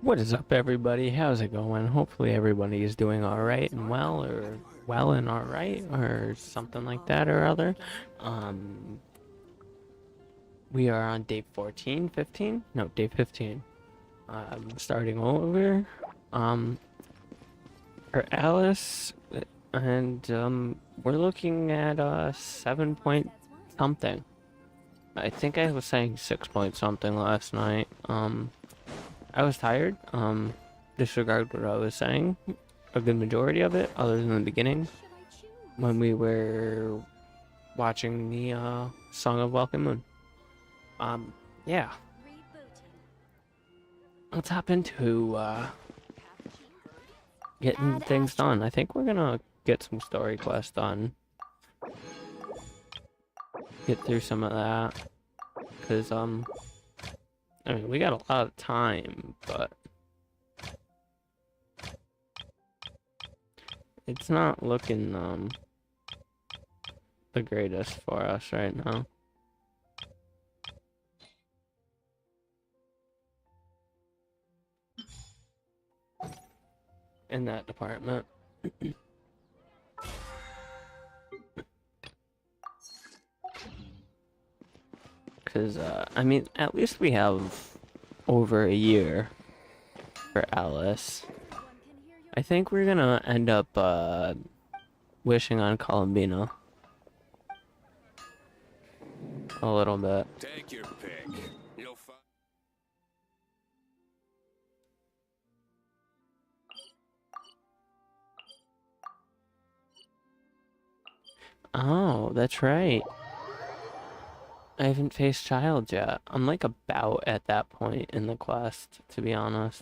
What is up, everybody? How's it going? Hopefully everybody is doing alright and well, or well and alright, or something like that or other. Um, we are on day 14, 15? No, day 15. Starting over. For Alice, and we're looking at 7 point something. I think I was saying 6 point something last night. I was tired. Disregard what I was saying. A good majority of it, other than the beginning, when we were watching the Song of Welcome Moon. Yeah. Let's hop into getting things done. I think we're gonna get some story quests done. Get through some of that, because I mean, we got a lot of time, but it's not looking the greatest for us right now. In that department. Because, I mean, at least we have over a year for Alice. I think we're gonna end up, wishing on Columbina. A little bit. Take your pick. You'll find... Oh, that's right. I haven't faced Child yet. I'm like about at that point in the quest, to be honest.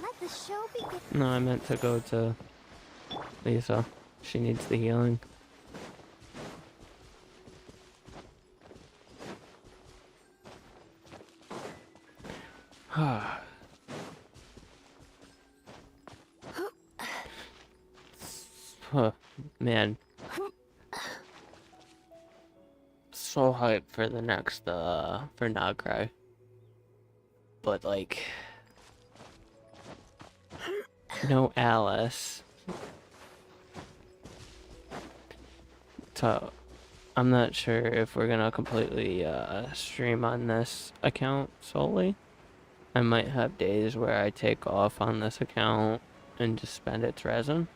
Let the show begin. No, I meant to go to Lisa. She needs the healing. Man. So hyped for the next, for Nagrai. But, like... no Alice. So, I'm not sure if we're gonna completely, stream on this account solely. I might have days where I take off on this account and just spend its resin.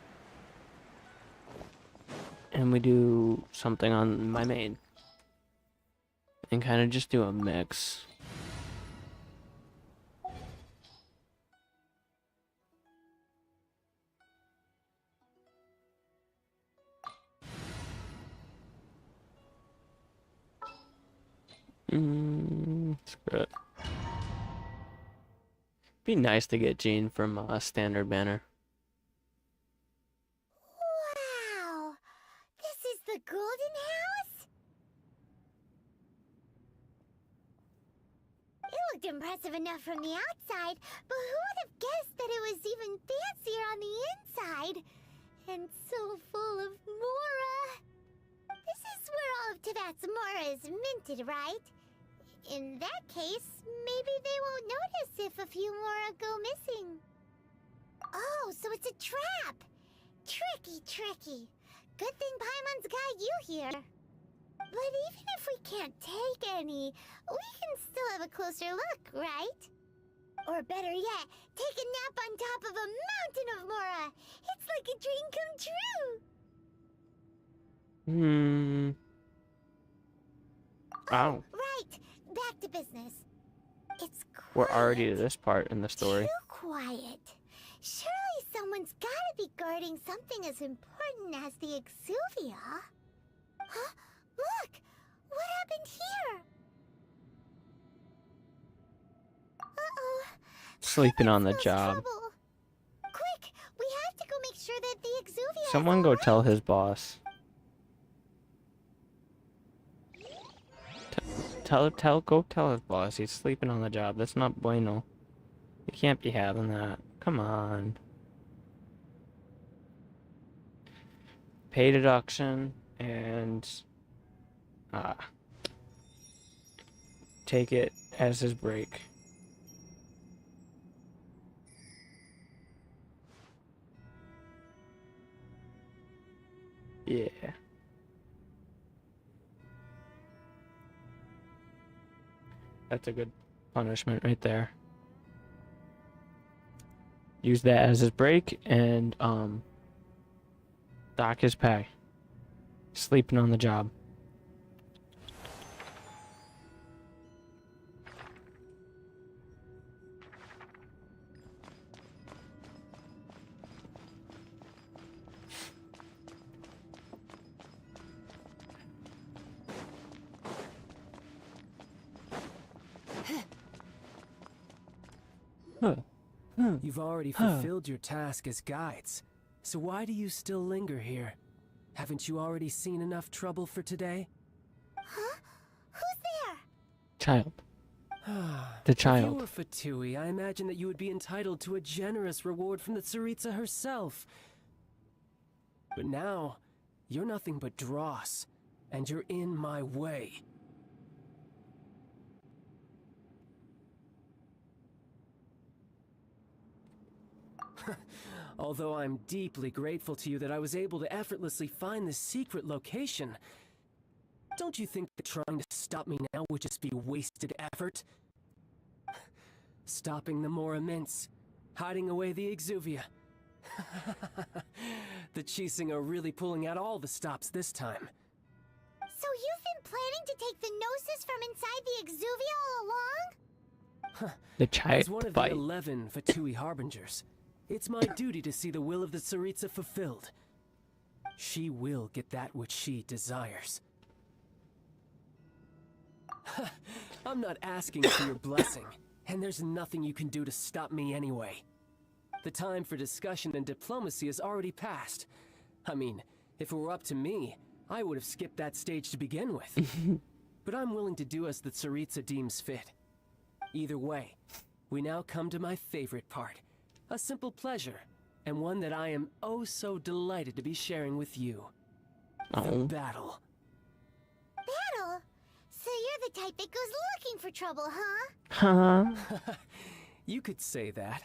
And we do something on my main. And kind of just do a mix. Screw it. Be nice to get Jean from Standard Banner. Wow! This is the Golden House? It looked impressive enough from the outside, but who would have guessed that it was even fancier on the inside? And so full of Mora. This is where all of Tibet's Mora is minted, right? In that case, maybe they won't notice if a few Mora go missing. Oh, so it's a trap! Tricky, tricky. Good thing Paimon's got you here. But even if we can't take any, we can still have a closer look, right? Or better yet, take a nap on top of a mountain of Mora. It's like a dream come true. Oh. Right. Back to business. It's quiet. We're already to this part in the story. Too quiet. Surely someone's gotta be guarding something as important as the Exuvia. Huh? Look! What happened here? Uh-oh. Sleeping on the Smells job. trouble. Quick! We have to go make sure that the Exuvia is Someone go alright. tell his boss. Go tell his boss he's sleeping on the job. That's not bueno. You can't be having that. Come on. pay deduction and take it as his break. Yeah. That's a good punishment right there. Use that as his break and dock his pay. Sleeping on the job. You've already fulfilled your task as guides, so why do you still linger here? Haven't you already seen enough trouble for today? Huh? Who's there? Child. The child. If you were Fatui, I imagine that you would be entitled to a generous reward from the Tsaritsa herself. But now, you're nothing but dross, and you're in my way. Although I'm deeply grateful to you that I was able to effortlessly find this secret location, don't you think that trying to stop me now would just be wasted effort? Stopping the Mora Mints, hiding away the Exuvia. The Chising are really pulling out all the stops this time. So you've been planning to take the Gnosis from inside the Exuvia all along? The As child one of fight. the 11 Fatui Harbingers, it's my duty to see the will of the Tsaritsa fulfilled. She will get that which she desires. I'm not asking for your blessing, and there's nothing you can do to stop me anyway. The time for discussion and diplomacy has already passed. I mean, if it were up to me, I would have skipped that stage to begin with. But I'm willing to do as the Tsaritsa deems fit. Either way, we now come to my favorite part. A simple pleasure, and one that I am oh so delighted to be sharing with you. The battle. Battle? So you're the type that goes looking for trouble, huh? Huh? You could say that.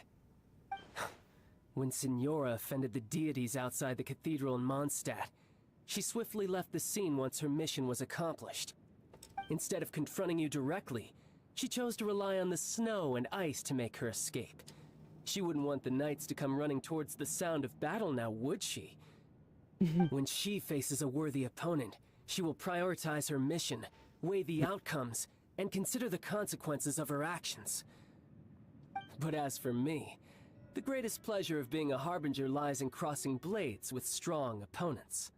When Signora offended the deities outside the cathedral in Mondstadt, she swiftly left the scene once her mission was accomplished. Instead of confronting you directly, she chose to rely on the snow and ice to make her escape. She wouldn't want the knights to come running towards the sound of battle now, would she? When she faces a worthy opponent, she will prioritize her mission, weigh the outcomes, and consider the consequences of her actions. But as for me, the greatest pleasure of being a Harbinger lies in crossing blades with strong opponents.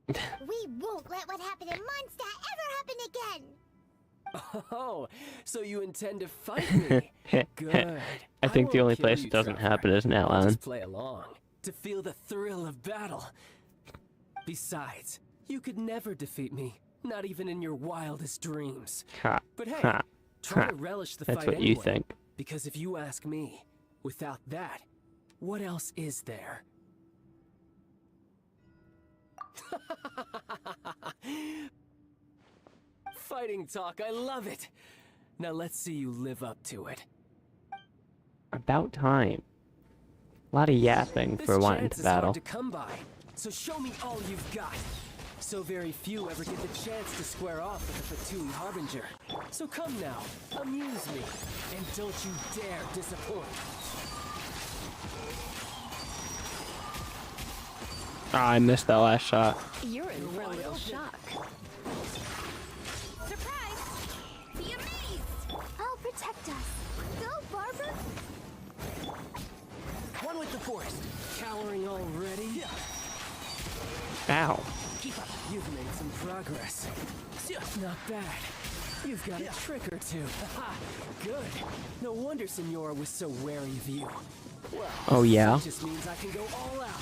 We won't let what happened in Mondstadt ever happen again! Oh, so you intend to fight me? Good. I think the won't only kill place you, it doesn't Trevor. happen is in I'll Outland. just play along, to feel the thrill of battle. Besides, you could never defeat me, not even in your wildest dreams. Ha. But hey, Ha. try Ha. to relish the That's fight what anyway. you think. Because if you ask me, without that, what else is there? Fighting talk, I love it. Now let's see you live up to it. About time. A lot of yapping This for wanting chance to is battle. hard to come by, so show me all you've got. So very few ever get the chance to square off with a Fatui Harbinger. So come now, amuse me, and don't you dare disappoint. Ah, I missed that last shot. You're in for a little shock. Surprise! Be amazed! I'll protect us. Go, Barbara! One with the force. Cowering already? Ow. Keep up. You've made some progress. Not bad. You've got a trick or two. Aha, good. No wonder Signora was so wary of you. Well, Oh, yeah? that just means I can go all out.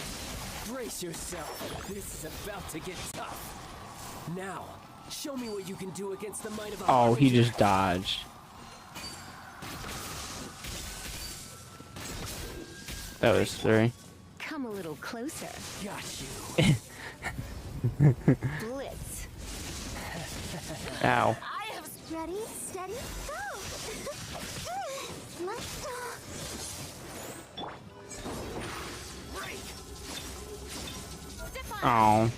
Brace yourself. This is about to get tough. Now, show me what you can do against the might of a Oh, he Harbinger. just dodged. That was 3. Come a little closer. Got you. Blitz. Ow. I have Ready, steady, go! Let's go! Oh.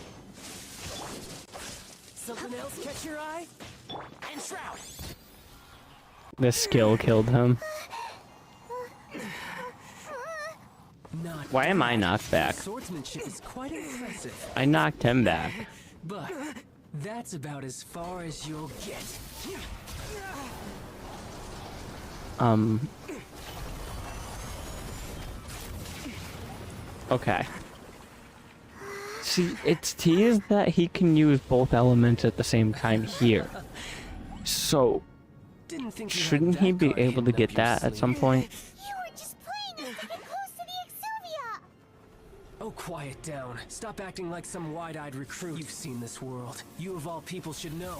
Something else catch your eye? And shroud. This skill killed him. Not Why am I knocked back? swordsmanship is quite impressive, I knocked him back. but that's about as far as you'll get. Okay. See, it's teased that he can use both elements at the same time here. So, Didn't think you had shouldn't he that be card able to hidden get up your that at some sleeve. point? You were just playing and getting close to the Exuvia! Oh, quiet down. Stop acting like some wide-eyed recruit. You've seen this world. You of all people should know.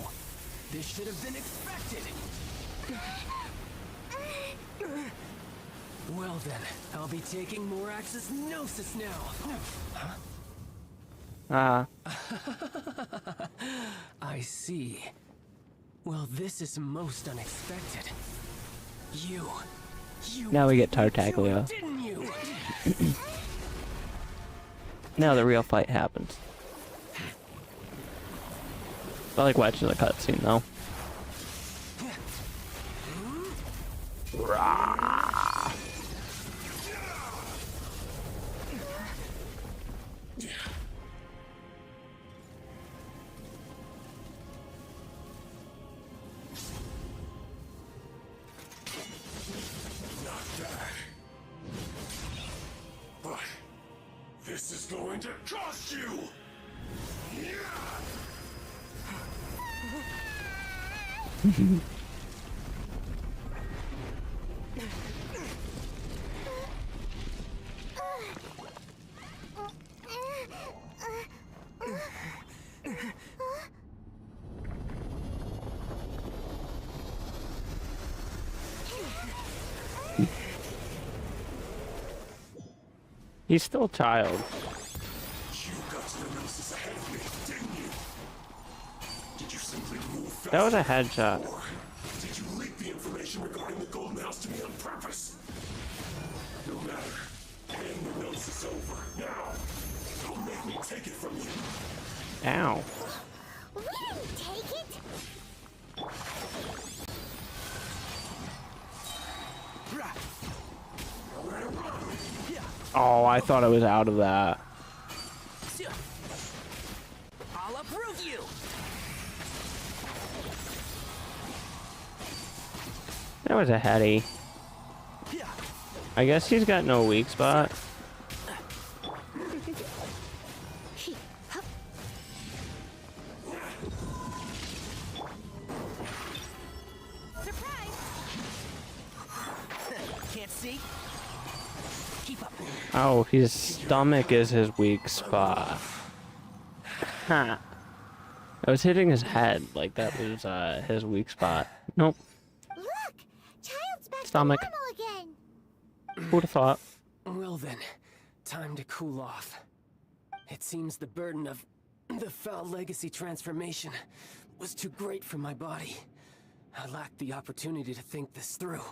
This should have been expected. Well then, I'll be taking Morax's Gnosis now. Ah, I see. Well, this is most unexpected. You now we get beat me to Tartaglia. it, didn't you? Now the real fight happens. I like watching the cutscene though. Rah. Not that. But this is going to cost you! He's still a child. You got to the Gnosis ahead of me, didn't you? Did you simply move fast? That was a headshot. Or did you leak the information regarding the Golden House to me on purpose? No matter. Paying the Gnosis over. Now. Don't make me take it from you. Ow. We didn't take it! Oh, I thought I was out of that. I'll approve you. That was a heady. I guess he's got no weak spot. Can't see. Keep up. Oh, his stomach is his weak spot. Huh. I was hitting his head like that was his weak spot. Nope. Look! Child's back Stomach. to normal again! Who'd have thought? Well then, time to cool off. It seems the burden of the foul legacy transformation was too great for my body. I lacked the opportunity to think this through.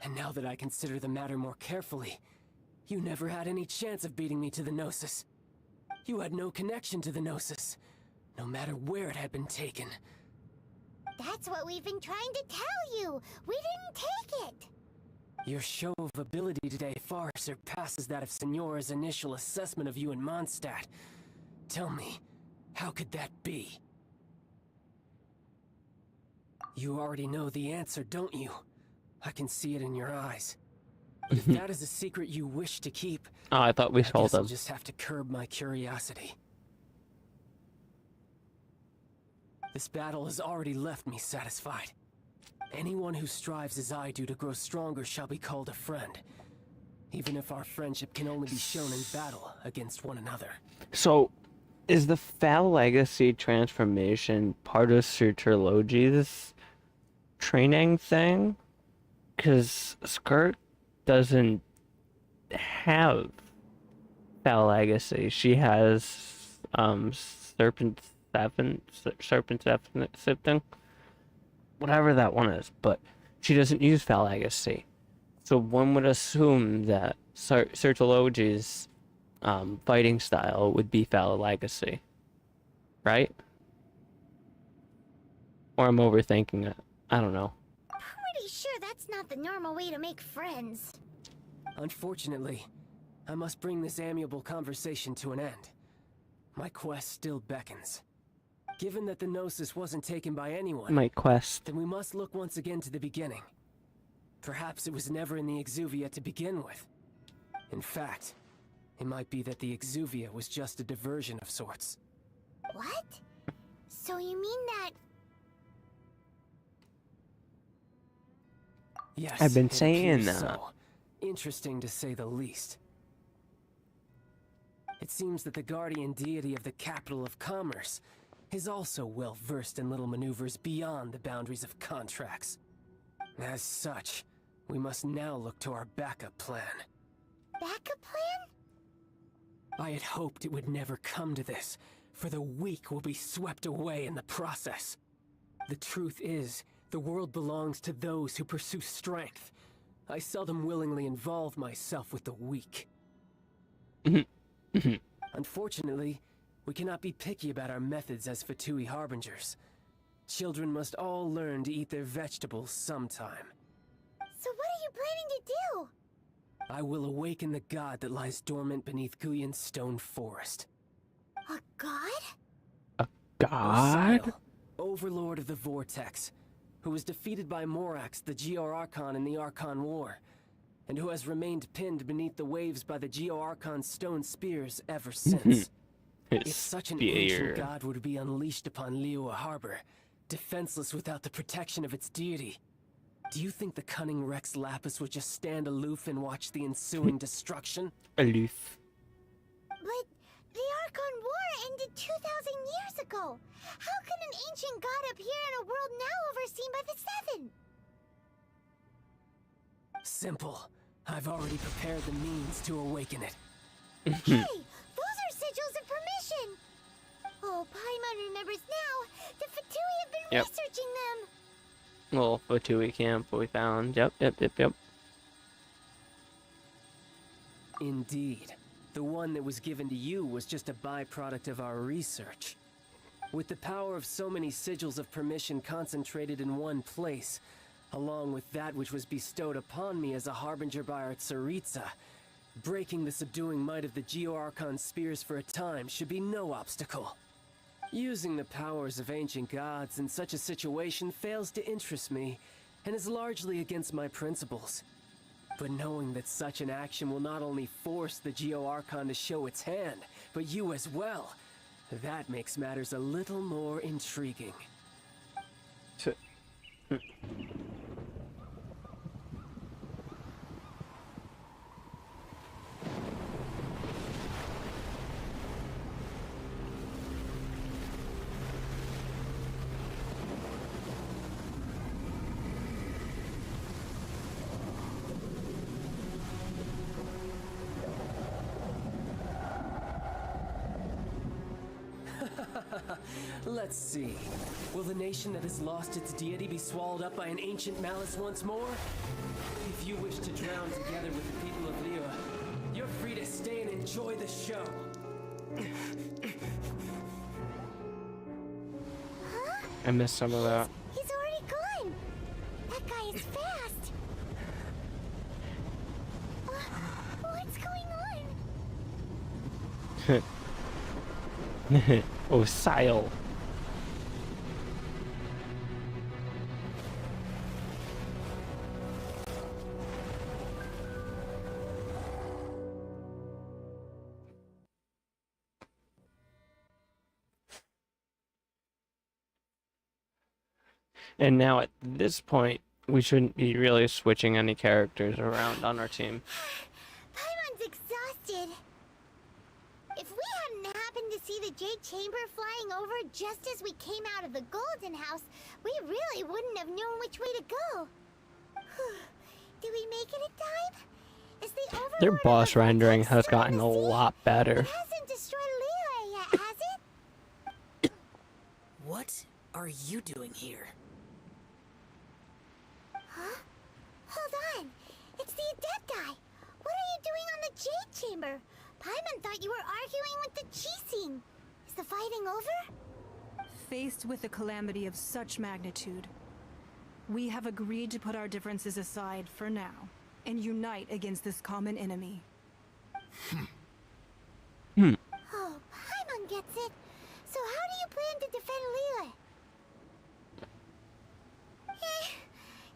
And now that I consider the matter more carefully, you never had any chance of beating me to the Gnosis. You had no connection to the Gnosis, no matter where it had been taken. That's what we've been trying to tell you! We didn't take it! Your show of ability today far surpasses that of Signora's initial assessment of you in Mondstadt. Tell me, how could that be? You already know the answer, don't you? I can see it in your eyes. But if that is a secret you wish to keep, Oh, I thought we I told guess I'll him. just have to curb my curiosity. This battle has already left me satisfied. Anyone who strives as I do to grow stronger shall be called a friend, even if our friendship can only be shown in battle against one another. So, is the foul legacy transformation part of Sir Trilogy's training thing? Because Skirt doesn't have foul legacy. She has Serpent Sifting, whatever that one is, but she doesn't use Foul Legacy. So one would assume that Sertologi's fighting style would be Foul Legacy, right? Or I'm overthinking it. I don't know. Pretty sure that's not the normal way to make friends. Unfortunately, I must bring this amiable conversation to an end. My quest still beckons. Given that the Gnosis wasn't taken by anyone, My quest. then we must look once again to the beginning. Perhaps it was never in the Exuvia to begin with. In fact, it might be that the Exuvia was just a diversion of sorts. What? So you mean that... Yes, I've been it saying appears that. so. Interesting to say the least. It seems that the guardian deity of the capital of commerce is also well versed in little maneuvers beyond the boundaries of contracts. As such, we must now look to our backup plan. backup plan? I had hoped it would never come to this, for the weak will be swept away in the process. The truth is, the world belongs to those who pursue strength. I seldom willingly involve myself with the weak. Unfortunately, we cannot be picky about our methods as Fatui Harbingers. Children must all learn to eat their vegetables sometime. So what are you planning to do? I will awaken the god that lies dormant beneath Guyon's stone forest. A god? God? Osiel, overlord of the Vortex, who was defeated by Morax, the Geo-Archon in the Archon War, and who has remained pinned beneath the waves by the Geo-Archon's stone spears ever since. If such an ancient god would be unleashed upon Liyue Harbor, defenseless without the protection of its deity, do you think the cunning Rex Lapis would just stand aloof and watch the ensuing destruction? Aloof. But the Archon War ended 2,000 years ago. How can an ancient god appear in a world now overseen by the Seven? Simple. I've already prepared the means to awaken it. Hey, those are sigils of permission. Oh, Paimon remembers now. The Fatui have been Yep. researching them. Little Fatui camp we found. Yep. Indeed. The one that was given to you was just a byproduct of our research. With the power of so many sigils of permission concentrated in one place, along with that which was bestowed upon me as a harbinger by our Tsaritsa, breaking the subduing might of the Geo-Archon spears for a time should be no obstacle. Using the powers of ancient gods in such a situation fails to interest me, and is largely against my principles. But knowing that such an action will not only force the Geo-Archon to show its hand, but you as well, that makes matters a little more intriguing. Let's see. Will the nation that has lost its deity be swallowed up by an ancient malice once more? If you wish to drown together with the people of Liyue, you're free to stay and enjoy the show. I missed some of that. He's already gone. That guy is fast. What's going on? Osiel. And now at this point, we shouldn't be really switching any characters around on our team. Paimon's exhausted. If we hadn't happened to see the Jade Chamber flying over just as we came out of the Golden House, we really wouldn't have known which way to go. Did we make it in time? Is the Overlord Their of boss the rendering Vortex has still in gotten the a sea? lot better. It hasn't destroyed Liyue yet, has it? What are you doing here? Huh? Hold on. It's the Adepti. What are you doing on the Jade Chamber? Paimon thought you were arguing with the Chising. Is the fighting over? Faced with a calamity of such magnitude, we have agreed to put our differences aside for now and unite against this common enemy. Oh, Paimon gets it. So how do you plan to defend Liyue?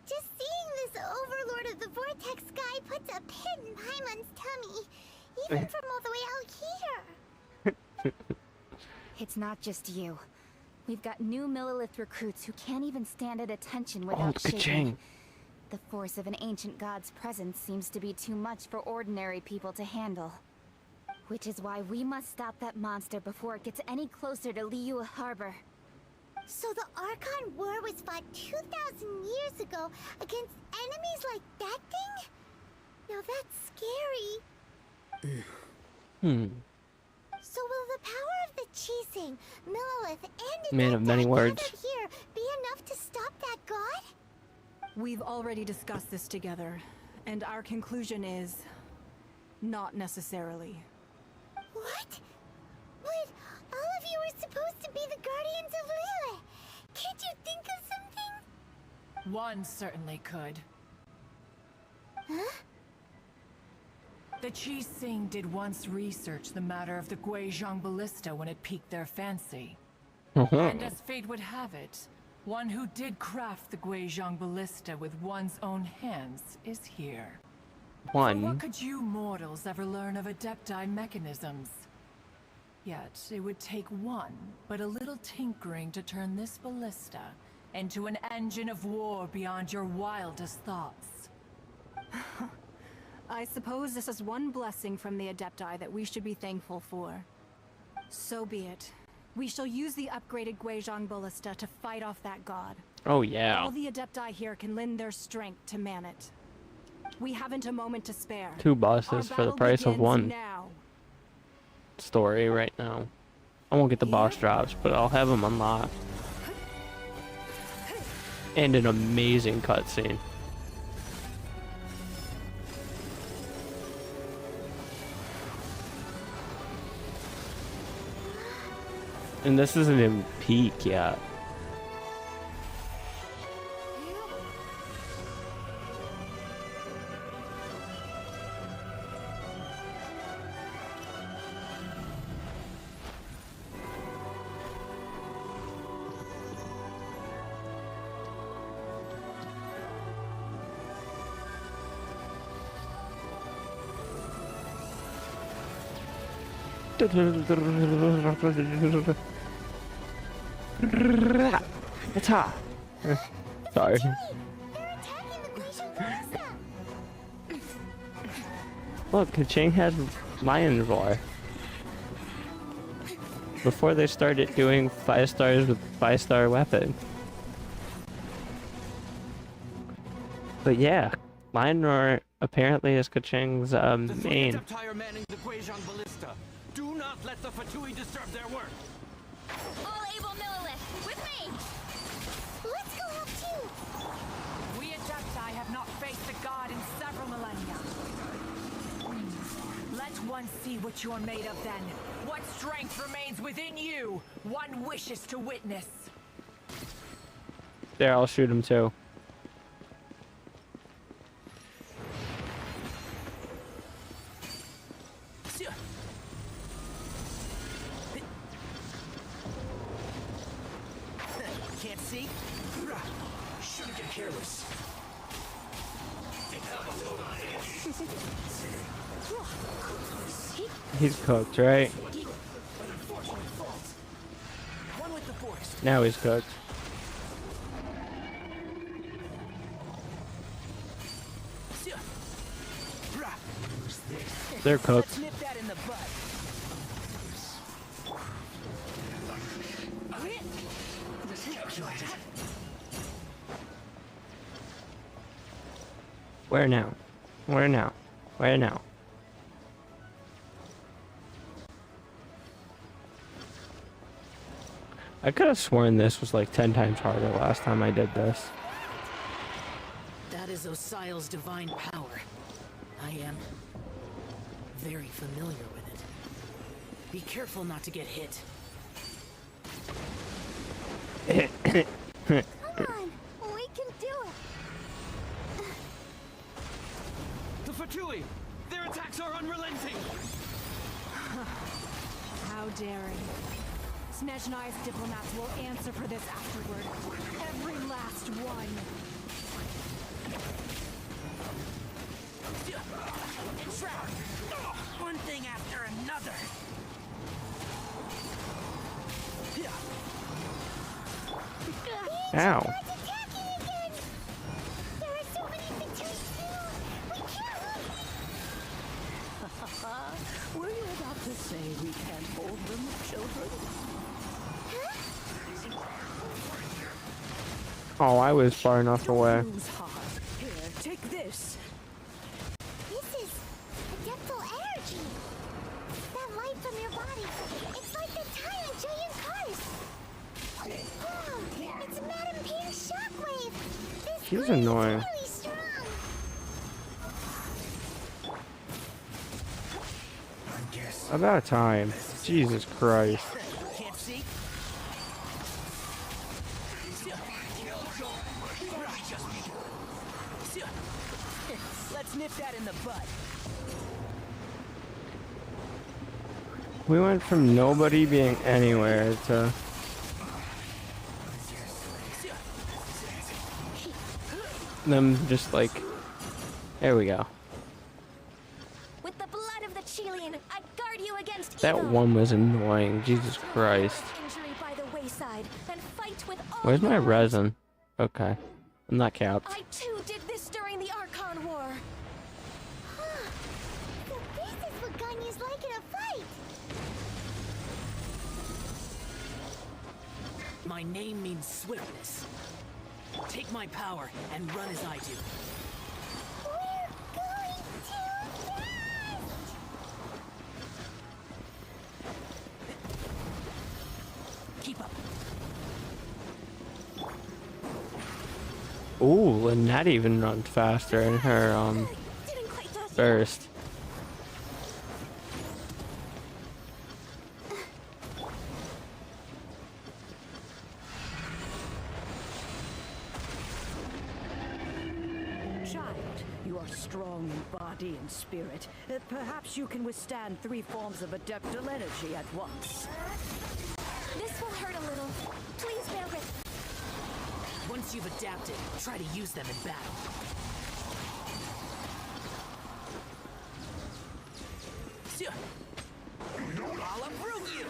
Just seeing this Overlord of the Vortex guy puts a pit in Paimon's tummy, even from all the way out here. It's not just you. We've got new Millilith recruits who can't even stand at attention without shaking. ka-ching. The force of an ancient god's presence seems to be too much for ordinary people to handle. Which is why we must stop that monster before it gets any closer to Liyue Harbor. So the Archon War was fought 2,000 years ago against enemies like that thing? Now that's scary. So will the power of the Chising, Millilith, and Man of many Adepti words. gathered here be enough to stop that god? We've already discussed this together, and our conclusion is not necessarily. What? But all of you were supposed to be the guardians of Liyue. Can't you think of something? One certainly could. Huh? The Chising did once research the matter of the Guizhong Ballista when it piqued their fancy. And as fate would have it, one who did craft the Guizhong Ballista with one's own hands is here. What One. could you mortals ever learn of Adepti mechanisms? Yet, it would take one, but a little tinkering to turn this ballista into an engine of war beyond your wildest thoughts. I suppose this is one blessing from the Adepti that we should be thankful for. So be it. We shall use the upgraded Guizhong Ballista to fight off that god. Oh yeah. All the Adepti here can lend their strength to man it. We haven't a moment to spare. Two Our bosses for the battle price of begins one now. story right now. I won't get the boss drops, but I'll have them unlocked. And an amazing cutscene. And this isn't even peak yet. Ta. Sorry. They're attacking the Guizhong Ballista. Look, Ka-ching had Lion Roar. Before they started doing 5 stars with 5-star weapon. But yeah, Lion Roar apparently is Ka-ching's main. Adepti are manning the Guizhong Ballista. Do not let the Fatui disturb their work. All able Millilith, with me! Let's go help too. We Adepti have not faced a god in several millennia. Let one see what you're made of then. What strength remains within you, one wishes to witness. There, I'll shoot him too. Can't see? Shouldn't get careless. He's cooked, right? One with the force. Now he's cooked. They're cooked. Nip that in the butt. Where now? Where now? Where now? I could have sworn this was like 10 times harder last time I did this. That is Osial's divine power. I am very familiar with it. Be careful not to get hit. Come on, we can do it. The Fatui! Their attacks are unrelenting! How daring. Snezhnai's diplomats will answer for this afterward. Every last one. Entrap! One thing after another. Ow. It's attacking again! There are so many Fatui too! We can't! Were you about to say we can't hold them, children? Oh, I was far enough away. Lose heart. Here, take this. This is adeptal energy! That light from your body, it's like the tiny giant cars! Wow, it's Madame Pierre's shockwave! This She's glue is annoying. really strong! About time. Jesus Christ. Can't see? Let's nip that in the bud. We went from nobody being anywhere to... them just like... There we go. With the blood of the Chilean, I guard you against That evil. one was annoying. Jesus Christ. Injury by the wayside, and fight with all Where's my your might. resin? Okay. I'm not capped. I too did this during the Archon War. So this is what Ganya's like in a fight. My name means swiftness. Take my power and run as I do. We're going too fast. Keep up. Ooh, Lynette even runs faster in her Didn't quite touch it. burst. Child, you are strong in body and spirit. Perhaps you can withstand 3 forms of adeptal energy at once. This will hurt a little. Please bear with. Once you've adapted, try to use them in battle. I'll approve you!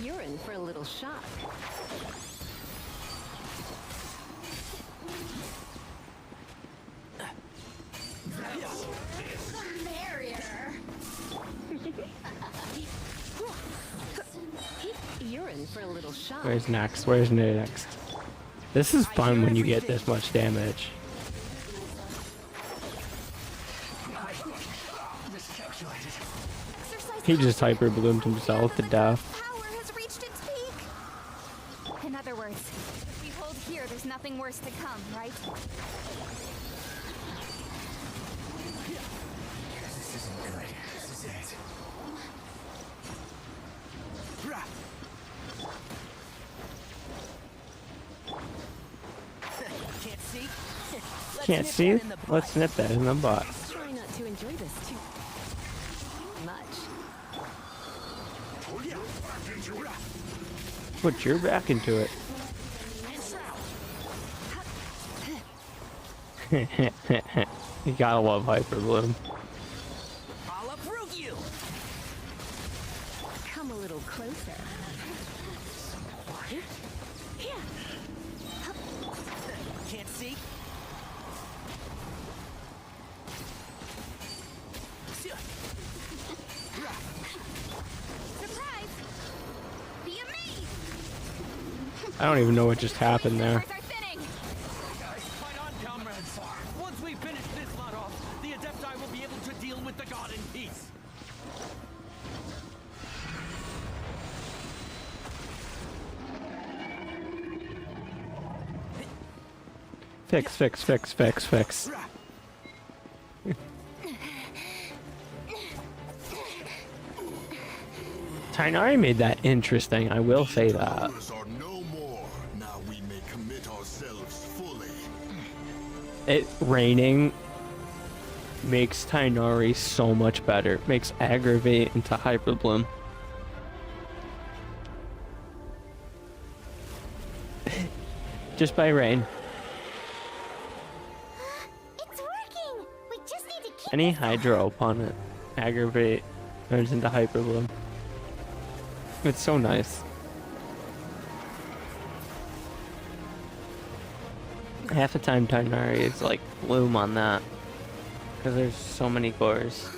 You're in for a little shock. You're in for a little shock. Where's next? Where's next? This is fun when you get this much damage. He just hyper bloomed himself to death. Power has reached its peak. In other words, if we hold here, there's nothing worse to come, right? Can't see? Let's Can't nip see? that in the Let's snip that in the butt. Try not to enjoy this too much. Put your back into it. You gotta love hyper bloom. I'll approve you! Come a little closer. Can't see? Surprise! Be amazed! I don't even know what just happened there. Stars are thinning. Fight on, comrades! Once we finish this lot off, the Adepti will be able to deal with the god in peace. Fix, fix, fix, fix, fix. Tainari made that interesting, I will say that. Hours are no more. Now we may commit ourselves fully. It raining makes Tainari so much better. Makes Aggravate into Hyper Bloom. Just by rain. It's working! We just need to keep Any this up. Hydro opponent, Aggravate turns into Hyper Bloom. It's so nice. Half the time Tainari is like Bloom on that. Because there's so many cores.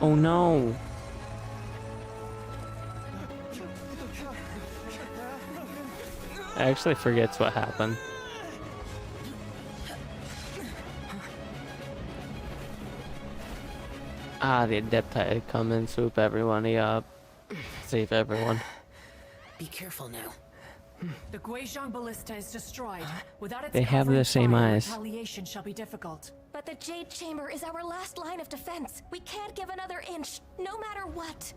Oh no! I actually forgets what happened. Ah, the Adepti come and swoop everyone up. Save everyone. Be careful now. The Guizhong Ballista is destroyed. Without its They have covering the same fire, eyes. retaliation shall be difficult. But the Jade Chamber is our last line of defense. We can't give another inch, no matter what.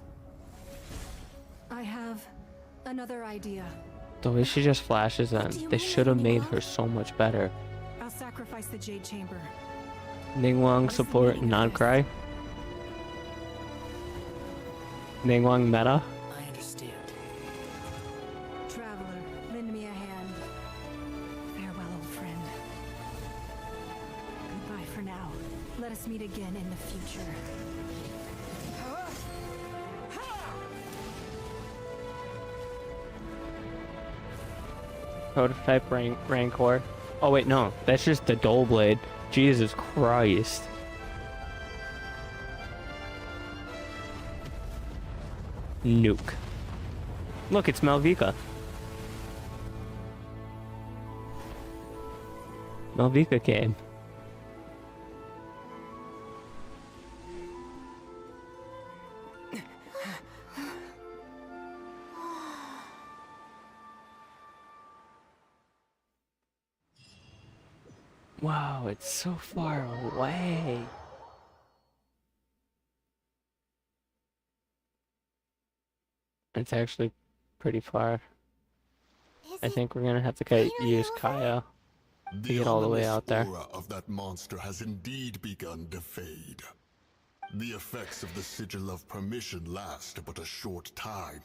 I have another idea. The way she just flashes in, they should have made her so much better. I'll sacrifice the Jade Chamber. Ningguang support non-cry. Ningguang meta. I understand. Traveler, lend me a hand. Farewell, old friend. Goodbye for now. Let us meet again in the future. Prototype Rancor. Oh wait, no, that's just the Dull Blade. Jesus Christ. Nuke. Look, it's Malvika. Malvika came. Wow, it's so far away. It's actually pretty far. I think we're gonna have to use Kaya to get all the way out there. The aura of that monster has indeed begun to fade. The effects of the Sigil of Permission last but a short time.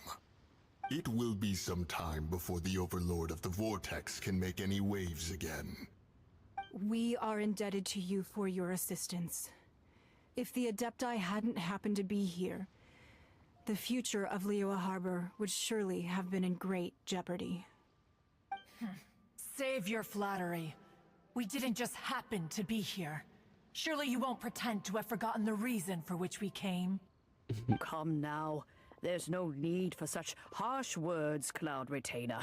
It will be some time before the Overlord of the Vortex can make any waves again. We are indebted to you for your assistance. If the Adepti hadn't happened to be here, the future of Liyue Harbor would surely have been in great jeopardy. Save your flattery. We didn't just happen to be here. Surely you won't pretend to have forgotten the reason for which we came. Come now. There's no need for such harsh words, Cloud Retainer.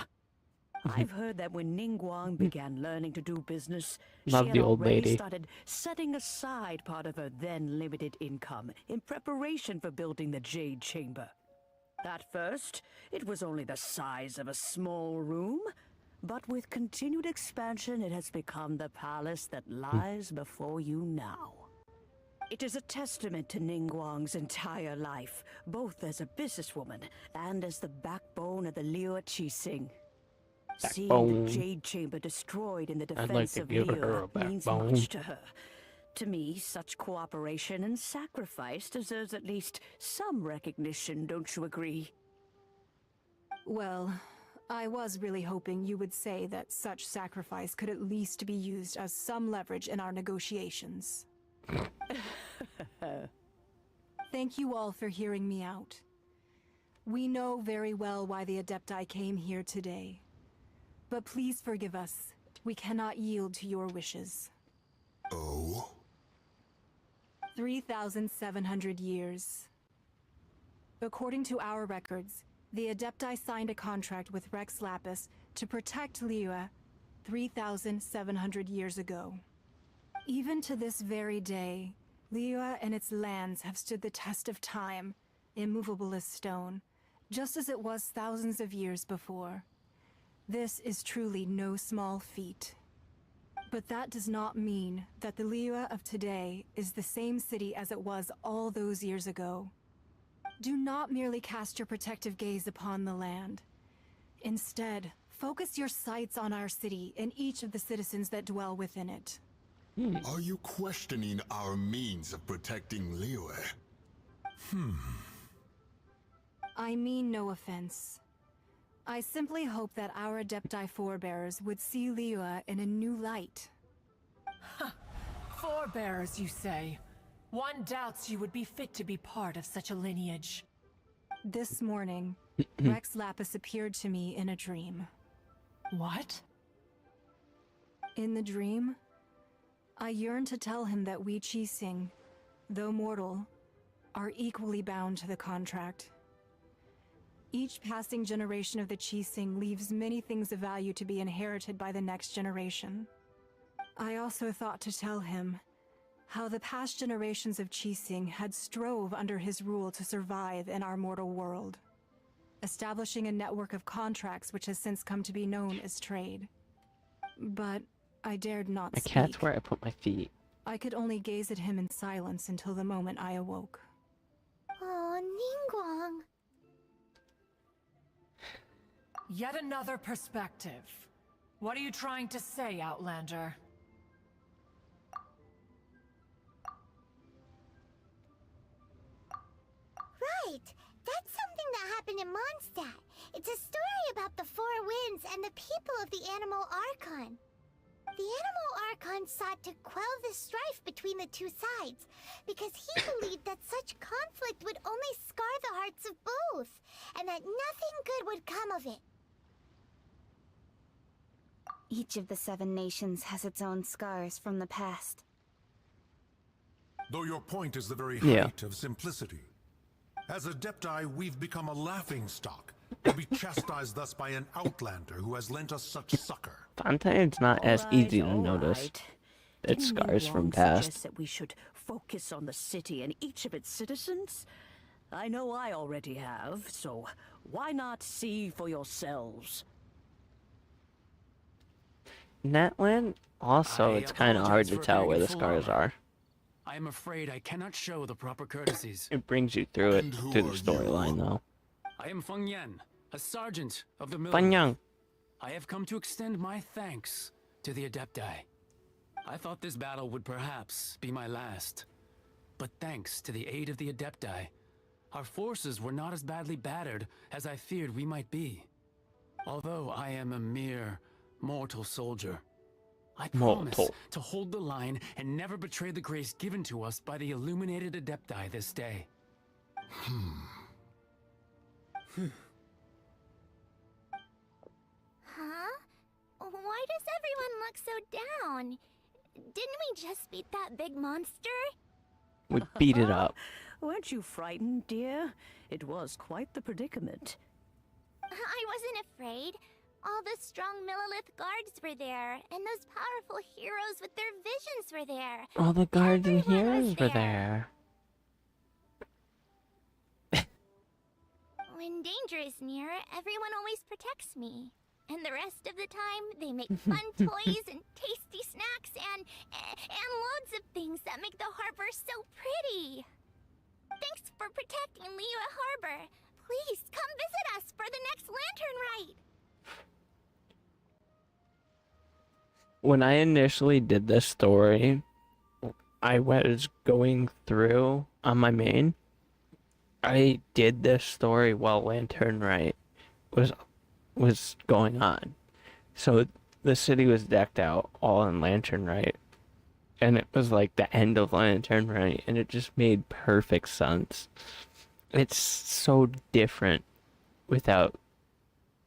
I've heard that when Ningguang began learning to do business, Love she the had old already lady. started setting aside part of her then limited income in preparation for building the Jade Chamber. At first, it was only the size of a small room, but with continued expansion, it has become the palace that lies before you now. It is a testament to Ningguang's entire life, both as a businesswoman and as the backbone of the Liyue Qixing. Seeing Backbone. the Jade Chamber destroyed in the I'd like defense to of give her a Liyue means backbone. much to her. To me, such cooperation and sacrifice deserves at least some recognition, don't you agree? Well, I was really hoping you would say that such sacrifice could at least be used as some leverage in our negotiations. Thank you all for hearing me out. We know very well why the Adepti came here today. But please forgive us. We cannot yield to your wishes. Oh? 3,700 years. According to our records, the Adepti signed a contract with Rex Lapis to protect Liyue 3,700 years ago. Even to this very day, Liyue and its lands have stood the test of time, immovable as stone, just as it was thousands of years before. This is truly no small feat. But that does not mean that the Liyue of today is the same city as it was all those years ago. Do not merely cast your protective gaze upon the land. Instead, focus your sights on our city and each of the citizens that dwell within it. Are you questioning our means of protecting Liyue? I mean no offense. I simply hope that our Adepti forebears would see Liyue in a new light. Forebears, you say? One doubts you would be fit to be part of such a lineage. This morning, Rex Lapis appeared to me in a dream. What? In the dream, I yearned to tell him that we Qixing, though mortal, are equally bound to the contract. Each passing generation of the Qixing leaves many things of value to be inherited by the next generation. I also thought to tell him how the past generations of Qixing had strove under his rule to survive in our mortal world, establishing a network of contracts which has since come to be known as trade. But I dared not My speak. cat's where I put my feet. I could only gaze at him in silence until the moment I awoke. Oh, Ningguang. Yet another perspective. What are you trying to say, Outlander? Right! That's something that happened in Mondstadt. It's a story about the Four Winds and the people of the Animal Archon. The Animal Archon sought to quell the strife between the two sides, because he believed that such conflict would only scar the hearts of both, and that nothing good would come of it. Each of the 7 nations has its own scars from the past. Though your point is the very Yeah. height of simplicity. As Adepti, we've become a laughingstock, to be chastised thus by an outlander who has lent us such succor. Fontaine's not as easy to notice. Right. It's Didn't scars Ningguang from past. suggest that we should focus on the city and each of its citizens? I know I already have, so why not see for yourselves? Netland, also, I it's kind of hard apologize to for tell appearing where in the full scars armor. are. I am afraid I cannot show the proper courtesies. It brings you through it, And who through the are you? storyline, though. I am Feng Yan, a sergeant of the Fan military. Yang. I have come to extend my thanks to the Adepti. I thought this battle would perhaps be my last. But thanks to the aid of the Adepti, our forces were not as badly battered as I feared we might be. Although I am a mere mortal soldier, I promise Mortal. to hold the line and never betray the grace given to us by the illuminated Adepti this day. Huh? Why does everyone look so down? Didn't we just beat that big monster? We beat it up. Weren't you frightened, dear? It was quite the predicament. I wasn't afraid. All the strong Millilith guards were there, and those powerful heroes with their visions were there. All the guards and Everyone was heroes were there. When danger is near, everyone always protects me. And the rest of the time, they make fun toys and tasty snacks and loads of things that make the harbor so pretty. Thanks for protecting Liyue Harbor. Please come visit us for the next lantern rite. When I initially did this story, I was going through on my main. I did this story while Lantern Rite was going on. So the city was decked out all in Lantern Rite. And it was like the end of Lantern Rite, and it just made perfect sense. It's so different without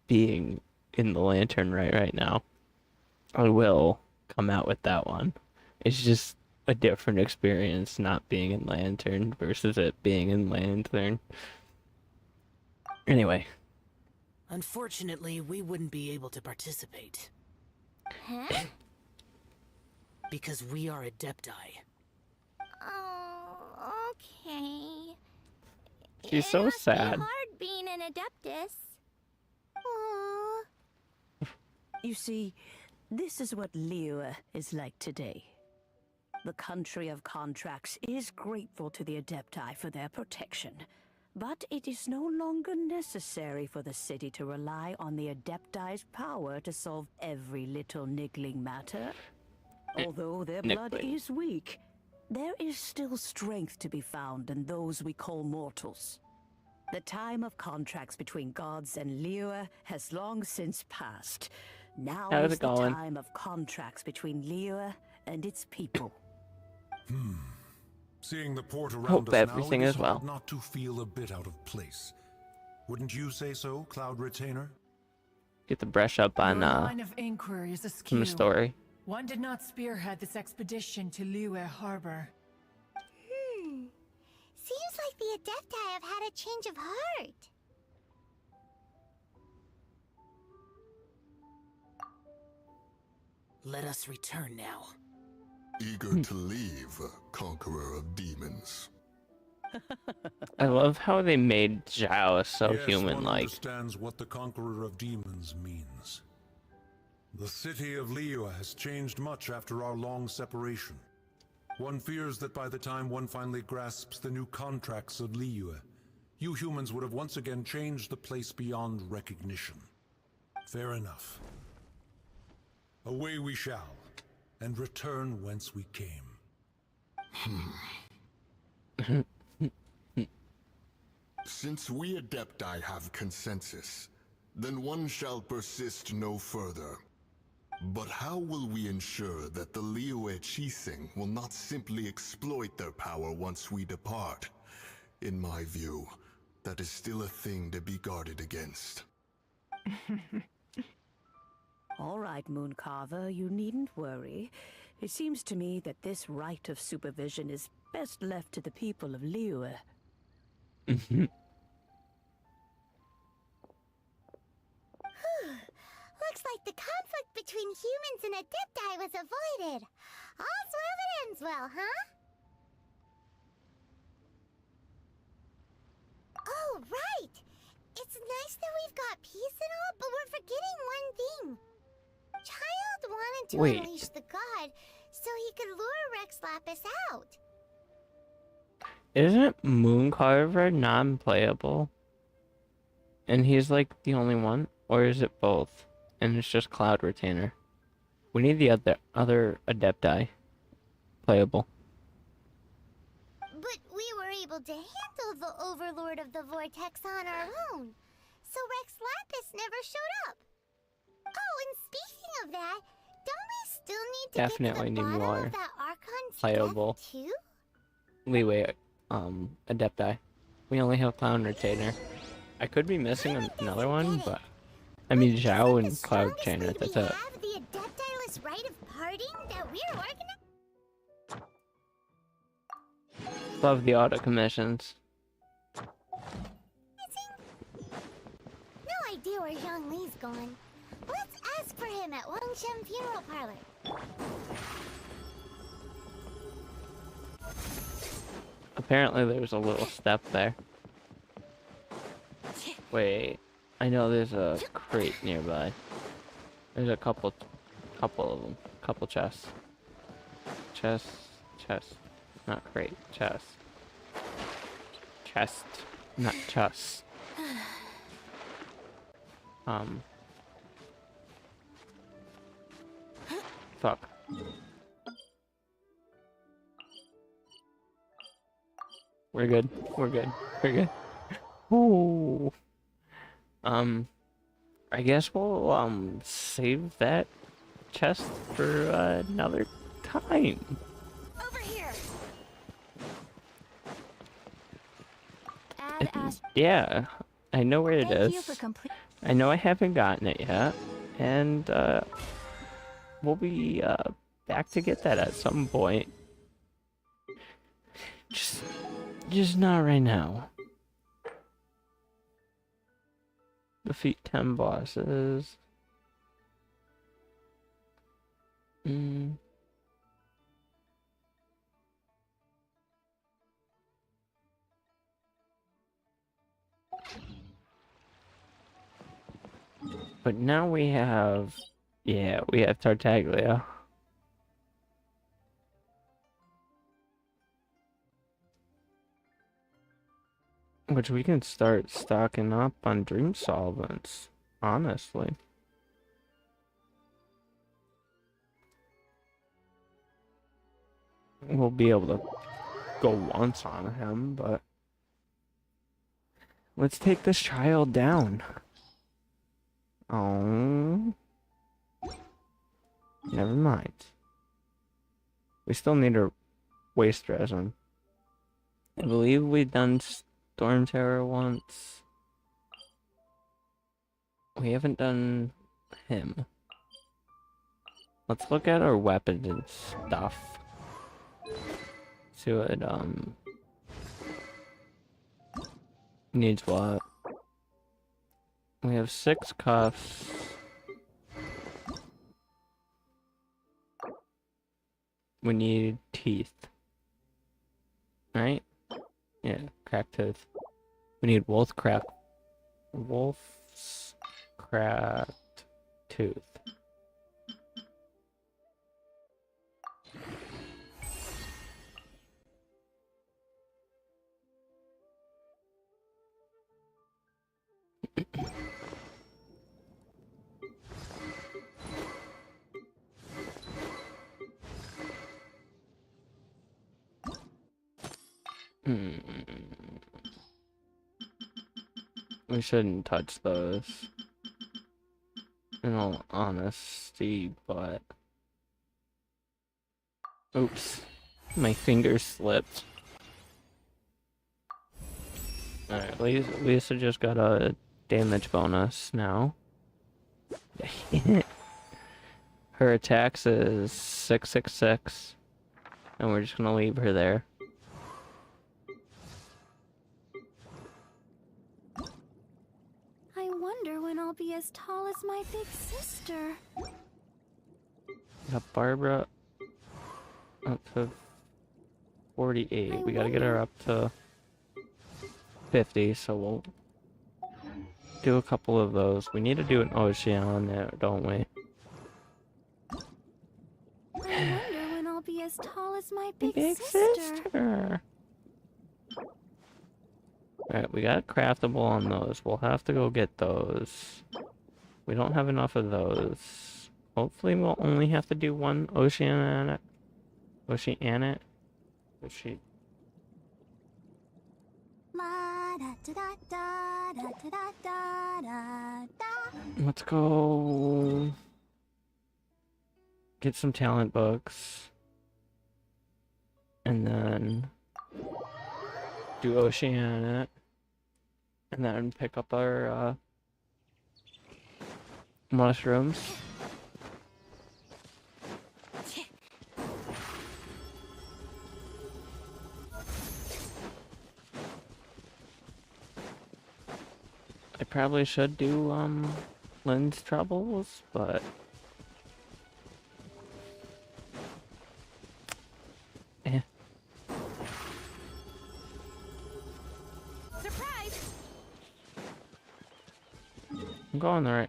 being in the Lantern Rite right now. I will come out with that one. It's just a different experience not being in Lantern versus it being in Lantern. Anyway. Unfortunately, we wouldn't be able to participate. Huh? Because we are Adepti. Oh. Okay. She's so It must sad. be hard being an Adeptus. Aww. You see, this is what Liyue is like today. The country of contracts is grateful to the Adepti for their protection, but it is no longer necessary for the city to rely on the Adepti's power to solve every little niggling matter. Although their blood is weak, there is still strength to be found in those we call mortals. The time of contracts between gods and Liyue has long since passed. Now How's is it the going? time of contracts between Liyue and its people. Seeing the port around Hope us now, everything it is is well. hard not to feel a bit out of place. Wouldn't you say so, Cloud Retainer? Get the brush up on Your line of inquiry is askew. the story. One did not spearhead this expedition to Liyue Harbor. Seems like the Adepti have had a change of heart. Let us return now. Eager to leave, conqueror of demons. I love how they made Zhao so Yes, human-like. one understands what the conqueror of demons means. The city of Liyue has changed much after our long separation. One fears that by the time one finally grasps the new contracts of Liyue, you humans would have once again changed the place beyond recognition. Fair enough. Away we shall, and return whence we came. Since we Adepti have consensus, then one shall persist no further. But how will we ensure that the Liyue Qixing will not simply exploit their power once we depart? In my view, that is still a thing to be guarded against. All right, Mooncarver, you needn't worry. It seems to me that this right of supervision is best left to the people of Liyue. Looks like the conflict between humans and Adepti was avoided. All's well that ends well, huh? Oh, right! It's nice that we've got peace and all, but we're forgetting one thing. Child wanted to Wait. unleash the god so he could lure Rex Lapis out. Isn't Mooncarver non-playable? And he's like the only one? Or is it both? And it's just Cloud Retainer. We need the other Adepti playable. But we were able to handle the Overlord of the Vortex on our own. So Rex Lapis never showed up. Oh, and speaking of that, don't we still need to Definitely get to the need bottom more of that Archon's playable death too? leeway Adepti. We only have Cloud Retainer. I could be missing another one, but I mean Zhao and Cloud Retainer, that's it. Have the Adepti-less right of parting that we're organizing? Love the auto commissions. No idea where Zhang Li's going. Let's ask for him at Wangshen Funeral Parlor. Apparently there was a little step there. Wait, I know there's a crate nearby. There's a couple of them. Couple chests. Chest, not crate, chest. Chest, not chest. Fuck. We're good. We're good. We're good. Ooh. I guess we'll save that chest for another time. Over here. Yeah, I know where it Thank you is. for complete. I know I haven't gotten it yet, and we'll be back to get that at some point. Just not right now. Defeat 10 bosses. But now we have... Yeah, we have Tartaglia. Which we can start stocking up on dream solvents, honestly. We'll be able to go once on him, but... Let's take this child down. Oh. Never mind. We still need a waste resin. I believe we've done Storm Terror once. We haven't done him. Let's look at our weapons and stuff. See what needs what. We have 6 cuffs. We need teeth. Right? Yeah, cracked tooth. We need wolf's cracked tooth. We shouldn't touch those, in all honesty, but... Oops. My finger slipped. Alright, Lisa just got a damage bonus now. Her attacks is 666, and we're just gonna leave her there. I wonder when I'll be as tall as my big sister. Got Barbara up to 48. We gotta get her up to 50, so we'll do a couple of those. We need to do an Oceania, don't we? I wonder when I'll be as tall as my big sister. Alright, we got craftable on those. We'll have to go get those. We don't have enough of those. Hopefully we'll only have to do one Oceania. Let's go get some talent books and then do Oceania and then pick up our mushrooms. I probably should do Lynn's Troubles, but Surprise! I'm going the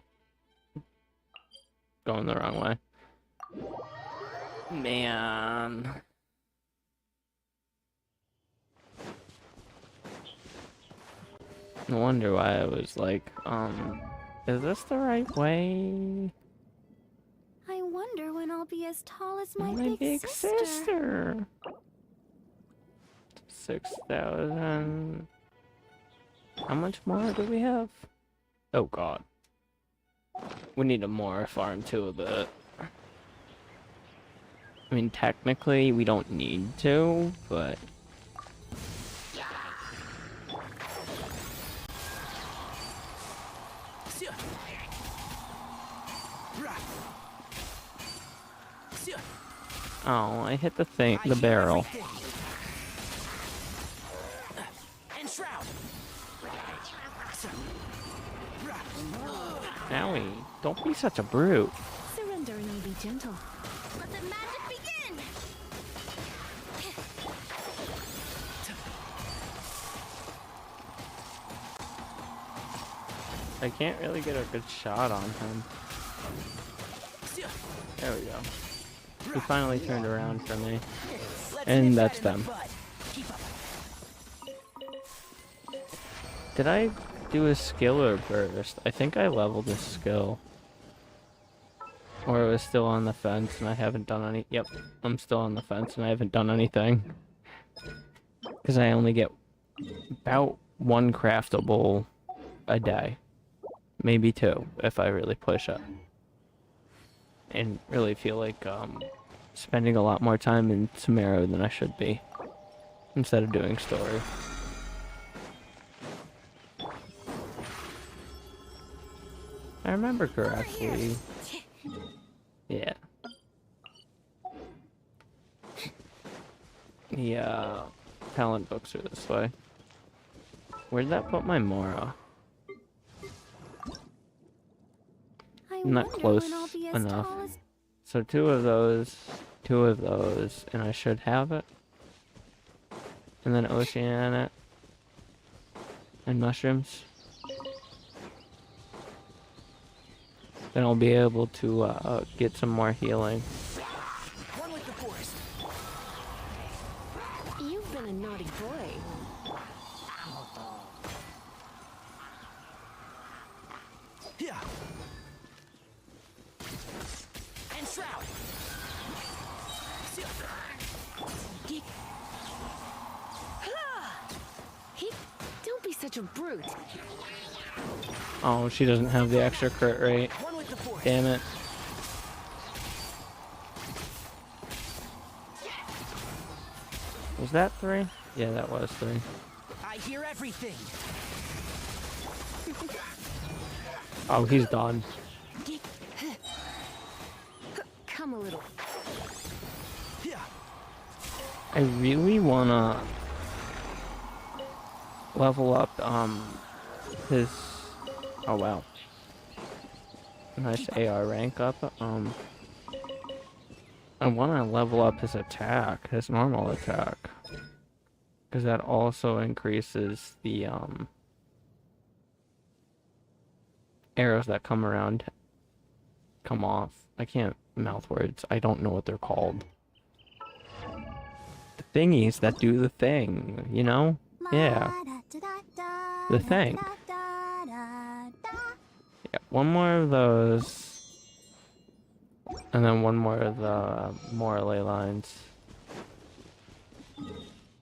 wrong way. Man. No wonder why I was like, is this the right way? I wonder when I'll be as tall as my big sister. 6,000. How much more do we have? Oh god. We need a more farm too a bit. I mean, technically we don't need to, but... Oh, I hit the thing, the barrel. Owie, don't be such a brute. Surrender and I'll be gentle. Let the magic begin! I can't really get a good shot on him. There we go. He finally turned around for me. And that's them. Did I do a skill or burst? I think I leveled a skill. Or it was still on the fence and I haven't done any. Yep, I'm still on the fence and I haven't done anything. Because I only get about 1 craftable a day. Maybe 2 if I really push it. And really feel like spending a lot more time in Sumeru than I should be. Instead of doing story. I remember correctly. Yeah. Yeah. Talent books are this way. Where'd that put my Mora? I'm not close enough. So 2 of those, and I should have it. And then Oceanic. And mushrooms. Then I'll be able to get some more healing. One with the forest. You've been a naughty boy. Yeah. And shroud. Don't be such a brute. Oh, she doesn't have the extra crit rate. Damn it. Was that 3? Yeah, that was 3. I hear everything. Oh, he's done. Come a little. I really wanna level up his. Oh wow. Nice AR rank up. I wanna level up his attack, his normal attack. Because that also increases the arrows that come off. I can't mouth words. I don't know what they're called. The thingies that do the thing, you know? Yeah. The thing. Yeah, 1 more of those. And then 1 more of the Morale lines.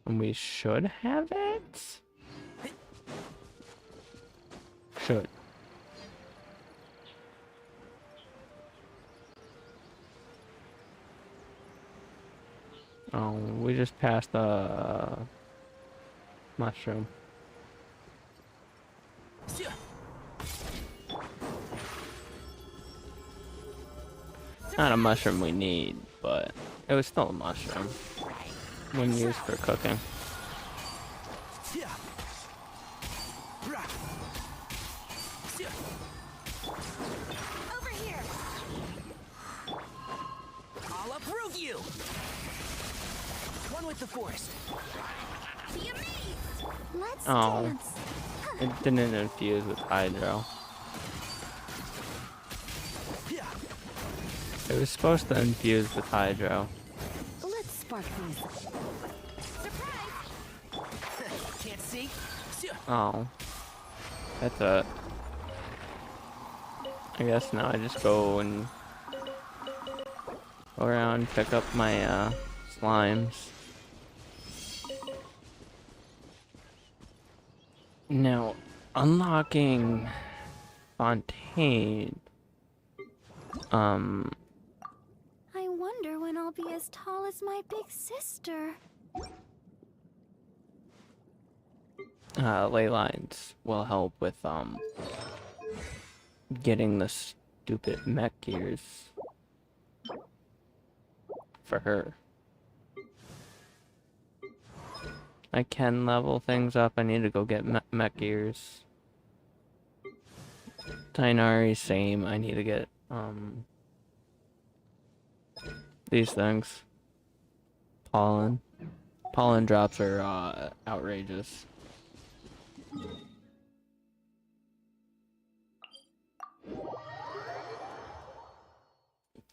And we should have it? Should. Oh, we just passed the mushroom. Not a mushroom we need, but it was still a mushroom when used for cooking. Over here. I'll approve you. One with the forest. Be amazed. Let's Oh, dance. it didn't infuse with hydro. It was supposed to infuse with hydro. Let's spark things. Can't see. Oh, that's it. I guess now I just go and go around, pick up my slimes. Now, unlocking Fontaine. I wonder when I'll be as tall as my big sister. Ley lines will help with getting the stupid mech gears for her. I can level things up. I need to go get mech gears. Tainari, same. I need to get these things. Pollen drops are outrageous.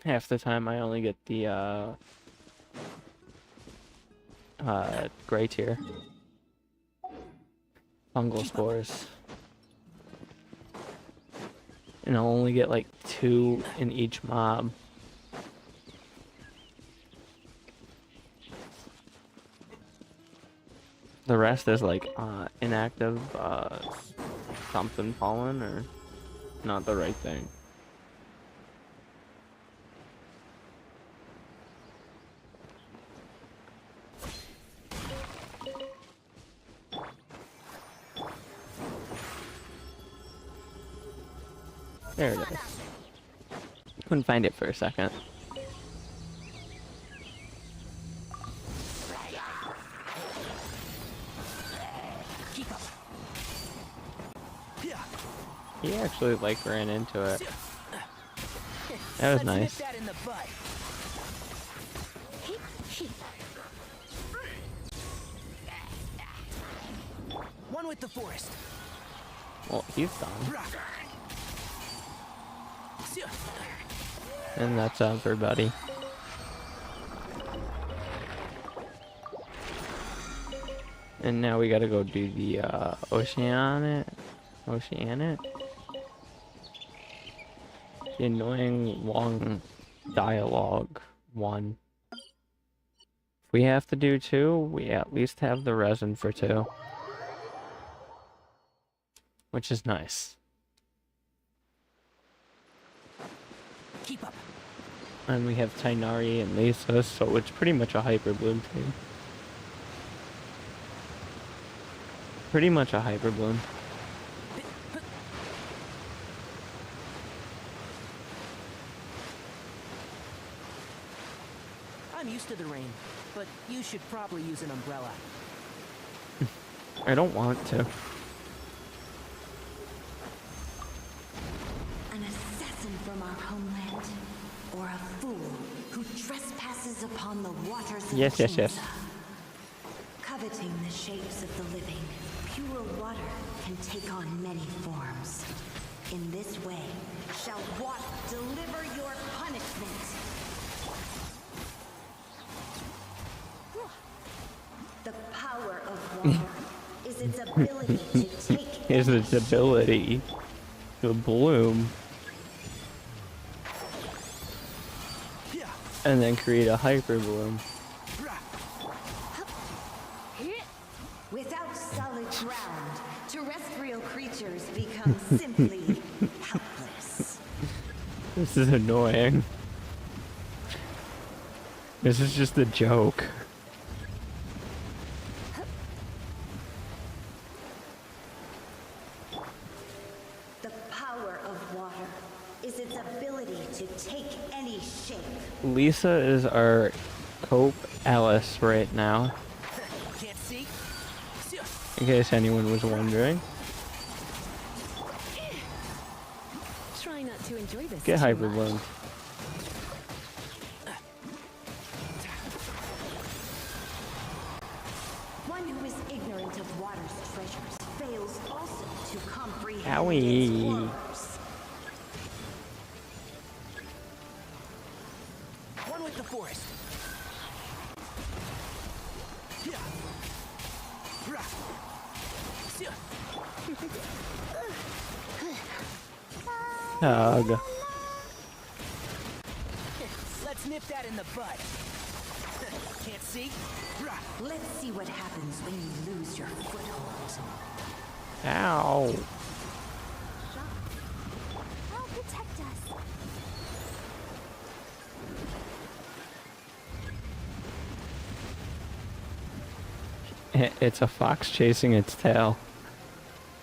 half the time I only get the gray tier fungal spores, and I'll only get like 2 in each mob. The rest is like inactive something pollen or not the right thing. There it is. Couldn't find it for a second. He actually like ran into it. That was nice. One with the forest. Well, he's done. And that's everybody. And now we gotta go do the Oceanic? The annoying long dialogue one. If we have to do 2, we at least have the resin for 2. Which is nice. Keep up. And we have Tainari and Lisa, so it's pretty much a Hyper Bloom team. Pretty much a Hyper Bloom. I'm used to the rain, but you should probably use an umbrella. I don't want to. An assassin from our homeland, or a fool who trespasses upon the waters of Yes. coveting the shapes of the living. Pure water can take on many forms. In this way, shall water deliver your punishment. The power of water is its ability to take Is its ability to bloom and then create a Hyper Bloom. Without solid ground, terrestrial creatures become simply helpless. This is annoying. This is just a joke. The power of water is its ability to take any shape. Lisa is our Cope Alice right now. Can't see? In case anyone was wondering. Try not to enjoy this. Get too Hyper much. Bloom. One who is ignorant of water's treasures fails also to comprehend Owie. its horrors. One with the forest. Hug. Let's nip that in the bud. Can't see? Let's see what happens when you lose your foothold. Ow. I'll protect us. It's a fox chasing its tail.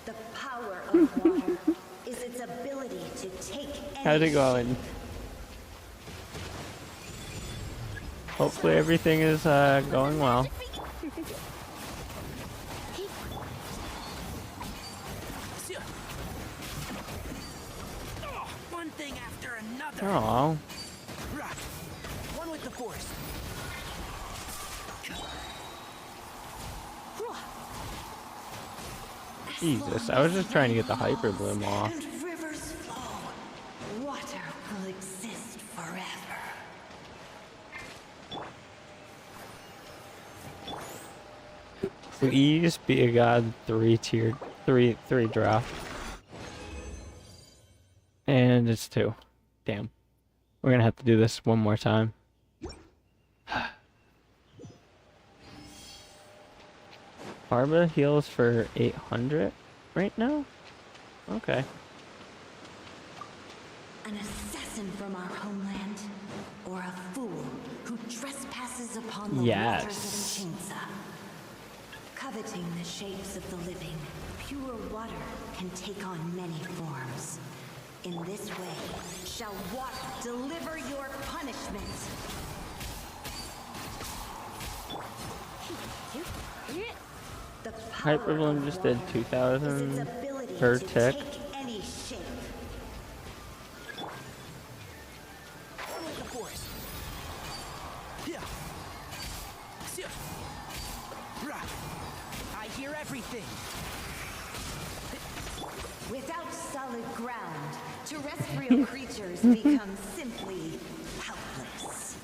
The power of water is its ability to take any How's it going? Hopefully everything is going well. One thing after another. Oh. One with the forest. Jesus, I was just trying to get the Hyper Bloom off. and rivers flow, water will exist forever. forever. Please be a god 3-tiered, three drop. And it's 2. Damn. We're gonna have to do this one more time. Barbara heals for 800 right now? Okay. An assassin from our homeland, or a fool who trespasses upon the Yes. waters of Chinza. Coveting the shapes of the living, pure water can take on many forms. In this way, shall water deliver your punishment. The power Hyperballoon of just did water 2,000 is its ability per to tick. take any shape. The forest. Yeah. I hear everything. Without solid ground, terrestrial creatures become simply helpless.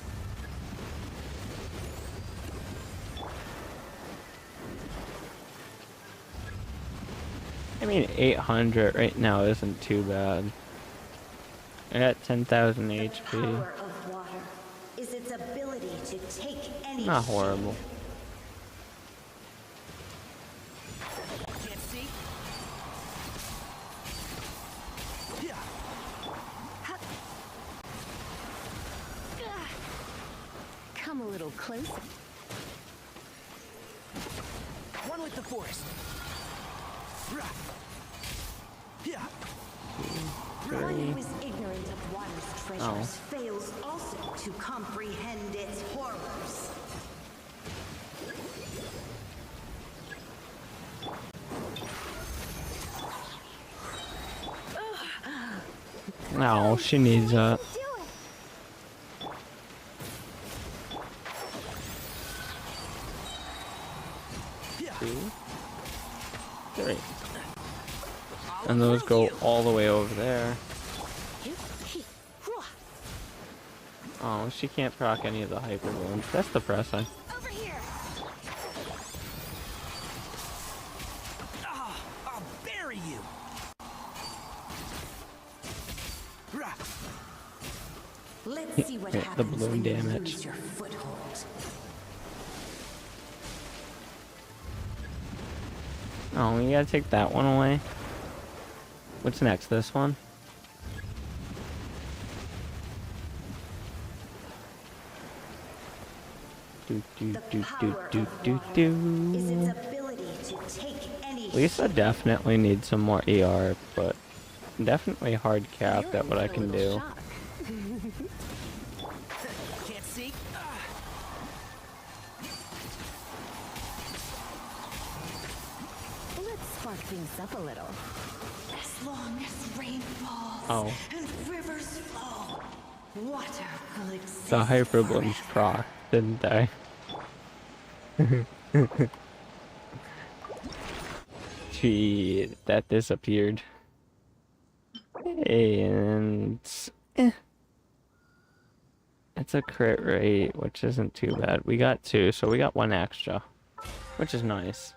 I mean, 800 right now isn't too bad. I got 10,000 The HP. power of water is its ability to take any Not shape. horrible. Can't see. Yeah. Come a little closer. One with the forest. Yeah. One who is ignorant of water's treasures Oh. fails also to comprehend its horrors. No, she needs that. Yeah. 2, 3. And those go all the way over there. Oh, she can't proc any of the hyper balloons. That's depressing. Over here. I'll bury you. Let's see what Hit the happens balloon when you damage. lose your foothold. Oh, we gotta take that one away. What's next? This one? Do do do do do do Is its do. ability to take any Lisa definitely needs some more ER, but definitely hard capped at what I can do. Can't see. Let's spark things up a little. As long as rain falls Oh. and rivers flow, water will exist. The hyper balloons proc, didn't they? Gee, that disappeared. And it's a crit rate, which isn't too bad. We got 2, so we got 1 extra, which is nice.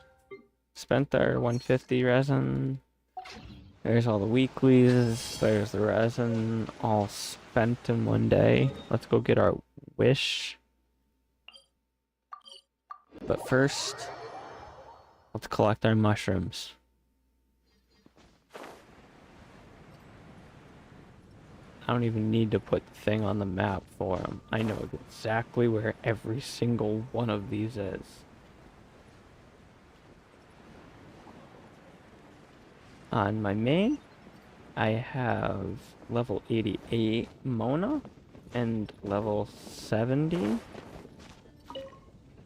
Spent our 150 resin. There's all the weeklies. There's the resin, all spent in one day. Let's go get our wish. But first, let's collect our mushrooms. I don't even need to put the thing on the map for them. I know exactly where every single one of these is. On my main, I have level 88 Mona and level 70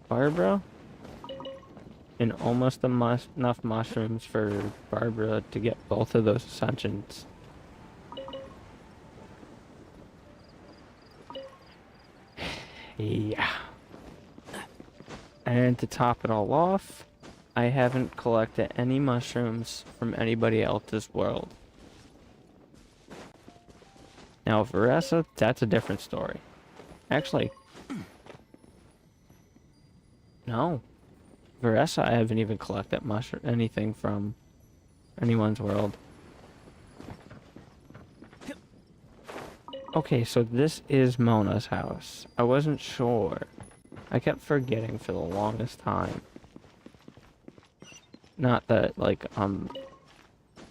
Barbara, and almost enough mushrooms for Barbara to get both of those ascensions. Yeah. And to top it all off, I haven't collected any mushrooms from anybody else's world. Now, Veressa, that's a different story. Actually, no. Veressa, I haven't even collected much or anything from anyone's world. Okay, so this is Mona's house. I wasn't sure. I kept forgetting for the longest time. Not that, like, I'm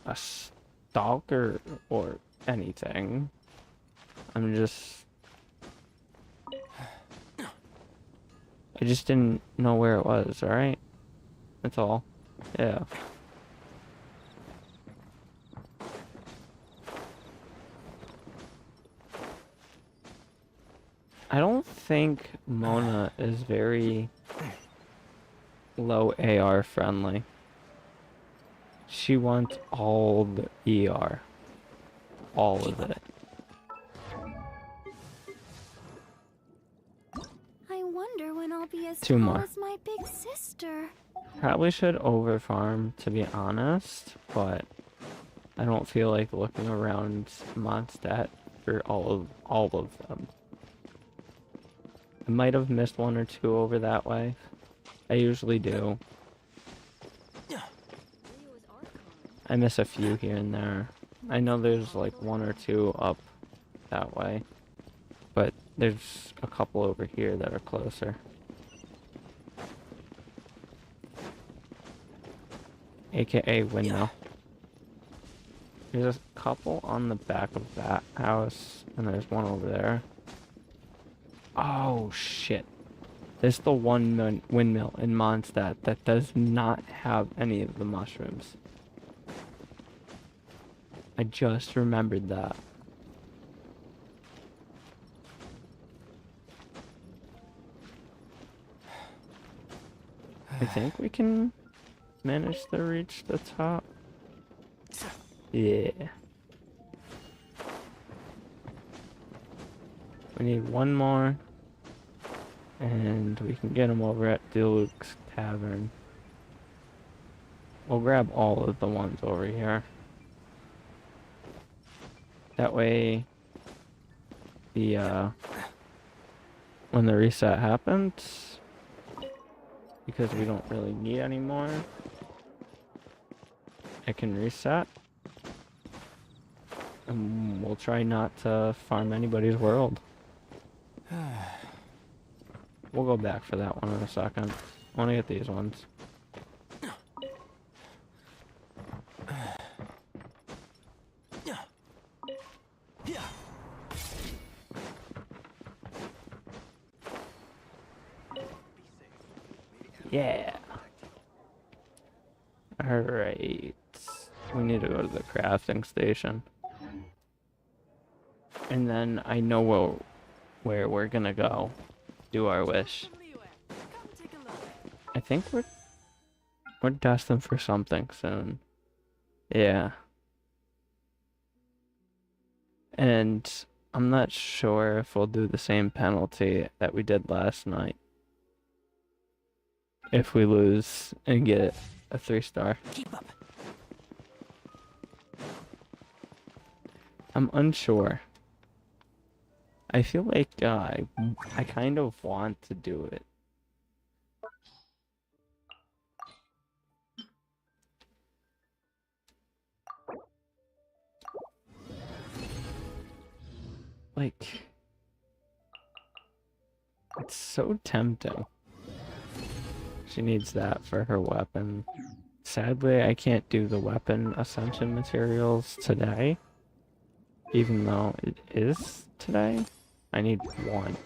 a stalker or anything. I'm just... I just didn't know where it was, alright? That's all. Yeah. I don't think Mona is very low AR friendly. She wants all the ER. All of it. I wonder when I'll be as Two tall more. as my big sister. Probably should overfarm, to be honest, but I don't feel like looking around Mondstadt for all of them. I might have missed one or two over that way. I usually do. I miss a few here and there. I know there's like one or two up that way, but there's a couple over here that are closer. AKA windmill. There's a couple on the back of that house, and there's one over there. Oh shit. There's the one windmill in Mondstadt that does not have any of the mushrooms. I just remembered that. I think we can manage to reach the top. Yeah. We need one more. And we can get him over at Diluc's Tavern. We'll grab all of the ones over here. That way, when the reset happens, because we don't really need any more, I can reset. And we'll try not to farm anybody's world. We'll go back for that one in a second. I want to get these ones. Yeah. Alright. We need to go to the crafting station. And then I know where we're gonna go. Do our wish. I think we're destined for something soon. Yeah. And I'm not sure if we'll do the same penalty that we did last night. If we lose and get a 3-star. Keep up. I'm unsure. I feel like I kind of want to do it. Like, it's so tempting. She needs that for her weapon. Sadly, I can't do the weapon ascension materials today. Even though it is today. I need one.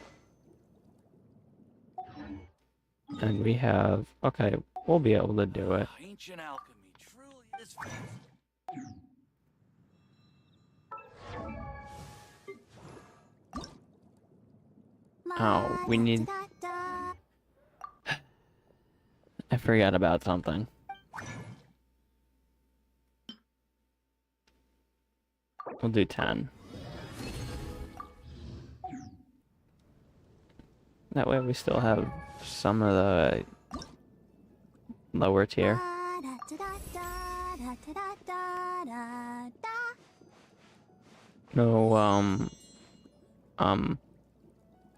And we have... Okay, we'll be able to do it. Ancient alchemy truly is Oh, we need... I forgot about something. We'll do 10. That way we still have some of the lower tier. No,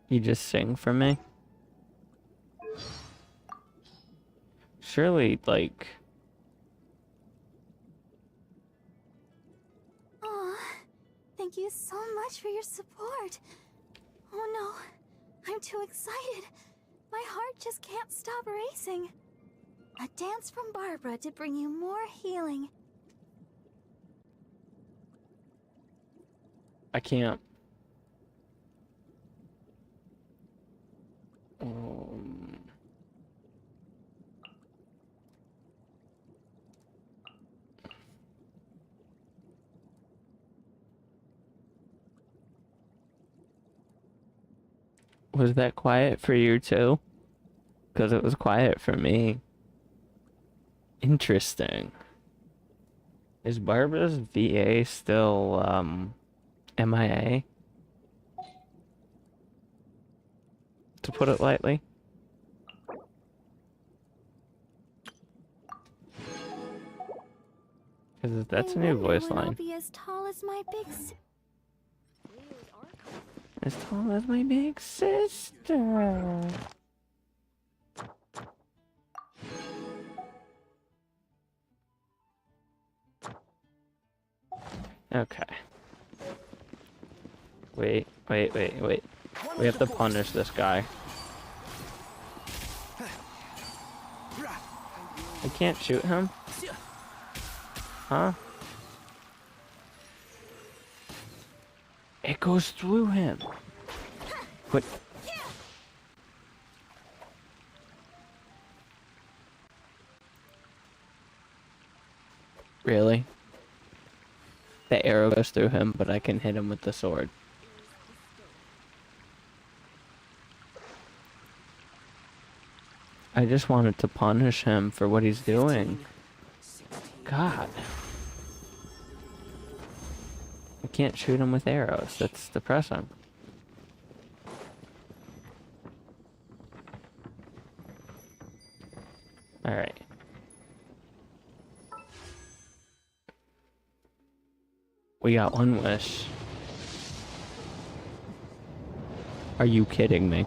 you just sing for me? Surely, like... Aw, thank you so much for your support. Oh no, I'm too excited. My heart just can't stop racing. A dance from Barbara to bring you more healing. I can't. Was that quiet for you too? Because it was quiet for me. Interesting. Is Barbara's VA still, MIA? To put it lightly. Because that's a new voice I'll line. be as tall as my big As tall as my big sister. Okay. Wait. We have to punish this guy. I can't shoot him? Huh? It goes through him. What? Really? The arrow goes through him, but I can hit him with the sword. I just wanted to punish him for what he's doing. God. I can't shoot him with arrows. That's depressing. Alright. We got one wish. Are you kidding me?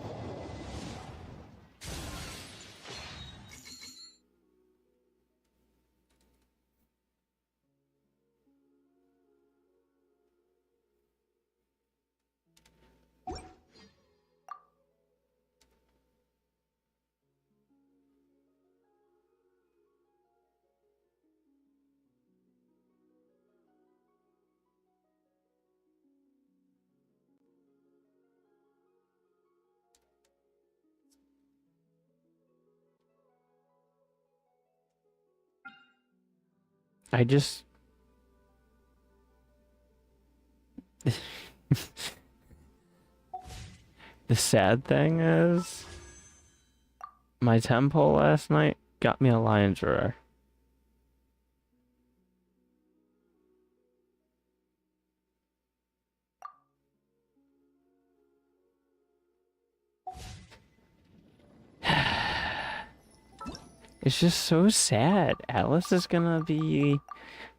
I just... The sad thing is... My tempo last night got me a lion's roar. It's just so sad. Alice is gonna be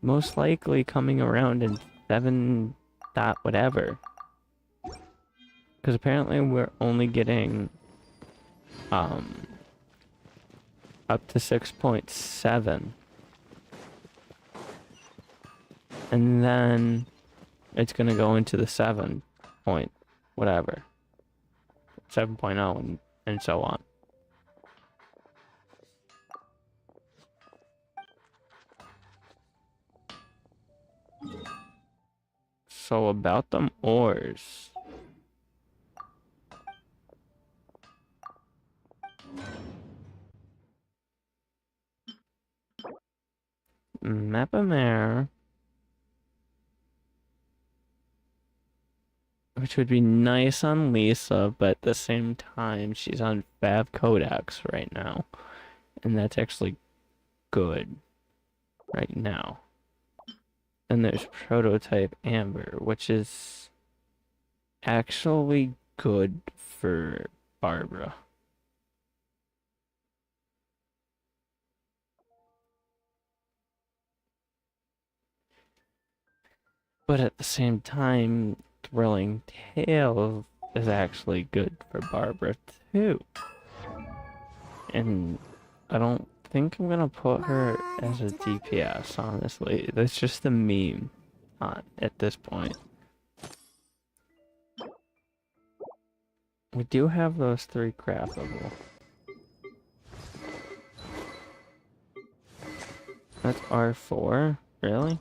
most likely coming around in 7 dot whatever. Because apparently we're only getting up to 6.7. And then it's gonna go into the 7 point whatever. 7.0 and so on. So about them ores. Mapamare. Which would be nice on Lisa, but at the same time, she's on Fav Codex right now. And that's actually good right now. And there's Prototype Amber, which is actually good for Barbara. But at the same time, Thrilling Tales is actually good for Barbara too. And I don't think I'm gonna put her as a DPS, honestly. That's just a meme at this point. We do have those 3 craftable. That's R4? Really?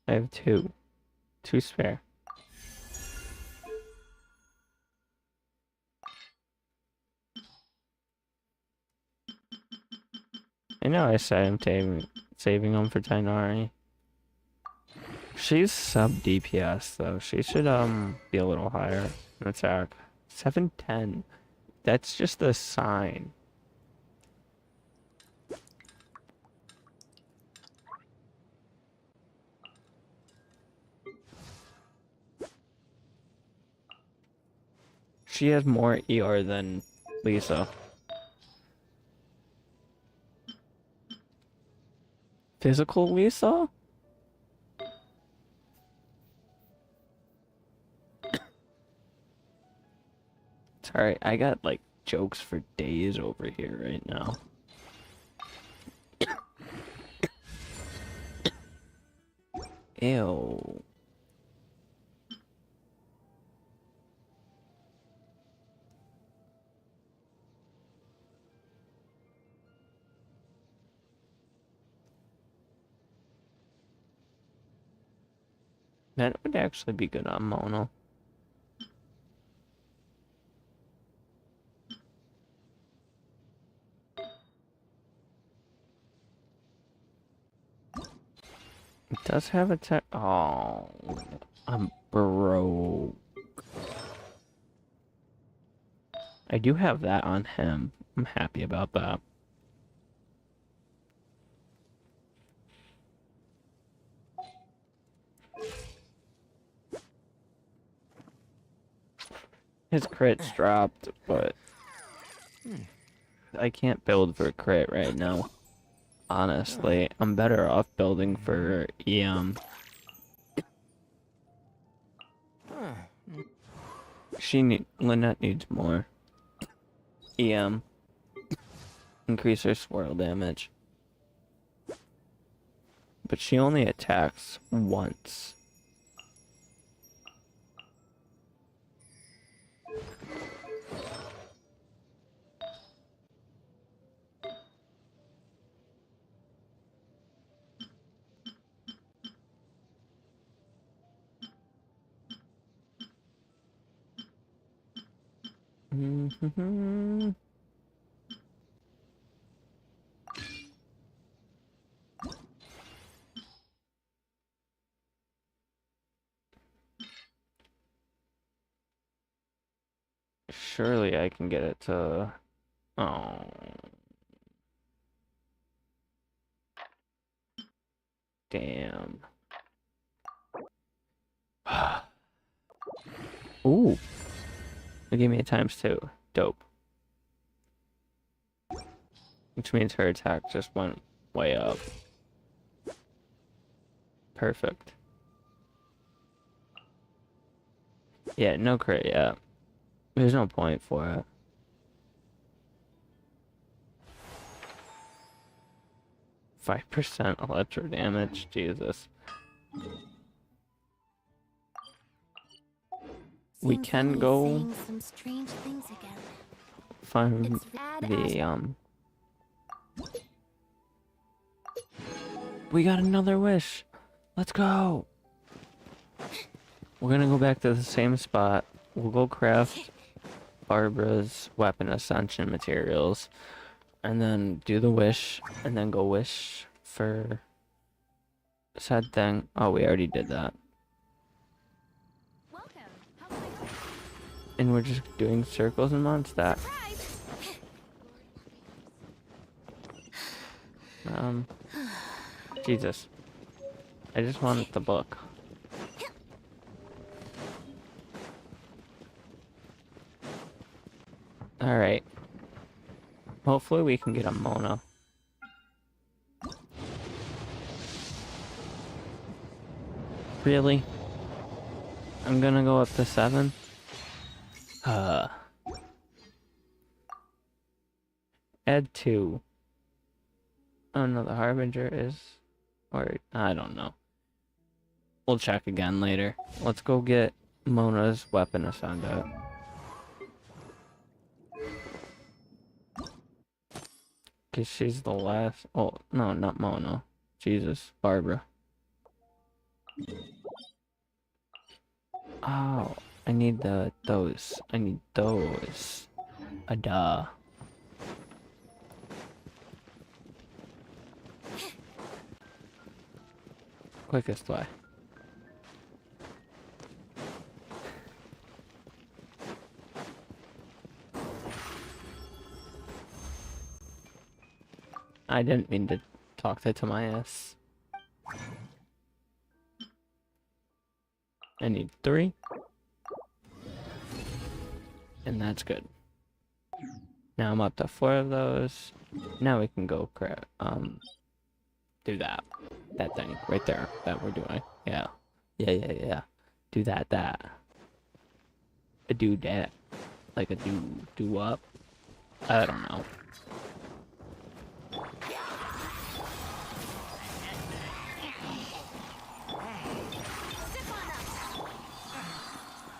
I have 2. 2 spare. I know I said I'm saving them for Tainari. She's sub DPS though. She should be a little higher in attack. 710. That's just a sign. She has more ER than Lisa. Physical Lisa? Sorry, I got like jokes for days over here right now. Ew. That would actually be good on Mono. It does have a tech. Oh, I'm broke. I do have that on him. I'm happy about that. His crit's dropped, but I can't build for crit right now. Honestly, I'm better off building for EM. Lynette needs more EM. Increase her swirl damage. But she only attacks once. Surely I can get it to... Oh. Damn. Ooh. It gave me a ×2. Dope. Which means her attack just went way up. Perfect. Yeah, no crit yet. There's no point for it. %5 electro damage, Jesus. We can go some strange things again. find the We got another wish. Let's go. We're gonna go back to the same spot. We'll go craft Barbara's weapon ascension materials, and then do the wish, and then go wish for said thing. Oh, we already did that. And we're just doing circles and Mondstadt. Jesus. I just wanted the book. Alright. Hopefully we can get a Mona. Really? I'm gonna go up to 7? Add 2. Oh no, the Harbinger is... Or, I don't know. We'll check again later. Let's go get Mona's weapon ascended. Cause she's the last... Oh, no, not Mona. Jesus, Barbara. Oh, I need those. I need those. Duh. Quickest way. I didn't mean to talk to my ass. I need 3. And that's good. Now I'm up to 4 of those. Now we can go do that. That thing right there that we're doing. Yeah. Yeah. Do that. Do that. Like a do up. I don't know.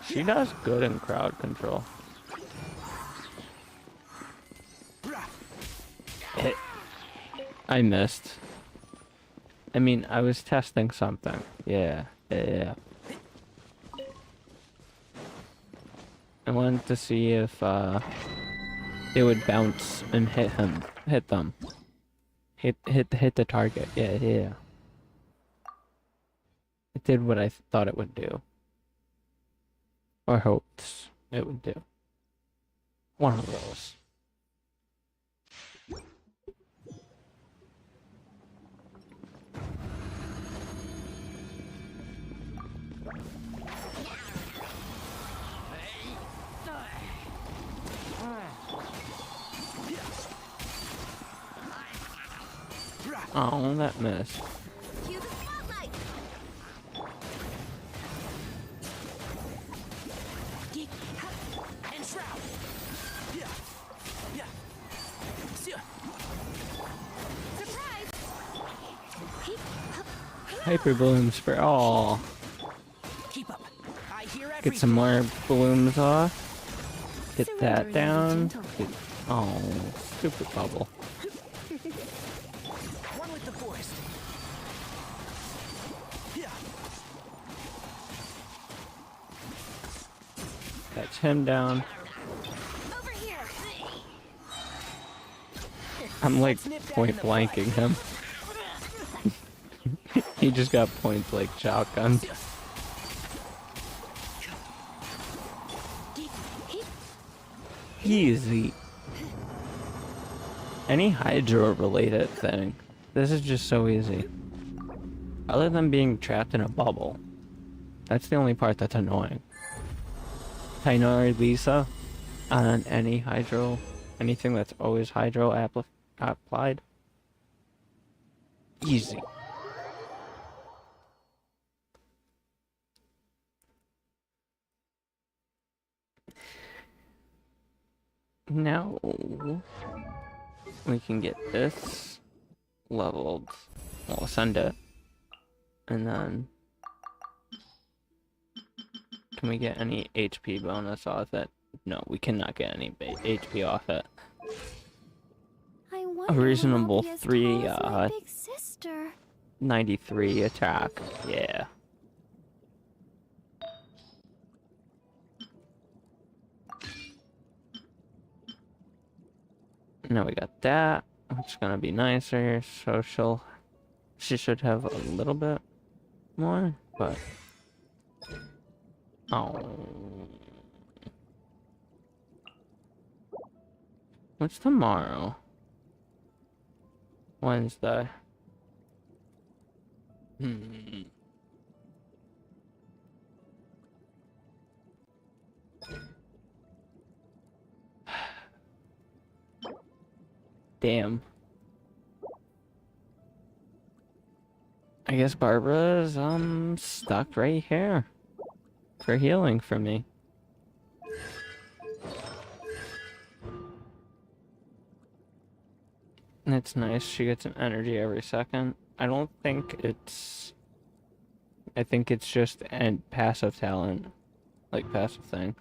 She does good in crowd control. I missed. I mean, I was testing something. Yeah. I wanted to see if it would bounce and hit them. Hit the target. Yeah. It did what I thought it would do. Or hoped it would do. One of those. Oh, that missed. Hyper blooms for all. Get some more blooms off. Get that down. Oh, stupid bubble. One with the forest. That's him down. I'm like point blanking him. He just got point blank shotgun. Easy. Any Hydro related thing. This is just so easy. Other than being trapped in a bubble. That's the only part that's annoying. Tainari Lisa on any Hydro. Anything that's always Hydro applied. Easy. Now we can get this leveled. We'll send it. And then can we get any HP bonus off it? No, we cannot get any HP off it. A reasonable 93 attack. Yeah. Now we got that, which is gonna be nicer, so she should have a little bit more, but what's tomorrow? Wednesday. Damn. I guess Barbara's stuck right here for healing for me. And it's nice, she gets an energy every second. I don't think it's... I think it's just a passive talent. Like, passive thing.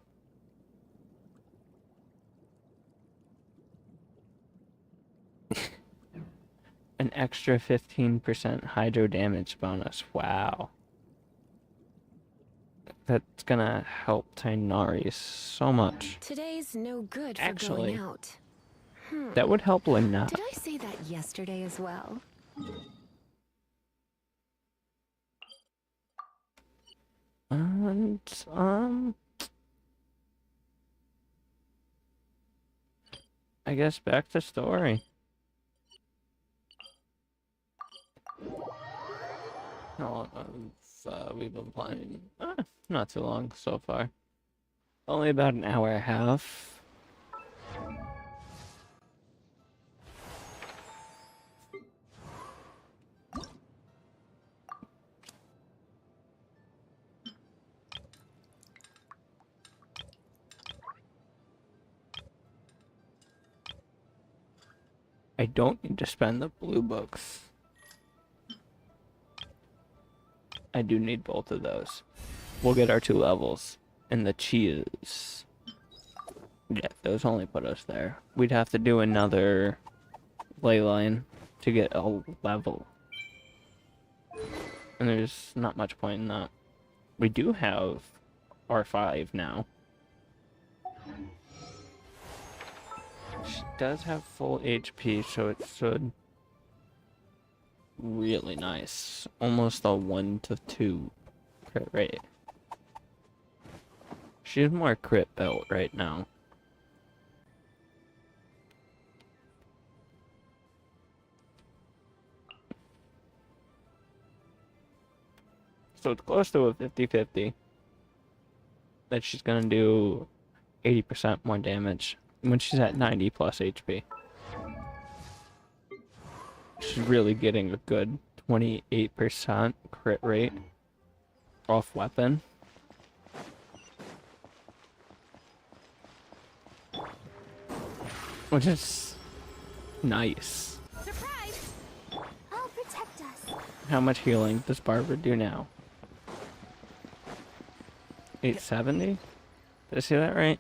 An extra 15% hydro damage bonus. Wow. That's gonna help Tainari so much. Today's no good for Actually, going out. that would help Lena. Did I say that yesterday as well? And, I guess back to story. How long have we've been playing? Not too long so far. Only about an hour and a half. I don't need to spend the blue books. I do need both of those. We'll get our 2 levels. And the cheese. Yeah, those only put us there. We'd have to do another ley line to get a level. And there's not much point in that. We do have R5 now. She does have full HP, so it should... Really nice. Almost a 1 to 2 crit rate. She's more crit built right now. So it's close to a 50-50. That she's gonna do 80% more damage when she's at 90 plus HP. She's really getting a good 28% crit rate off weapon. Which is nice. Surprise! I'll protect us. How much healing does Barbara do now? 870? Did I see that right?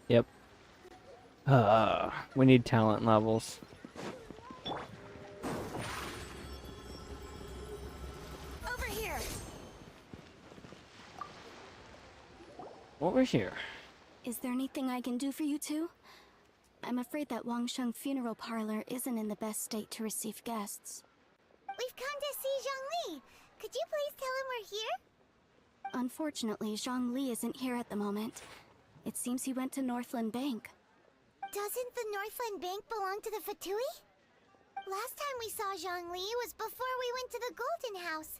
Yep. We need talent levels. Over here. Over here. Is there anything I can do for you two? I'm afraid that Wangsheng Funeral Parlor isn't in the best state to receive guests. We've come to see Zhongli. Could you please tell him we're here? Unfortunately, Zhongli isn't here at the moment. It seems he went to Northland Bank. Doesn't the Northland Bank belong to the Fatui? Last time we saw Zhongli was before we went to the Golden House.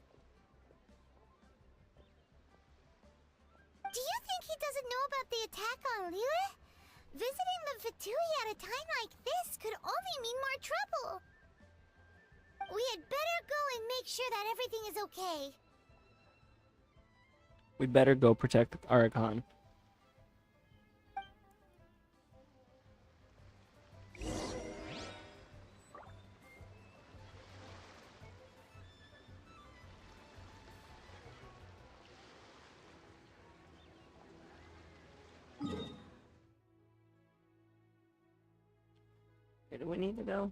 Do you think he doesn't know about the attack on Liyue? Visiting the Fatui at a time like this could only mean more trouble. We had better go and make sure that everything is okay. We better go protect the Archon. Where do we need to go?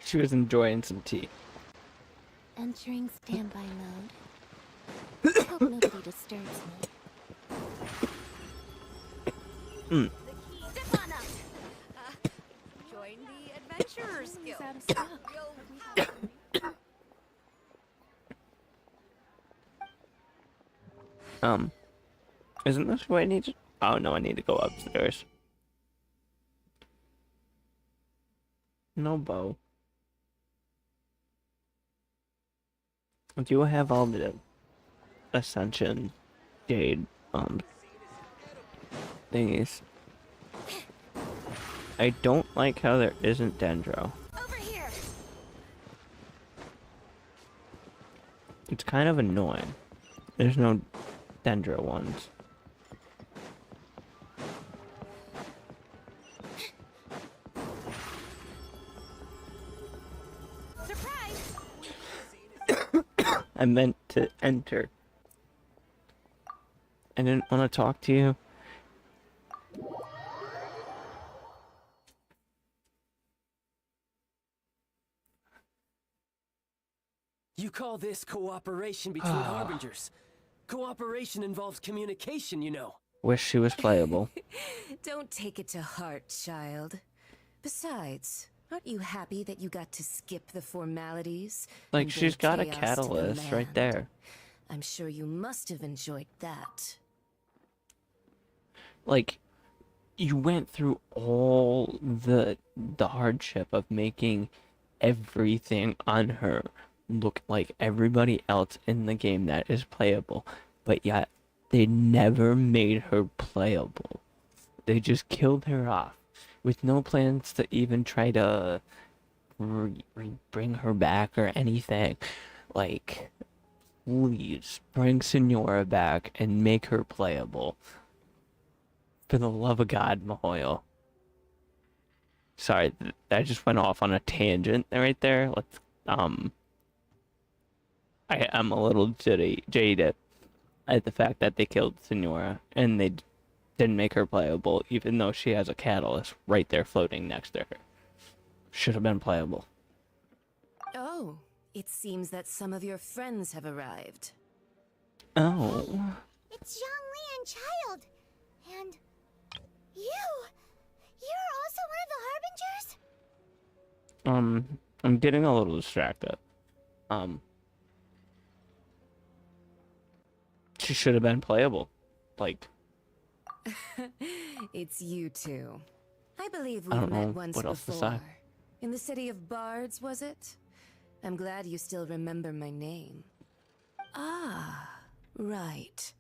She was enjoying some tea. Entering standby mode. Hope nobody disturbs me. Step on up. Join the Adventurers Guild. Out of stock. Isn't this what I need to... Oh no, I need to go upstairs. No bow. Do you have all the Ascension Jade thingies? I don't like how there isn't Dendro. Over here. It's kind of annoying. There's no Dendro ones. Surprise! I meant to enter. I didn't want to talk to you. You call this cooperation between harbingers? Cooperation involves communication, you know. Wish she was playable. Don't take it to heart, child. Besides, aren't you happy that you got to skip the formalities? Like, and she's bring got a chaos to the catalyst right land? there. I'm sure you must have enjoyed that. Like, you went through all the hardship of making everything on her look like everybody else in the game that is playable, but yet they never made her playable. They just killed her off with no plans to even try to bring her back or anything. Like, please bring Senora back and make her playable. For the love of God, Mahoyo. Sorry, that just went off on a tangent right there. Let's, I'm a little jaded at the fact that they killed Senora and they didn't make her playable, even though she has a catalyst right there floating next to her. Should have been playable. Oh, it seems that some of your friends have arrived. Oh. It's Zhongli and Child. And you're also one of the Harbingers? I'm getting a little distracted. She should have been playable. Like, It's you two. I believe I we've don't know met once what else to before. say. In the city of Bards, was it? I'm glad you still remember my name. Ah, right.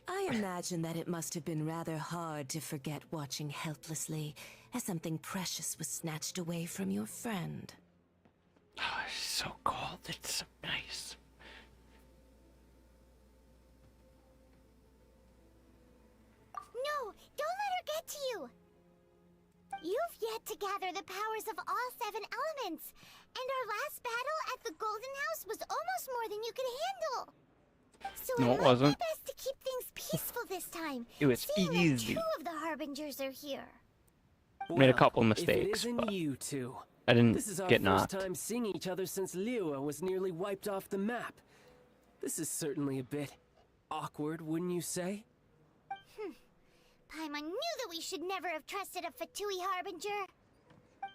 I imagine that it must have been rather hard to forget watching helplessly as something precious was snatched away from your friend. oh, she's so cold. It's so nice. No, don't let her get to you. You've yet to gather the powers of all 7 elements. And our last battle at the Golden House was almost more than you could handle. So No, I it might wasn't. my best to keep things peaceful this time. It was seeing easy. that 2 of the Harbingers are here. Made a couple If it mistakes, isn't but you two. I didn't This is our get first knocked. time seeing each other since Liyue was nearly wiped off the map. This is certainly a bit awkward, wouldn't you say? Paimon knew that we should never have trusted a Fatui Harbinger.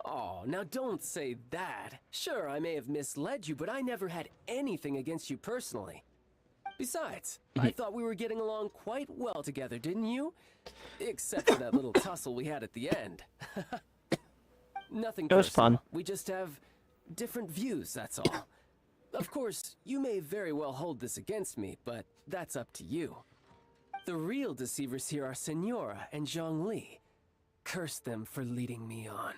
Oh, now don't say that. Sure, I may have misled you, but I never had anything against you personally. Besides, I thought we were getting along quite well together, didn't you? Except for that little tussle we had at the end. Nothing It was personal. fun. We just have different views, that's all. Of course, you may very well hold this against me, but that's up to you. The real deceivers here are Senora and Zhongli. Curse them for leading me on.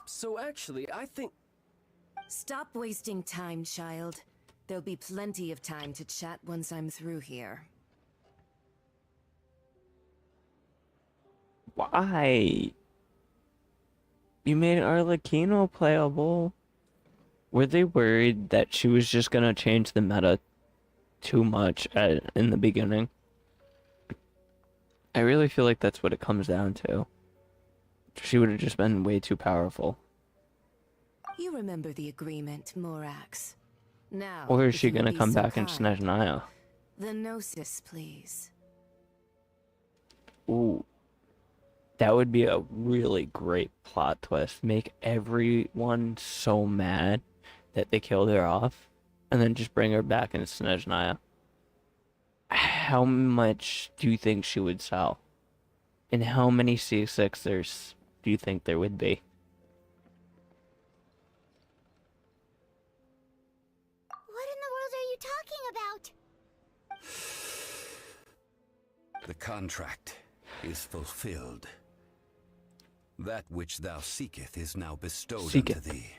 So actually, I think... Stop wasting time, child. There'll be plenty of time to chat once I'm through here. Why? You made Arlecchino playable. Were they worried that she was just gonna change the meta too much in the beginning? I really feel like that's what it comes down to. She would have just been way too powerful. You remember the agreement, Morax. Now, Or is if she you would gonna be come so back in kind. Snezhnaya? The Gnosis, please. Ooh. That would be a really great plot twist. Make everyone so mad that they killed her off, and then just bring her back in Snezhnaya. how much do you think she would sell? And how many C6ers do you think there would be? What in the world are you talking about? The contract is fulfilled. That which thou seeketh is now bestowed unto thee.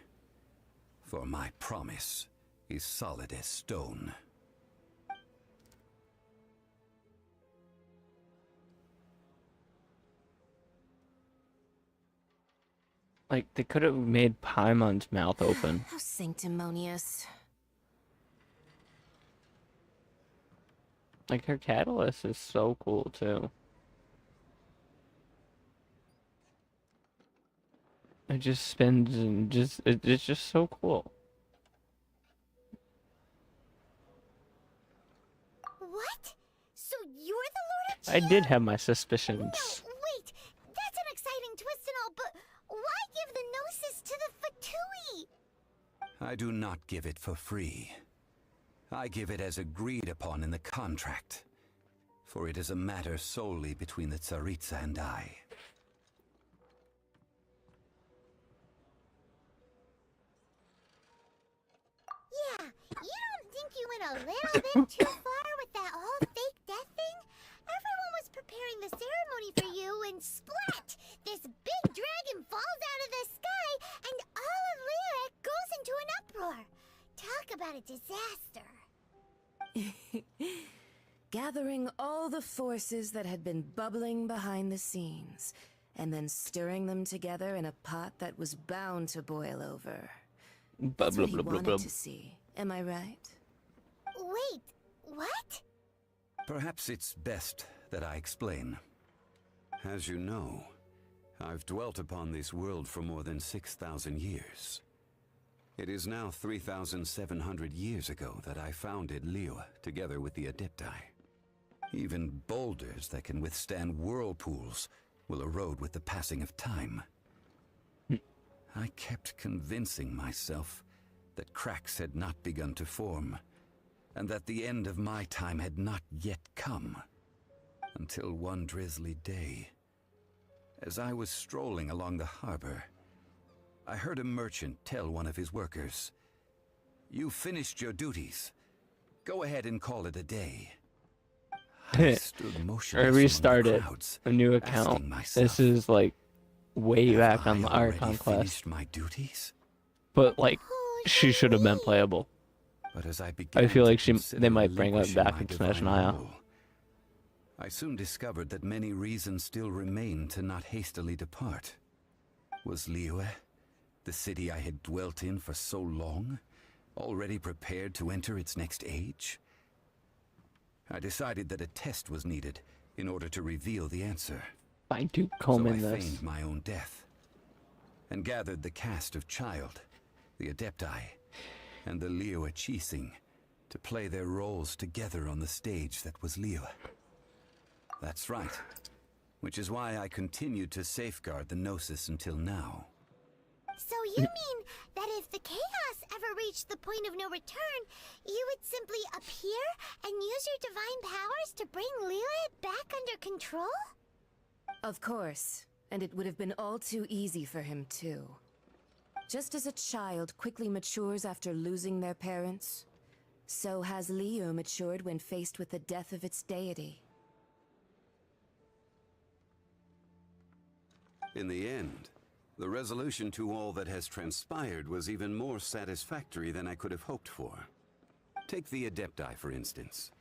For my promise is solid as stone. Like, they could have made Paimon's mouth open. How sanctimonious. Like, her catalyst is so cool, too. It just spins and it's just so cool. What? So you're the Lord of I Chia? did have my suspicions. No, wait. That's an exciting twist and all, but why give the Gnosis to the Fatui? I do not give it for free. I give it as agreed upon in the contract. For it is a matter solely between the Tsaritsa and I. Yeah, you don't think you went a little bit too far with that whole fake death thing? Everyone was preparing the ceremony for you and splat! This big dragon falls out of the sky and all of Lyric goes into an uproar. Talk about a disaster. Gathering all the forces that had been bubbling behind the scenes, and then stirring them together in a pot that was bound to boil over. That's what he wanted to see. Am I right? Wait, what? Perhaps it's best that I explain. As you know, I've dwelt upon this world for more than 6,000 years. It is now 3,700 years ago that I founded Liyue together with the Adepti. Even boulders that can withstand whirlpools will erode with the passing of time. I kept convincing myself that cracks had not begun to form, and that the end of my time had not yet come. Until one drizzly day, as I was strolling along the harbor, I heard a merchant tell one of his workers, "You've finished your duties. Go ahead and call it a day." I stood motionless I among the restarted crowds, a new asking account. myself, This is like way "Have back on I the already Archon quest. finished my duties?" But like, she should have been playable. But as I began I feel like to they consider might bring it relinquishing back my in Smash divine Naya. role, I soon discovered that many reasons still remained to not hastily depart. Was Liyue, the city I had dwelt in for so long, already prepared to enter its next age? I decided that a test was needed in order to reveal the answer. Fine-tooth So comb I in this. feigned my own death, and gathered the cast of Child, the Adepti, and the Liyue Chising to play their roles together on the stage that was Liyue. That's right, which is why I continued to safeguard the Gnosis until now. So you mean that if the chaos ever reached the point of no return, you would simply appear and use your divine powers to bring Lilith back under control? Of course, and it would have been all too easy for him too. Just as a child quickly matures after losing their parents, so has Liyue matured when faced with the death of its deity. In the end, the resolution to all that has transpired was even more satisfactory than I could have hoped for. Take the Adepti, for instance.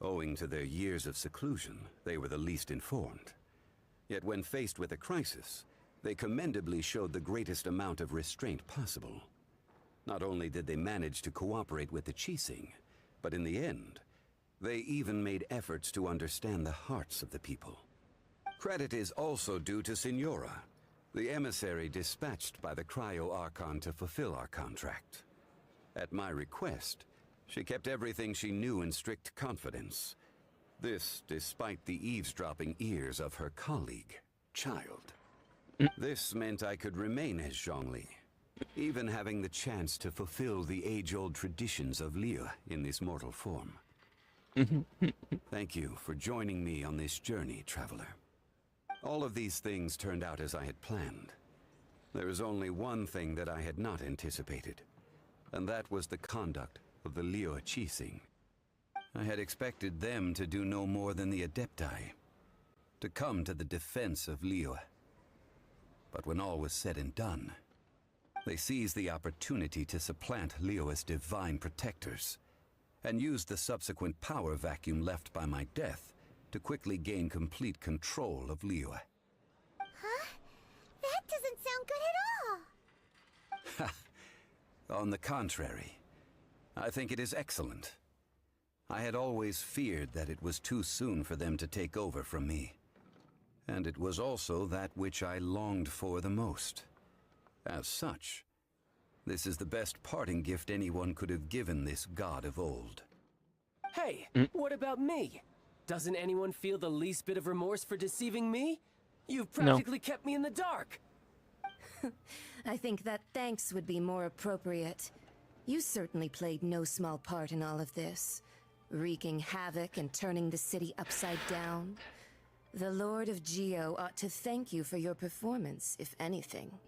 Owing to their years of seclusion, they were the least informed. Yet when faced with a crisis, they commendably showed the greatest amount of restraint possible. Not only did they manage to cooperate with the Chising, but in the end, they even made efforts to understand the hearts of the people. Credit is also due to Signora, the emissary dispatched by the Cryo-Archon to fulfill our contract. At my request, she kept everything she knew in strict confidence. This despite the eavesdropping ears of her colleague, Child. This meant I could remain as Zhongli, even having the chance to fulfill the age-old traditions of Liyue in this mortal form. Thank you for joining me on this journey, traveler. All of these things turned out as I had planned. There is only one thing that I had not anticipated, and that was the conduct of the Liyue Qixing. I had expected them to do no more than the Adepti, to come to the defense of Liyue. But when all was said and done, they seized the opportunity to supplant Liyue's divine protectors, and used the subsequent power vacuum left by my death to quickly gain complete control of Liyue. Huh? That doesn't sound good at all! On the contrary, I think it is excellent. I had always feared that it was too soon for them to take over from me. And it was also that which I longed for the most. As such, this is the best parting gift anyone could have given this god of old. Hey, what about me? Doesn't anyone feel the least bit of remorse for deceiving me? You've practically kept me in the dark. I think that thanks would be more appropriate. You certainly played no small part in all of this, wreaking havoc and turning the city upside down. The Lord of Geo ought to thank you for your performance, if anything.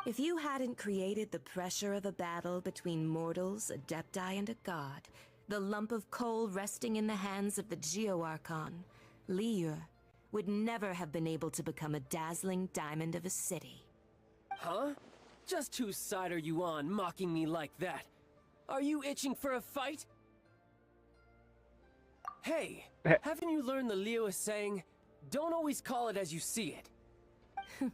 If you hadn't created the pressure of a battle between mortals, Adepti, and a god, the lump of coal resting in the hands of the Geo-Archon, Liyue would never have been able to become a dazzling diamond of a city. Huh? Just whose side are you on, mocking me like that? Are you itching for a fight? Hey, haven't you learned the Liyue saying, don't always call it as you see it?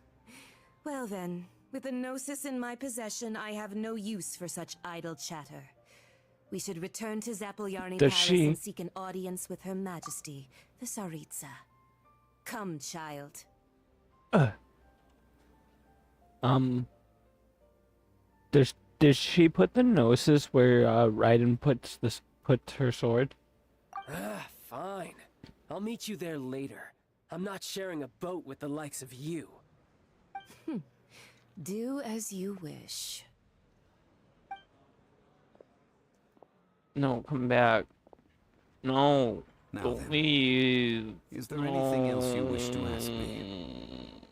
Well then, with the Gnosis in my possession, I have no use for such idle chatter. We should return to Zapoljarny Palace and seek an audience with Her Majesty, the Tsaritsa. Come, child. Does she put the Gnosis where Raiden puts her sword? Fine. I'll meet you there later. I'm not sharing a boat with the likes of you. Do as you wish. No, come back. No. Now Don't then, leave. is there anything else you wish to ask me?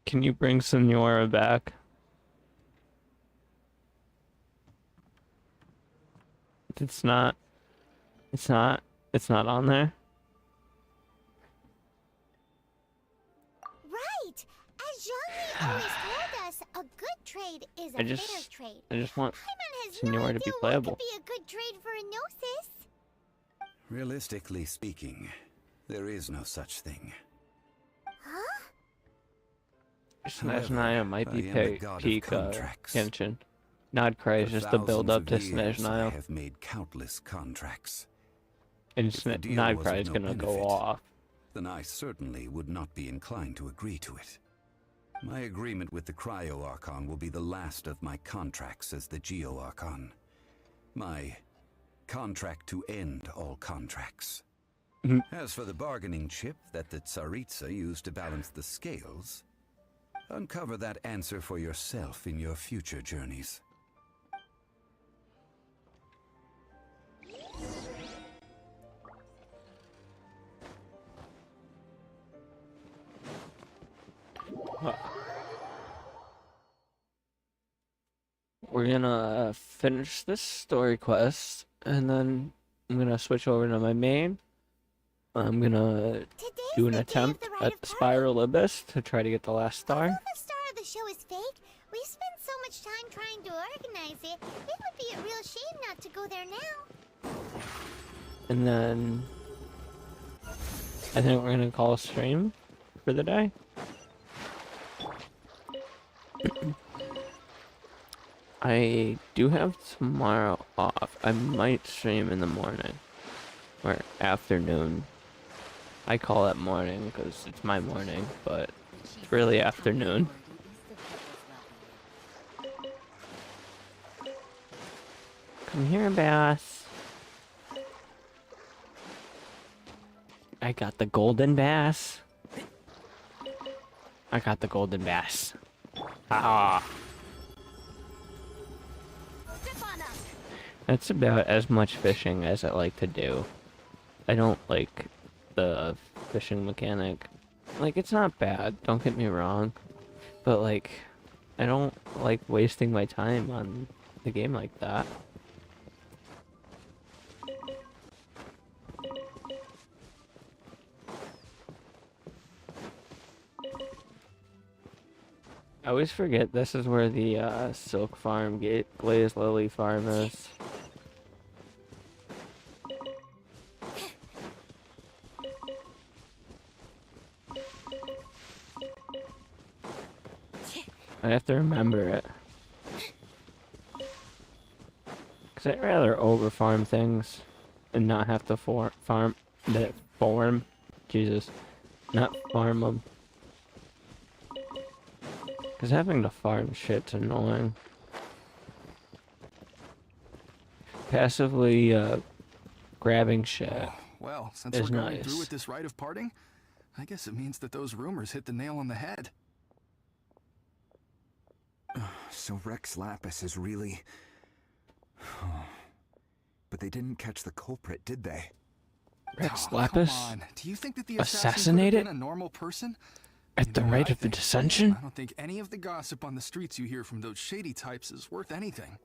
Can you bring Senora back? It's not on there. Right! As Zhongli always told us, a good trade is a fair trade. I just want Paimon has Senora to be playable. What could be a good trade for a Gnosis? Realistically speaking, there is no such thing. Huh? Snezhnaya might be peak Genshin. Not cry is just the build up to Snezhnaya. I have made countless contracts. And Night Cry is gonna go off. Then I certainly would not be inclined to agree to it. My agreement with the Cryo-Archon will be the last of my contracts as the Geo-Archon. My contract to end all contracts. As for the bargaining chip that the Tsaritsa used to balance the scales, uncover that answer for yourself in your future journeys. We're gonna finish this story quest, and then I'm gonna switch over to my main. I'm gonna do an attempt at the Spiral Abyss to try to get the last star. Although the star of the show is fake, we spent so much time trying to organize it, it would be a real shame not to go there now. And then I think we're gonna call a stream for the day. I do have tomorrow off. I might stream in the morning or afternoon. I call it morning because it's my morning, but it's really afternoon. Come here, bass. I got the golden bass. I got the golden bass. Ah. That's about as much fishing as I like to do. I don't like the fishing mechanic. Like, it's not bad, don't get me wrong. But, like, I don't like wasting my time on the game like that. I always forget this is where the Silk Farm, Glaze Lily Farm is. I have to remember it. Cause I'd rather over-farm things and not have to farm. Jesus. Not farm them. Cause having to farm shit's annoying. Passively grabbing shit Well, since is we're going nice. through with this rite of parting, I guess it means that those rumors hit the nail on the head. So Rex Lapis is really... But they didn't catch the culprit, did they? Rex Oh, Lapis? come on. Do you think that the assassin Assassinated? could have been a normal person? At the rate of the dissension? I don't think any of the gossip on the streets you hear from those shady types is worth anything.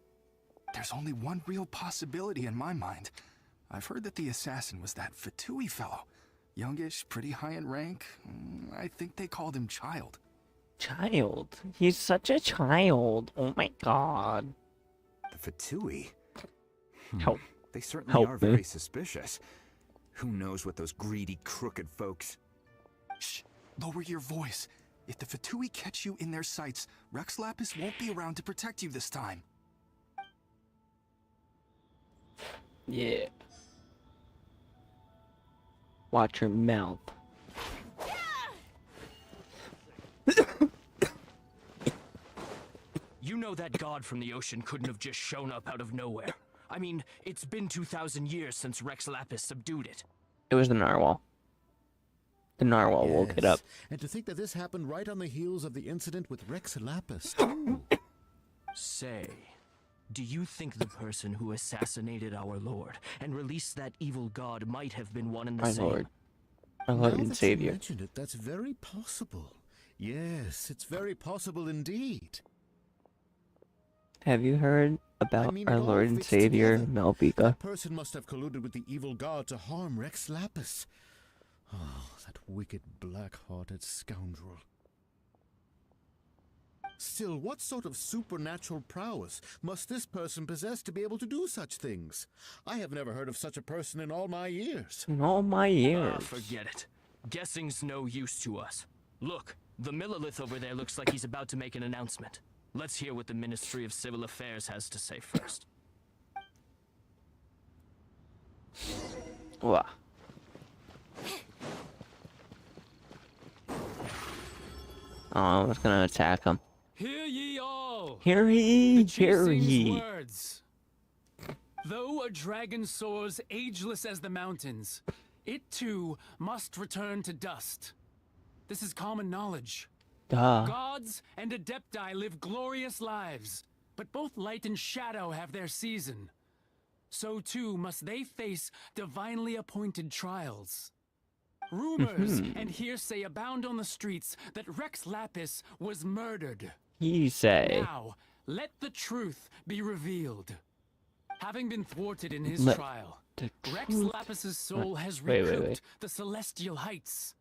There's only one real possibility in my mind. I've heard that the assassin was that Fatui fellow. Youngish, pretty high in rank. I think they called him Child. Child? He's such a child. Oh my god. The Fatui? Help. They certainly Help are me. very suspicious. Who knows what those greedy, crooked folks... Shh! Lower your voice. If the Fatui catch you in their sights, Rex Lapis won't be around to protect you this time. Yeah. Watch your mouth. You know that god from the ocean couldn't have just shown up out of nowhere. I mean, it's been 2,000 years since Rex Lapis subdued it. It was the narwhal. The narwhal woke it up. And to think that this happened right on the heels of the incident with Rex Lapis, too. Say, do you think the person who assassinated our lord and released that evil god might have been one and the Our same? Lord. Our Lord Now and that Savior. you mentioned it, that's very possible. Yes, it's very possible indeed. Have you heard about I mean, our it all Lord and fits Savior, together. Melvika? That person must have colluded with the evil god to harm Rex Lapis. Oh, that wicked, black-hearted scoundrel. Still, what sort of supernatural prowess must this person possess to be able to do such things? I have never heard of such a person in all my years. In all my years. Forget it. Guessing's no use to us. Look, the Millilith over there looks like he's about to make an announcement. Let's hear what the Ministry of Civil Affairs has to say first. Wah. Oh, I was gonna attack him. Hear ye all! Hear ye, The hear Chi-Sing's ye. words. Though a dragon soars ageless as the mountains, it too must return to dust. This is common knowledge. Duh. Gods and Adepti live glorious lives, but both light and shadow have their season. So too must they face divinely appointed trials. Rumors and hearsay abound on the streets that Rex Lapis was murdered. He say. Now, let the truth be revealed. Having been thwarted in his Let trial, the Rex truth- Lapis's soul has Wait, wait, recouped wait. the celestial heights.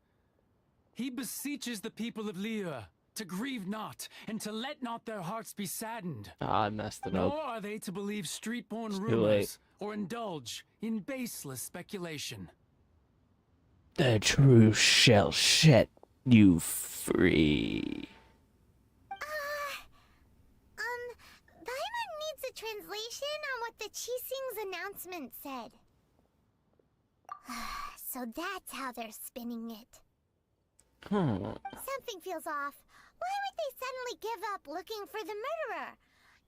He beseeches the people of Liyue to grieve not and to let not their hearts be saddened. Ah, I messed it Nor up. are they to believe street-born It's too rumors late. or indulge in baseless speculation. The truth shall set you free. Paimon needs a translation on what the Chi-Sing's announcement said. So that's how they're spinning it. Something feels off. Why would they suddenly give up looking for the murderer?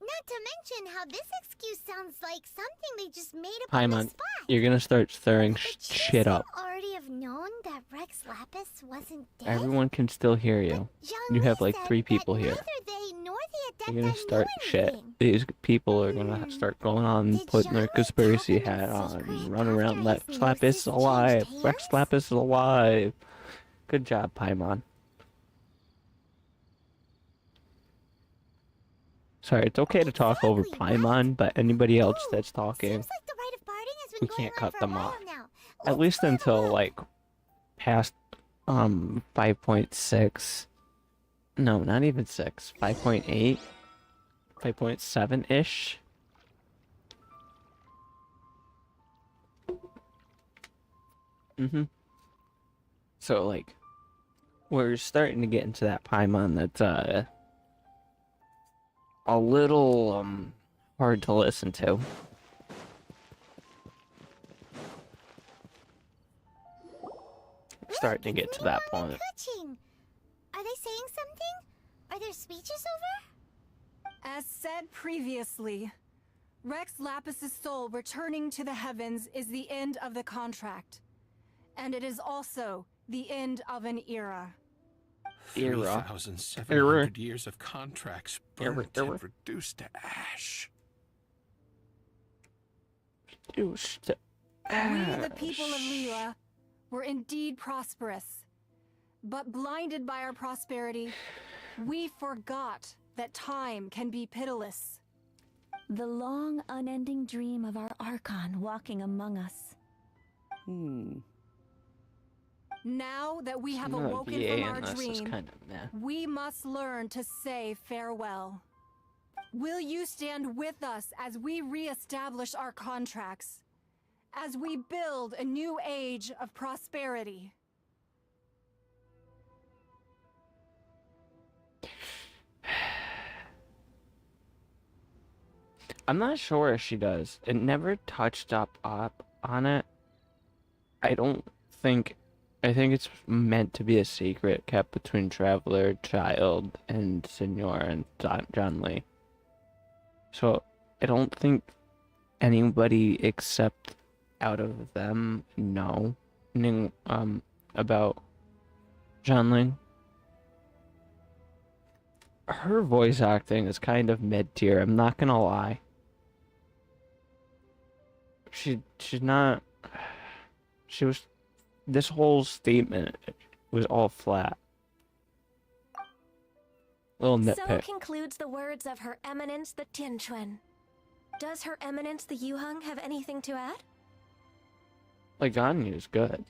Not to mention how this excuse sounds like something they just made up on the Paimon, spot. you're gonna start stirring shit up. Already have known that Rex Lapis wasn't dead. Everyone can still hear you. You have like 3 people here. Neither they nor You're gonna start shit. These people are gonna start going on, putting their conspiracy hat on, and run around. Rex Lapis is alive. Rex Lapis is alive. Good job, Paimon. Sorry, it's okay to talk over Paimon, but anybody else that's talking, we can't cut them off. At least until like past 5.6. No, not even 6. 5.8. 5.7-ish. So like we're starting to get into that Paimon that's a little hard to listen to. Starting to get to that point. Are they saying something? Are there speeches over? As said previously, Rex Lapis's soul returning to the heavens is the end of the contract. And it is also the end of an era. 3,700 years of contracts burnt and reduced to ash. We, the people of Liyue, were indeed prosperous. But blinded by our prosperity, we forgot that time can be pitiless. The long, unending dream of our Archon walking among us. Now that we have awoken from our dream, we must learn to say farewell. Will you stand with us as we re-establish our contracts? As we build a new age of prosperity? I'm not sure if she does. It never touched up on it. I think it's meant to be a secret kept between Traveler, Child, and Senor and John Lee. So I don't think anybody except out of them know about John Lee. Her voice acting is kind of mid-tier, I'm not gonna lie. She's not... This whole statement was all flat. Little nitpick. So concludes the words of Her Eminence the Tianquan. Does Her Eminence the Yuheng have anything to add? Like, Ganyu is good.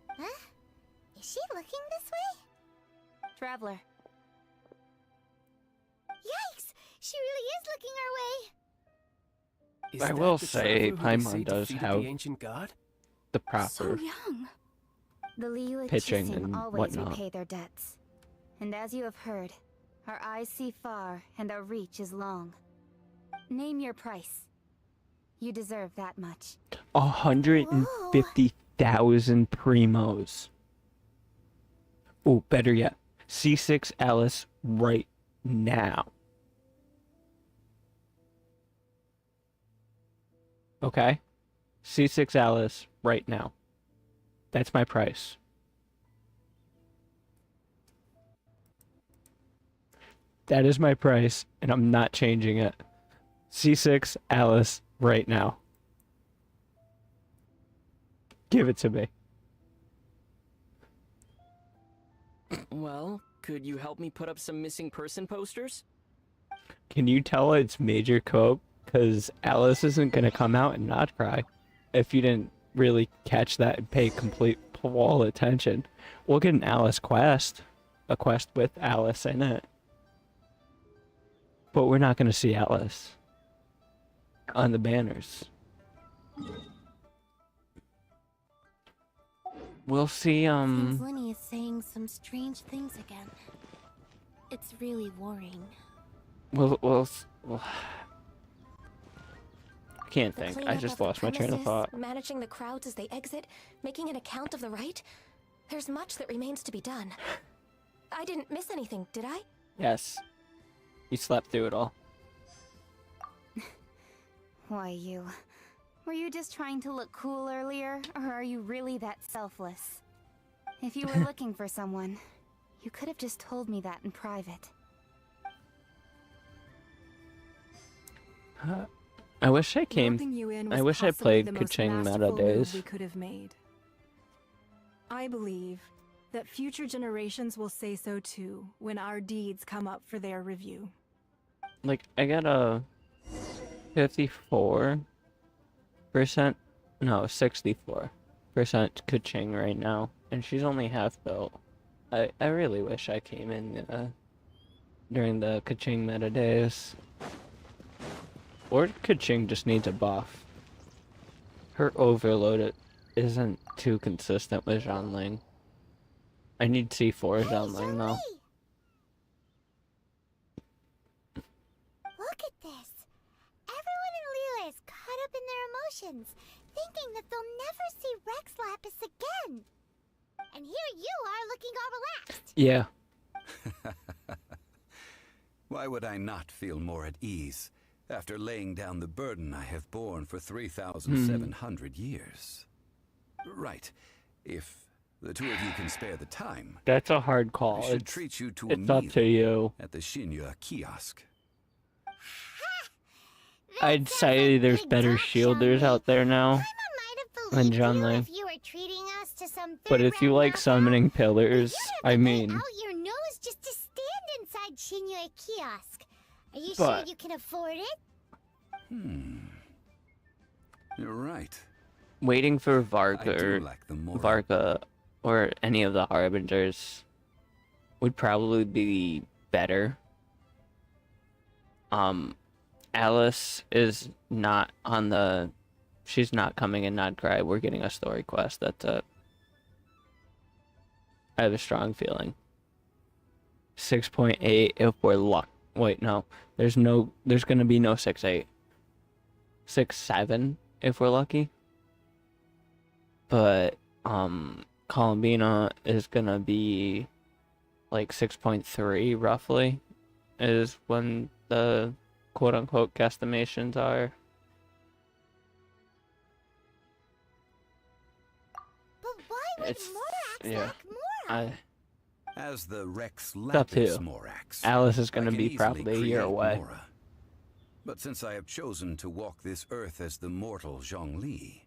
Huh? Is she looking this way? Traveler. Yikes! She really is looking our way! I will say, Paimon does have the ancient god? the proper So young. The Liyue pitching Qixing and always whatnot. repay their debts. And as you have heard, our eyes see far and our reach is long. Name your price. You deserve that much. 150,000 primos. Oh, better yet, C6 Alice right now. Okay? C6 Alice right now. That's my price. That is my price, and I'm not changing it. C6 Alice right now. Give it to me. Well, could you help me put up some missing person posters? Can you tell it's Major Cope? Because Alice isn't going to come out and not cry if you didn't really catch that and pay complete wall attention. We'll get an Alice quest. A quest with Alice in it. But we're not going to see Alice on the banners. We'll see, Seems Linny is saying some strange things again. It's really worrying. We'll I can't The think. I cleanup just of the lost my train of premises, thought. Managing the crowds as they exit, making an account of the rite. There's much that remains to be done. I didn't miss anything, did I? Yes. You slept through it all. Why you? Were you just trying to look cool earlier, or are you really that selfless? If you were looking for someone, You could have just told me that in private. I wish I came. Roping you in I was wish I possibly played the most Kaching Meta masterful move days. we could have made. I believe that future generations will say so too when our deeds come up for their review. Like, I got a 54%, no, 64% Kaching right now, and she's only half built. I really wish I came in during the Kaching meta days. Or Kaching just needs a buff. Her overload isn't too consistent with Zhongling. I need C4 Zhongling though. Look at this. Everyone in Liyue is caught up in their emotions, thinking that they'll never see Rex Lapis again. And here you are looking all relaxed. Yeah. Why would I not feel more at ease after laying down the burden I have borne for 3,700 years? Right. If the two of you can spare the time, That's a hard call. I should treat you to a It's up meal to you. at the Shinya kiosk. I'd say there's better shielders out there now than Zhongling. If you were treating us to some But if you like summoning pillars, I mean, out your nose just to stand inside Shinya kiosk. Are you But- sure you can afford it? You're right. waiting for I Varga do or like the Mora. Varga or any of the Harbingers would probably be better. Alice is not on the... She's not coming in Not Cry. We're getting a story quest. That's it. I have a strong feeling. 6.8 if we're luck. Wait, no. There's gonna be no 6.8. 6.7 if we're lucky. But, Columbina is gonna be like 6.3 roughly, is when the quote-unquote guesstimations are. But why would It's, Morax yeah. lack Mora? As the Rex It's up to Lapis you. Morax, Alice is I gonna can be easily probably a year create away. Mora. But since I have chosen to walk this earth as the mortal Zhongli,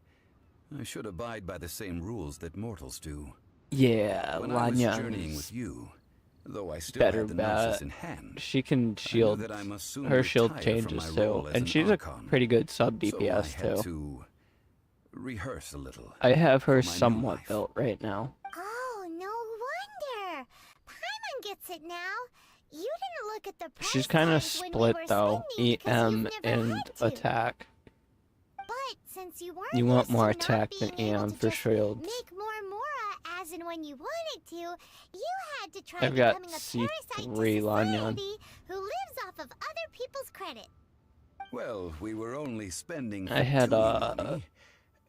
I should abide by the same rules that mortals do. Yeah, When I was journeying Lanya's with you, though I still better had the Gnosis bet. in hand, She can shield. that I must soon Her shield retire from changes my role too, as and an she's Archon. a pretty good sub So I DPS had too. to rehearse a little. I have her for my new somewhat life. built right now. Oh, no wonder. Paimon gets it now. You didn't look at the price She's kind of tags when we split were though, spending because EM you've never and had to. attack. But since you weren't You want used to more not attack than being able EM to for just shields. make more Mora as and when you wanted to, you had to try I've got becoming a parasite C3 to Lanyan. society who lives off of other people's credit. Well, we were only spending. I had money.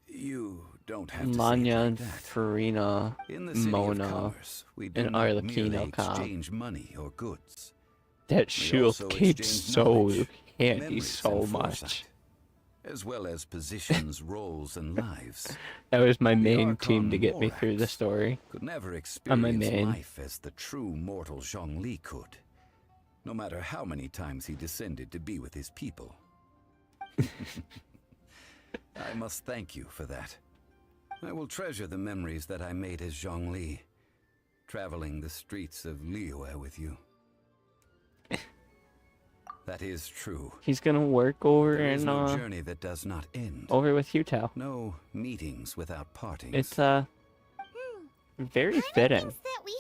You don't have to say it Lanyan, like that. Farina, In the city Mona, of commerce, we do and not merely Arlecchino comp. exchange money or goods. That We shield also keeps exchange so knowledge, handy memories, so and much. foresight, as well as positions, roles, and lives. That was my The main team Archon to get me through the Morax story. Could never On my experience main. life as the true mortal Zhongli could, no matter how many times he descended to be with his people. I must thank you for that. I will treasure the memories that I made as Zhongli, traveling the streets of Liyue with you. That is true. He's gonna work over There is in no journey that does not end. over with Utah. No meetings without partings. It's very fitting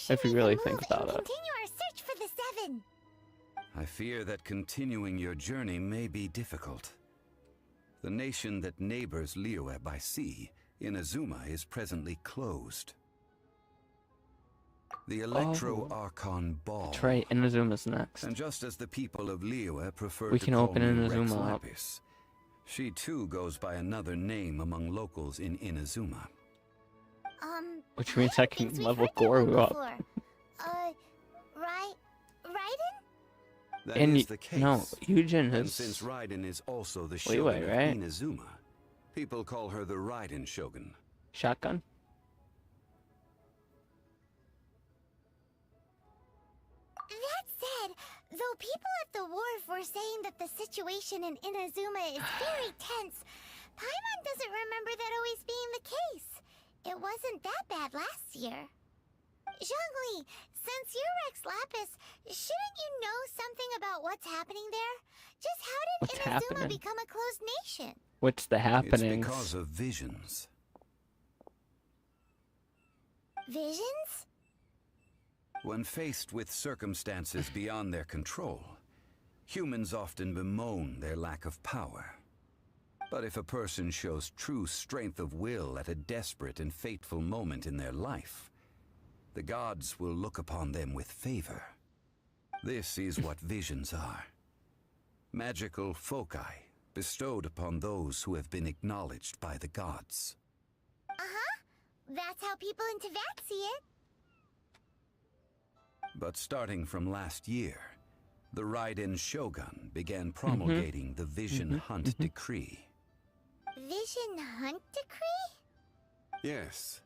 if you really think about it. Continue our search for the seven. I fear that continuing your journey may be difficult. The nation that neighbors Liyue by sea, Inazuma, is presently closed. The Electro-Archon Ball. That's right, Inazuma's next. And just as the people of Liyue prefer We to can call open me Rex Inazuma up. Lapis, she too goes by another name among locals in Inazuma. Which means I can level Goru up. Raiden? That And is the case. no, Eugen And is since Raiden is also the Liyue, shogun of right? Inazuma, people call her the Raiden Shogun. shotgun. Though people at the wharf were saying that the situation in Inazuma is very tense, Paimon doesn't remember that always being the case. It wasn't that bad last year. Zhongli, since you're Rex Lapis, shouldn't you know something about what's happening there? Just how did What's Inazuma happening? become a closed nation? What's the happenings? It's because of visions. Visions? When faced with circumstances beyond their control, humans often bemoan their lack of power. But if a person shows true strength of will at a desperate and fateful moment in their life, the gods will look upon them with favor. This is what visions are. Magical foci bestowed upon those who have been acknowledged by the gods. Uh-huh. That's how people in Teyvat see it. But starting from last year, the Raiden Shogun began promulgating the Vision Hunt Decree. Vision Hunt Decree? Yes.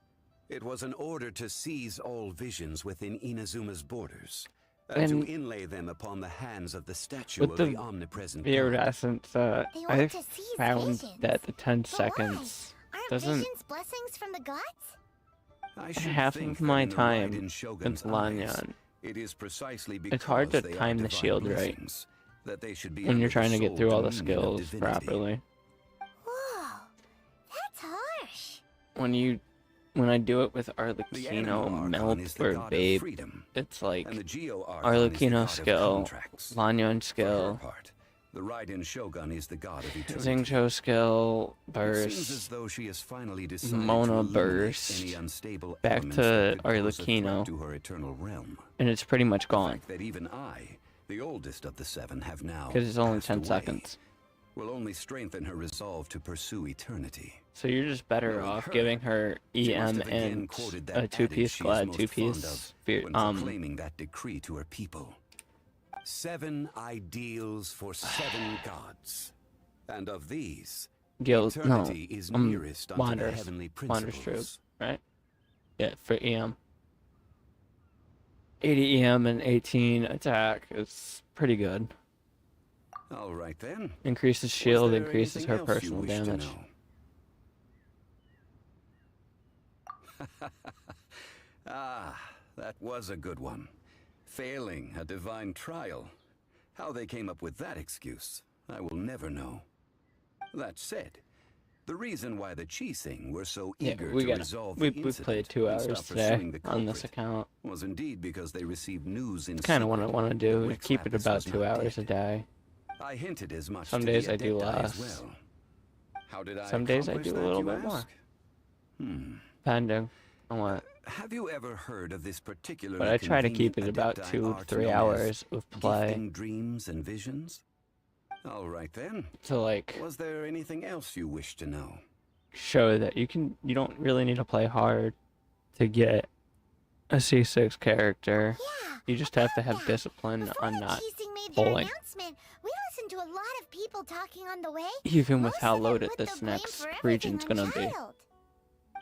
It was an order to seize all visions within Inazuma's borders, and to inlay them upon the hands of the statue With of the the omnipresent iridescent, want I to seize found visions. that the 10 But seconds why? Aren't doesn't visions blessings from the gods? I should half think of my that in the time Raiden Shogun's with eyes, Lanyan. it is precisely because It's hard to they are time the divine shield right blessings that they should be when you're under trying to the get through sole all the dominion of skills divinity. properly. Whoa, that's harsh. When I do it with The Animal Arlecchino, Archon Melt, is the or god of Babe, freedom, it's like and the Geo Archon is the Arlecchino god of skill, contracts. Lanyan For her skill, part, the Raiden Shogun is the god of eternity. Xingqiu skill, It seems as burst, though she has finally decided to Mona eliminate burst, any unstable back elements to that could pose a threat Arlecchino, to her eternal realm. and it's pretty much The gone, fact that even I, the oldest of the seven, have now because it's only passed 10 away, seconds. will only strengthen her resolve to pursue eternity. So you're just better Knowing off her, giving her she must EM have again and quoted a that two-piece adage she is glad, most two-piece fond of when proclaiming that decree to her people. 7 ideals for 7 gods. And of these, eternity is nearest unto the Wanderers. heavenly Wanderers troop, principles. right? Yeah, for EM. 80 EM and 18 attack is pretty good. All right then. Increases shield, there increases her anything else you personal wish to damage. know? That was a good one. Failing a divine trial. How they came up with that excuse, I will never know. That said, the reason why the Qixing were so eager to resolve the we incident played 2 and hours stop today pursuing the on this culprit account. was indeed because they received news in Kind of what I secret want to do, that is Rex keep it Lapis about was 2 not hours a dead. day. I hinted as much Some to days the I do Adepti less. as well. How did I Some days I accomplish do a that, little you bit more. ask? Depending on what. Have you ever heard of this particular? But I try to keep it about 2 to 3 hours of play. Gifting dreams and visions. All right then. To like Was there anything else you wish to know? show that you don't really need to play hard to get a C6 character. You just have to have discipline on not Qixing made their pulling. announcement, we listened to a lot of people talking on the way. Even with Most how of them loaded put this the blame next for region's everything on gonna be. Child.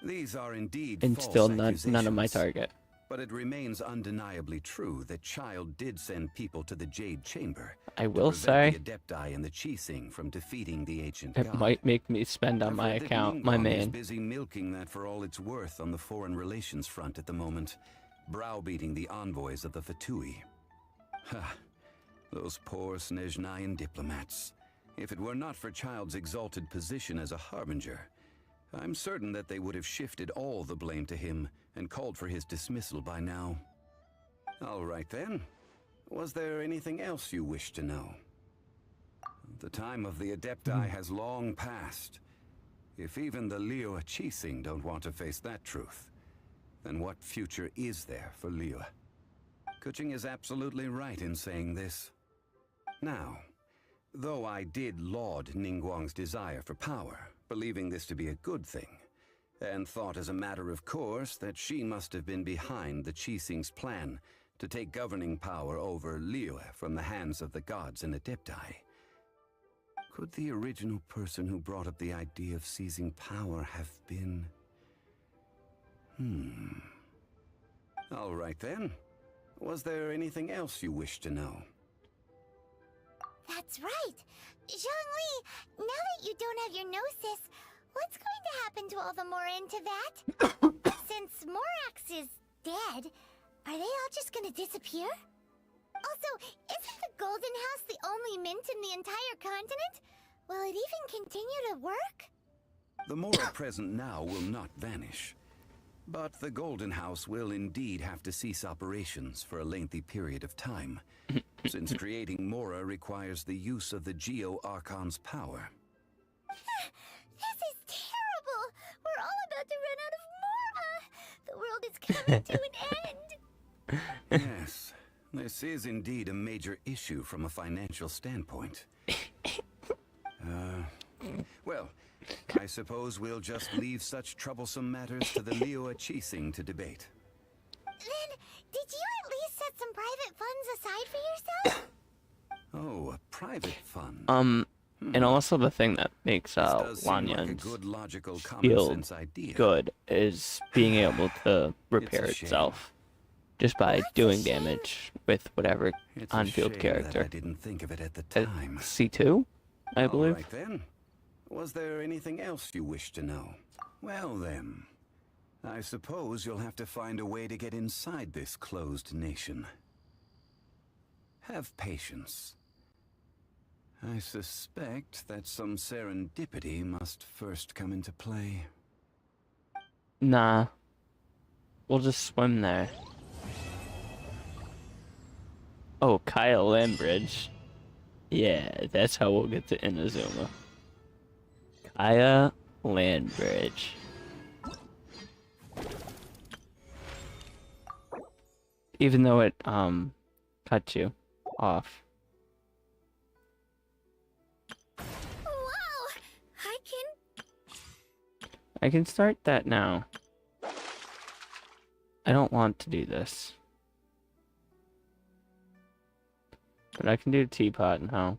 These are indeed And false still none of my accusations. target. But it remains undeniably true that Child did send people to the Jade Chamber. I will to say, prevent the Adepti and the Qixing from defeating the ancient it god. might make me spend on my I've heard that account, my Ningguang is main. busy milking that for all it's worth on the foreign relations front at the moment, browbeating the envoys of the Fatui. Ha! Those poor Snezhnayan diplomats. If it were not for Child's exalted position as a harbinger, I'm certain that they would have shifted all the blame to him and called for his dismissal by now. All right then. Was there anything else you wish to know? The time of the Adepti has long passed. If even the Liyue Qixing don't want to face that truth, then what future is there for Liyue? Kuching is absolutely right in saying this. Now, though I did laud Ningguang's desire for power, believing this to be a good thing, and thought as a matter of course that she must have been behind the Qixing's plan to take governing power over Liyue from the hands of the gods and Adepti, could the original person who brought up the idea of seizing power have been... All right then. Was there anything else you wish to know? That's right. Zhongli, now that you don't have your gnosis, what's going to happen to all the Mora in Teyvat? Since Morax is dead, are they all just gonna disappear? Also, isn't the Golden House the only mint in the entire continent? Will it even continue to work? The Mora present now will not vanish. But the Golden House will indeed have to cease operations for a lengthy period of time, since creating Mora requires the use of the Geo-Archon's power. This is terrible! We're all about to run out of Mora! The world is coming to an end! Yes, this is indeed a major issue from a financial standpoint. Well, I suppose we'll just leave such troublesome matters to the Liyue Qixing to debate. Then, did you at least set some private funds aside for yourself? Oh, a private fund. And also the thing that makes Wanyan's shield good is being able to repair itself just by doing damage with whatever on-field character. I didn't think of it at the time. C2, I believe. All right then. Was there anything else you wish to know? Well then, I suppose you'll have to find a way to get inside this closed nation. Have patience. I suspect that some serendipity must first come into play. Nah. We'll just swim there. Oh, Kyle Landbridge. Yeah, that's how we'll get to Inazuma. Kaya Landbridge. Even though it cut you off. Wow! I can start that now. I don't want to do this. But I can do teapot now.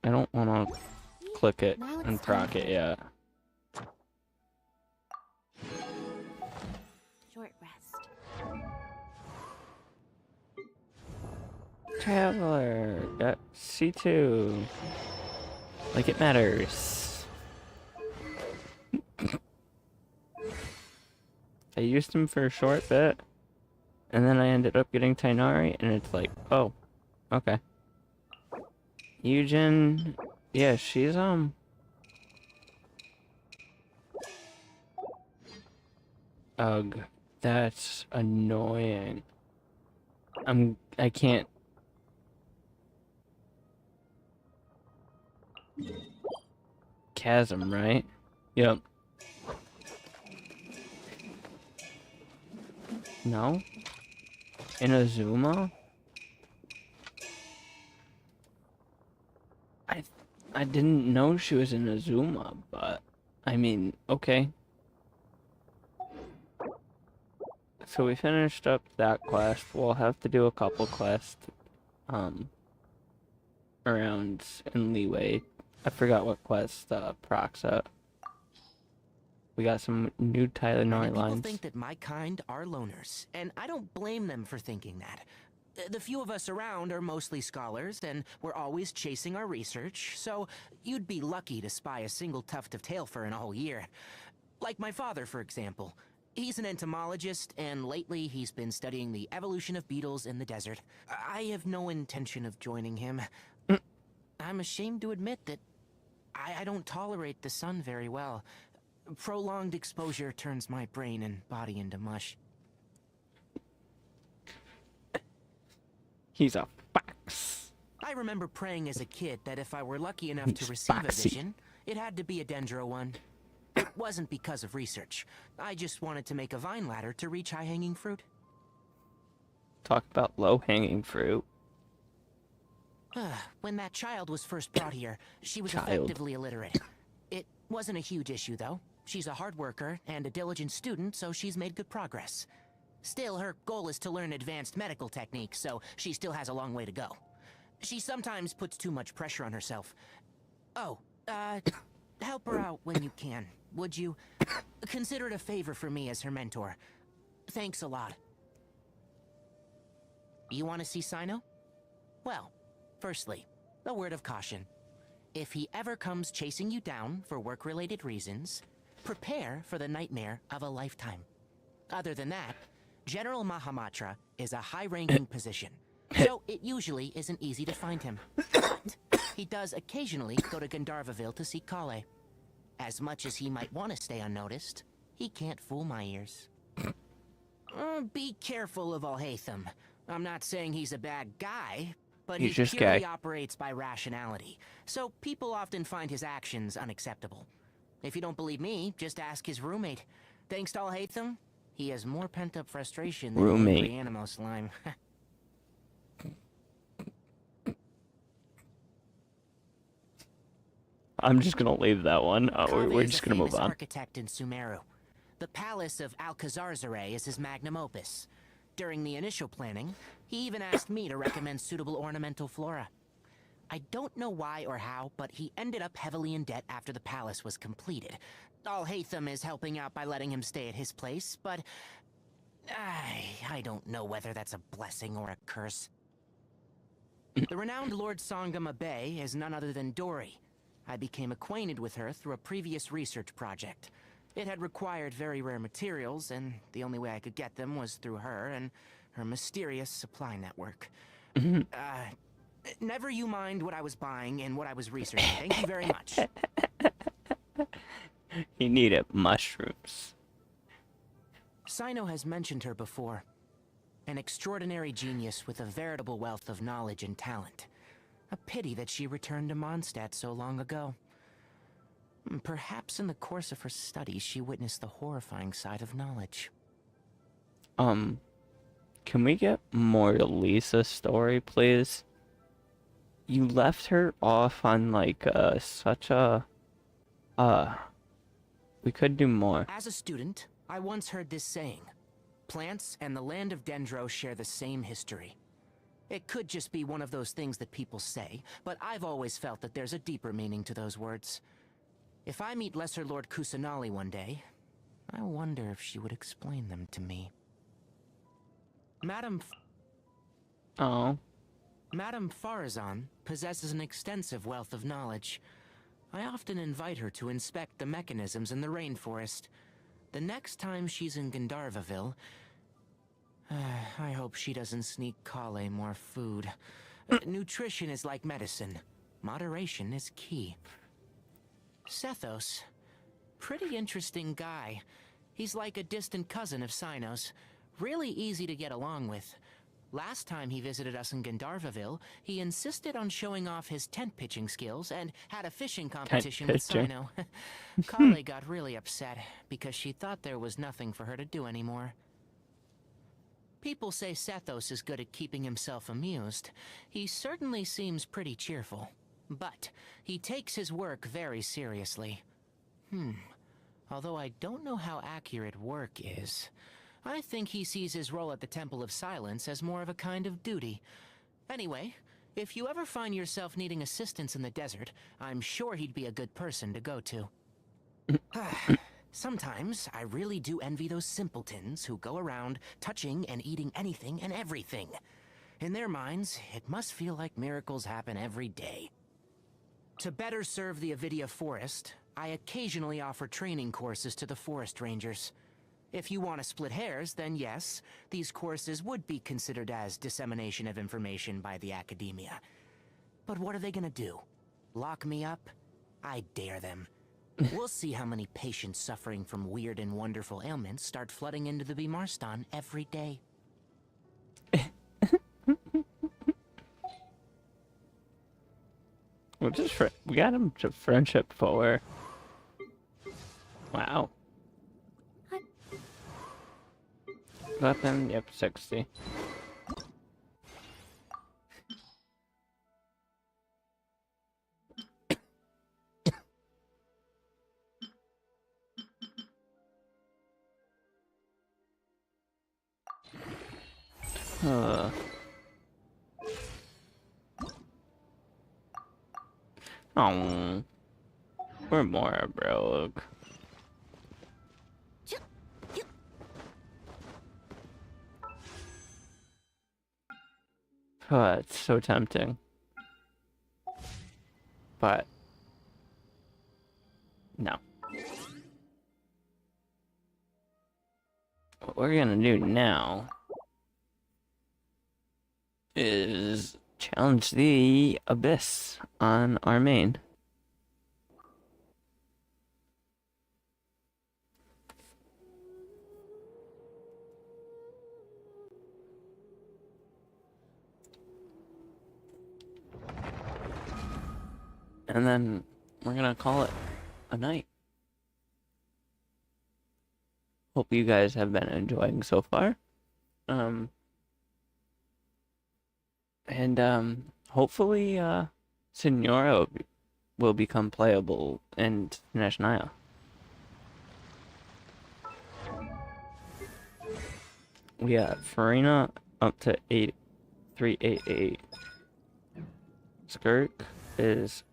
I don't want to click it and proc it yet. Short rest. Traveler, got C2. Like it matters. I used him for a short bit, and then I ended up getting Tainari, and it's like, oh, okay. Eugen, yeah, she's ugh, that's annoying. I can't. Chasm, right? Yep. No? Inazuma? I didn't know she was in Inazuma, but I mean, okay. So we finished up that quest. We'll have to do a couple quests around in Leeway. I forgot what quest procs at. We got some new Tainari lines. People think that my kind are loners, and I don't blame them for thinking that. The few of us around are mostly scholars, and we're always chasing our research, so you'd be lucky to spy a single tuft of tail fur in a whole year. Like my father, for example. He's an entomologist, and lately he's been studying the evolution of beetles in the desert. I have no intention of joining him. I'm ashamed to admit that I don't tolerate the sun very well. Prolonged exposure turns my brain and body into mush. He's a fox. I remember praying as a kid that if I were lucky enough to receive a vision, it had to be a Dendro one. It wasn't because of research. I just wanted to make a vine ladder to reach high-hanging fruit. Talk about low-hanging fruit. When that child was first brought here, she was effectively illiterate. It wasn't a huge issue, though. She's a hard worker and a diligent student, so she's made good progress. Still, her goal is to learn advanced medical techniques, so she still has a long way to go. She sometimes puts too much pressure on herself. Oh, help her out when you can, would you? Consider it a favor for me as her mentor. Thanks a lot. You want to see Sino? Well, firstly, a word of caution. If he ever comes chasing you down for work-related reasons, prepare for the nightmare of a lifetime. Other than that, General Mahamatra is a high-ranking position, so it usually isn't easy to find him. But he does occasionally go to Gandharvaville to see Kale. As much as he might want to stay unnoticed, he can't fool my ears. Be careful of Alhaitham. I'm not saying he's a bad guy, but he purely operates by rationality, so people often find his actions unacceptable. If you don't believe me, just ask his roommate. Thanks to Alhaitham, he has more pent-up frustration than angry Animo slime. I'm just gonna leave that one. We're just gonna move on. Architect in Sumeru. The palace of Alcazarzare is his magnum opus. During the initial planning, he even asked me to recommend suitable ornamental flora. I don't know why or how, but he ended up heavily in debt after the palace was completed. Alhaitham is helping out by letting him stay at his place, but I don't know whether that's a blessing or a curse. The renowned Lord Sangama Bay is none other than Dory. I became acquainted with her through a previous research project. It had required very rare materials, and the only way I could get them was through her and her mysterious supply network. Never you mind what I was buying and what I was researching. Thank you very much. He needed mushrooms. Sino has mentioned her before. An extraordinary genius with a veritable wealth of knowledge and talent. A pity that she returned to Mondstadt so long ago. Perhaps in the course of her studies, she witnessed the horrifying side of knowledge. Can we get more Lisa's story, please? You left her off on, like, such a... we could do more. As a student, I once heard this saying. Plants and the land of Dendro share the same history. It could just be one of those things that people say, but I've always felt that there's a deeper meaning to those words. If I meet Lesser Lord Kusanali one day, I wonder if she would explain them to me. Madame Farazan possesses an extensive wealth of knowledge. I often invite her to inspect the mechanisms in the rainforest. The next time she's in Gandharvaville, I hope she doesn't sneak Kale more food. Nutrition is like medicine. Moderation is key. Sethos. Pretty interesting guy. He's like a distant cousin of Sino's. Really easy to get along with. Last time he visited us in Gandharvaville, he insisted on showing off his tent pitching skills and had a fishing competition with Sino. Kale got really upset because she thought there was nothing for her to do anymore. People say Sethos is good at keeping himself amused. He certainly seems pretty cheerful. But he takes his work very seriously. Although I don't know how accurate work is. I think he sees his role at the Temple of Silence as more of a kind of duty. Anyway, if you ever find yourself needing assistance in the desert, I'm sure he'd be a good person to go to. Sometimes I really do envy those simpletons who go around touching and eating anything and everything. In their minds, it must feel like miracles happen every day. To better serve the Avidia Forest, I occasionally offer training courses to the forest rangers. If you want to split hairs, then yes, these courses would be considered as dissemination of information by the academia. But what are they gonna do? Lock me up? I dare them. We'll see how many patients suffering from weird and wonderful ailments start flooding into the Bimarstan every day. We got him to friendship 4. Wow. Weapon, yep, 60. Oh, we're more broke. Oh, it's so tempting. But no. What we're gonna do now is challenge the Abyss on our main. And then we're gonna call it a night. Hope you guys have been enjoying so far. Hopefully, Signora will become playable in Nationaya. We got Farina up to 8388. Skirk is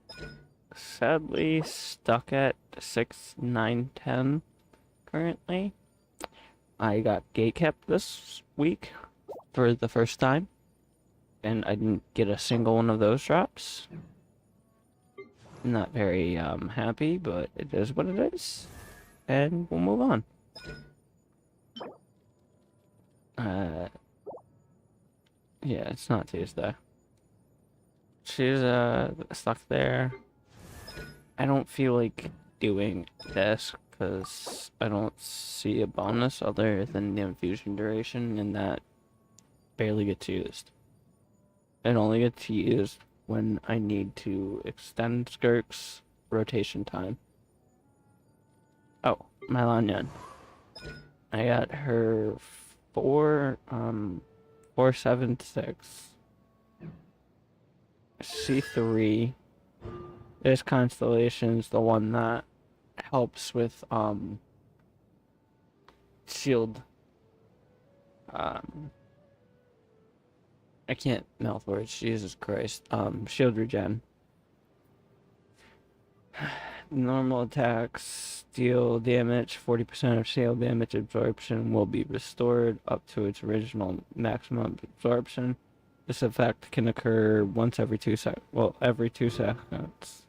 sadly stuck at 6910 currently. I got gatekept this week for the first time, and I didn't get a single one of those drops. Not very happy, but it is what it is, and we'll move on. Yeah, it's not Tuesday. She's stuck there. I don't feel like doing this because I don't see a bonus other than the infusion duration, and that barely gets used. It only gets used when I need to extend Skirk's rotation time. Oh, my Lanyan. I got her 476. C3. This constellation's the one that helps with shield. I can't mouth words, Jesus Christ. Shield regen. Normal attacks deal damage. 40% of shield damage absorption will be restored up to its original maximum absorption. This effect can occur once every 2 seconds. Well, every 2 seconds.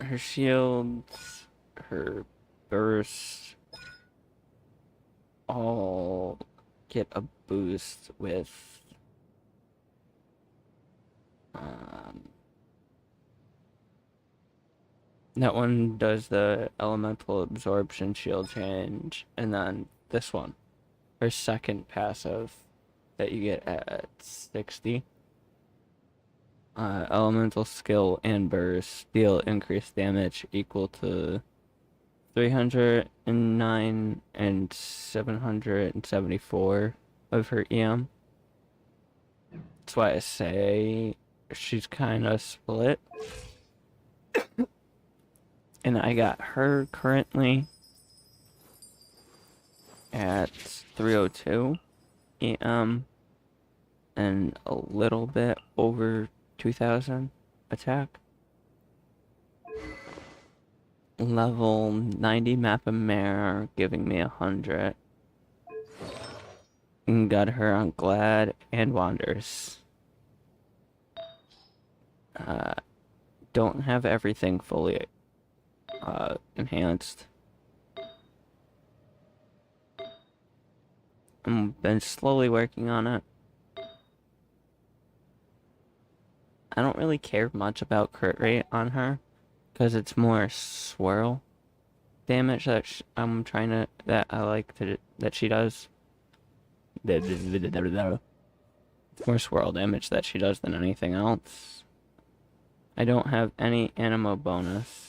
Her shields, her bursts, all get a boost with that one does the elemental absorption shield change, and then this one, her second passive that you get at 60. Elemental skill and burst deal increased damage equal to 309 and 774 of her EM. That's why I say she's kind of split. And I got her currently at 302 EM and a little bit over 2000 attack. Level 90 map and mare giving me 100. And got her on Glad and Wanders. Don't have everything fully enhanced. I've been slowly working on it. I don't really care much about crit rate on her, because it's more swirl damage that I'm trying to, that I like to, that she does. It's more swirl damage that she does than anything else. I don't have any animo bonus.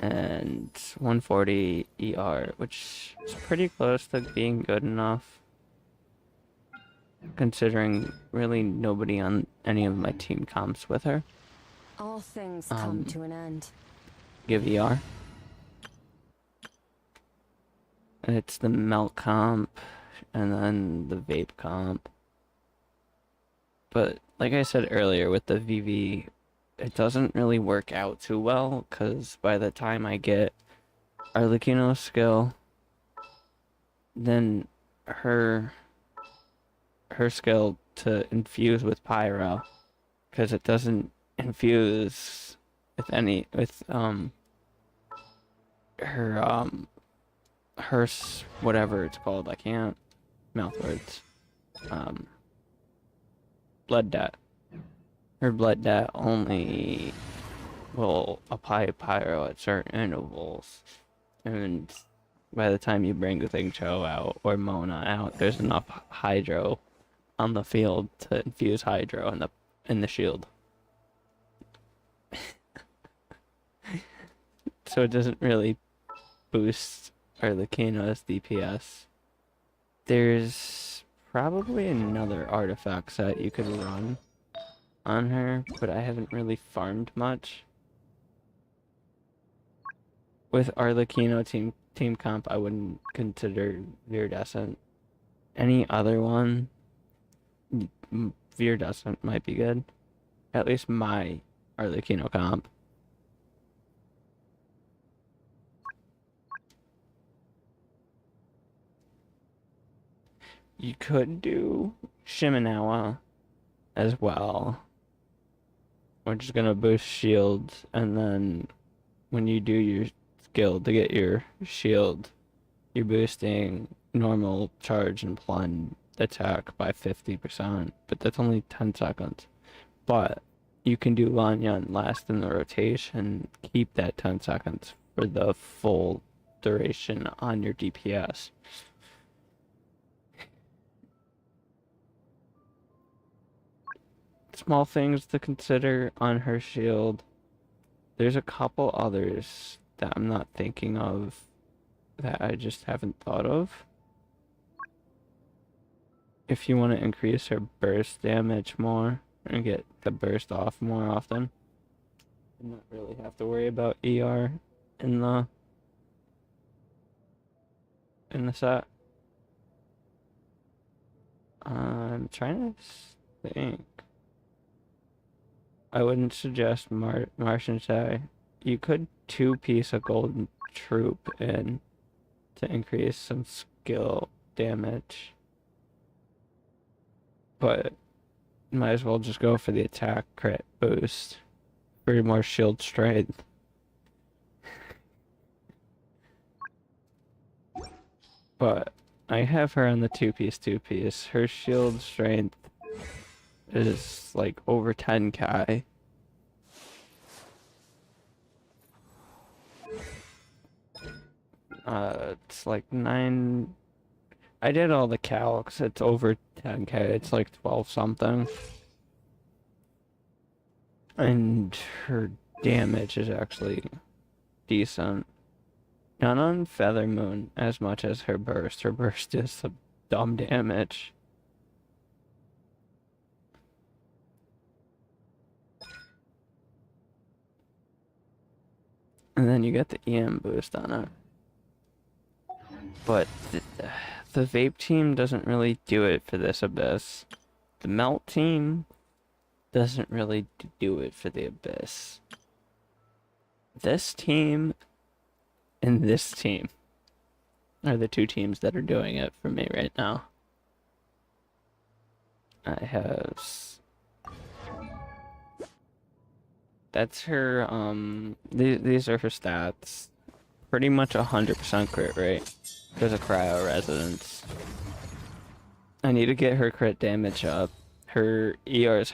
And 140 ER, which is pretty close to being good enough, considering really nobody on any of my team comps with her. All things come to an end. Give ER. It's the melt comp, and then the vape comp. But like I said earlier, with the VV it doesn't really work out too well, because by the time I get Arlecchino's skill, then her skill to infuse with Pyro, because it doesn't infuse with her whatever it's called. I can't mouth words. Blood debt. Her blood debt only will apply Pyro at certain intervals, and by the time you bring Xingqiu out or Mona out, there's enough Hydro on the field to infuse Hydro in the shield. So it doesn't really boost Arlecchino's DPS. There's probably another artifact set you could run on her, but I haven't really farmed much. With Arlecchino team comp, I wouldn't consider Viridescent. Any other one, Viridescent might be good. At least my Arlecchino comp. You could do Shimenawa as well, which is gonna boost shields, and then when you do your skill to get your shield, you're boosting normal charge and plunge attack by 50%, but that's only 10 seconds. But you can do Lanyan last in the rotation, keep that 10 seconds for the full duration on your DPS. Small things to consider on her shield. There's a couple others that I'm not thinking of that I just haven't thought of. If you want to increase her burst damage more and get the burst off more often, and not really have to worry about ER in the set. I'm trying to think. I wouldn't suggest Martian Say. You could two-piece a golden troop in to increase some skill damage, but might as well just go for the attack crit boost for more shield strength. But I have her on the two-piece. Her shield strength is like over 10k. It's like 9. I did all the calcs. It's over 10k. It's like 12 something. And her damage is actually decent. Not on Feather Moon as much as her burst. Her burst is some dumb damage. And then you get the EM boost on it. But the Vape team doesn't really do it for this Abyss. The Melt team doesn't really do it for the Abyss. This team and this team are the two teams that are doing it for me right now. I have... That's her, these are her stats. Pretty much 100% crit rate because of cryo resonance. I need to get her crit damage up. Her ER is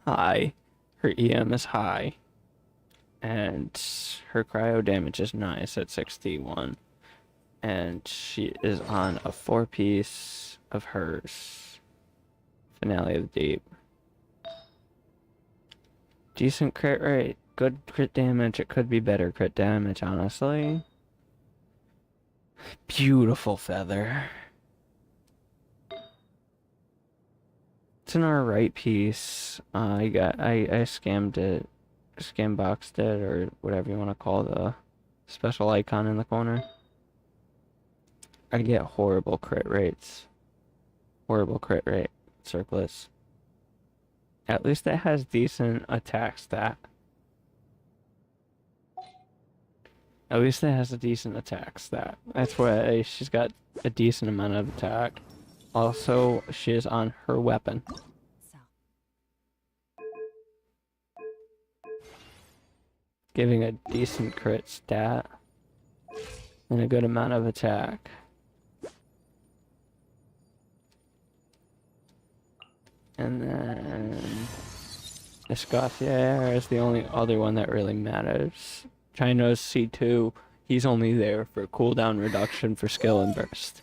high. Her EM is high. And her cryo damage is nice at 61. And she is on a 4-piece of hers. Finale of the Deep. Decent crit rate, good crit damage. It could be better crit damage, honestly. Beautiful feather. It's in our right piece. I scammed it, boxed it, or whatever you want to call the special icon in the corner. I get horrible crit rates. Horrible crit rate circlets. At least it has decent attack stat. At least it has a decent attack stat. That's why she's got a decent amount of attack. Also, she is on her weapon. Giving a decent crit stat. And a good amount of attack. And then this Gauthier is the only other one that really matters. China's C2, he's only there for cooldown reduction for skill and burst.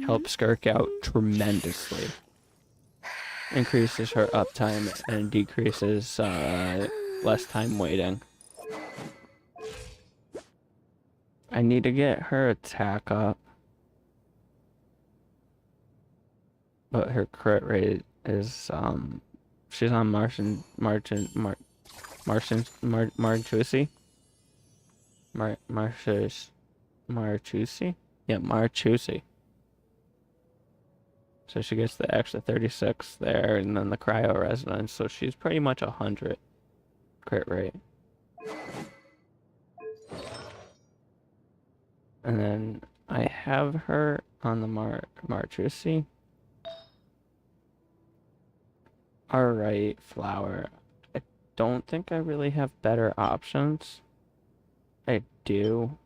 Helps Skirk out tremendously. Increases her uptime and decreases less time waiting. I need to get her attack up. But her crit rate is, she's on Marchusi? Marchusi? Yeah, Marchusi. So she gets the extra 36 there, and then the cryo resonance, so she's pretty much 100 crit rate. And then I have her on the Marchusi. Alright, Flower. I don't think I really have better options. I do,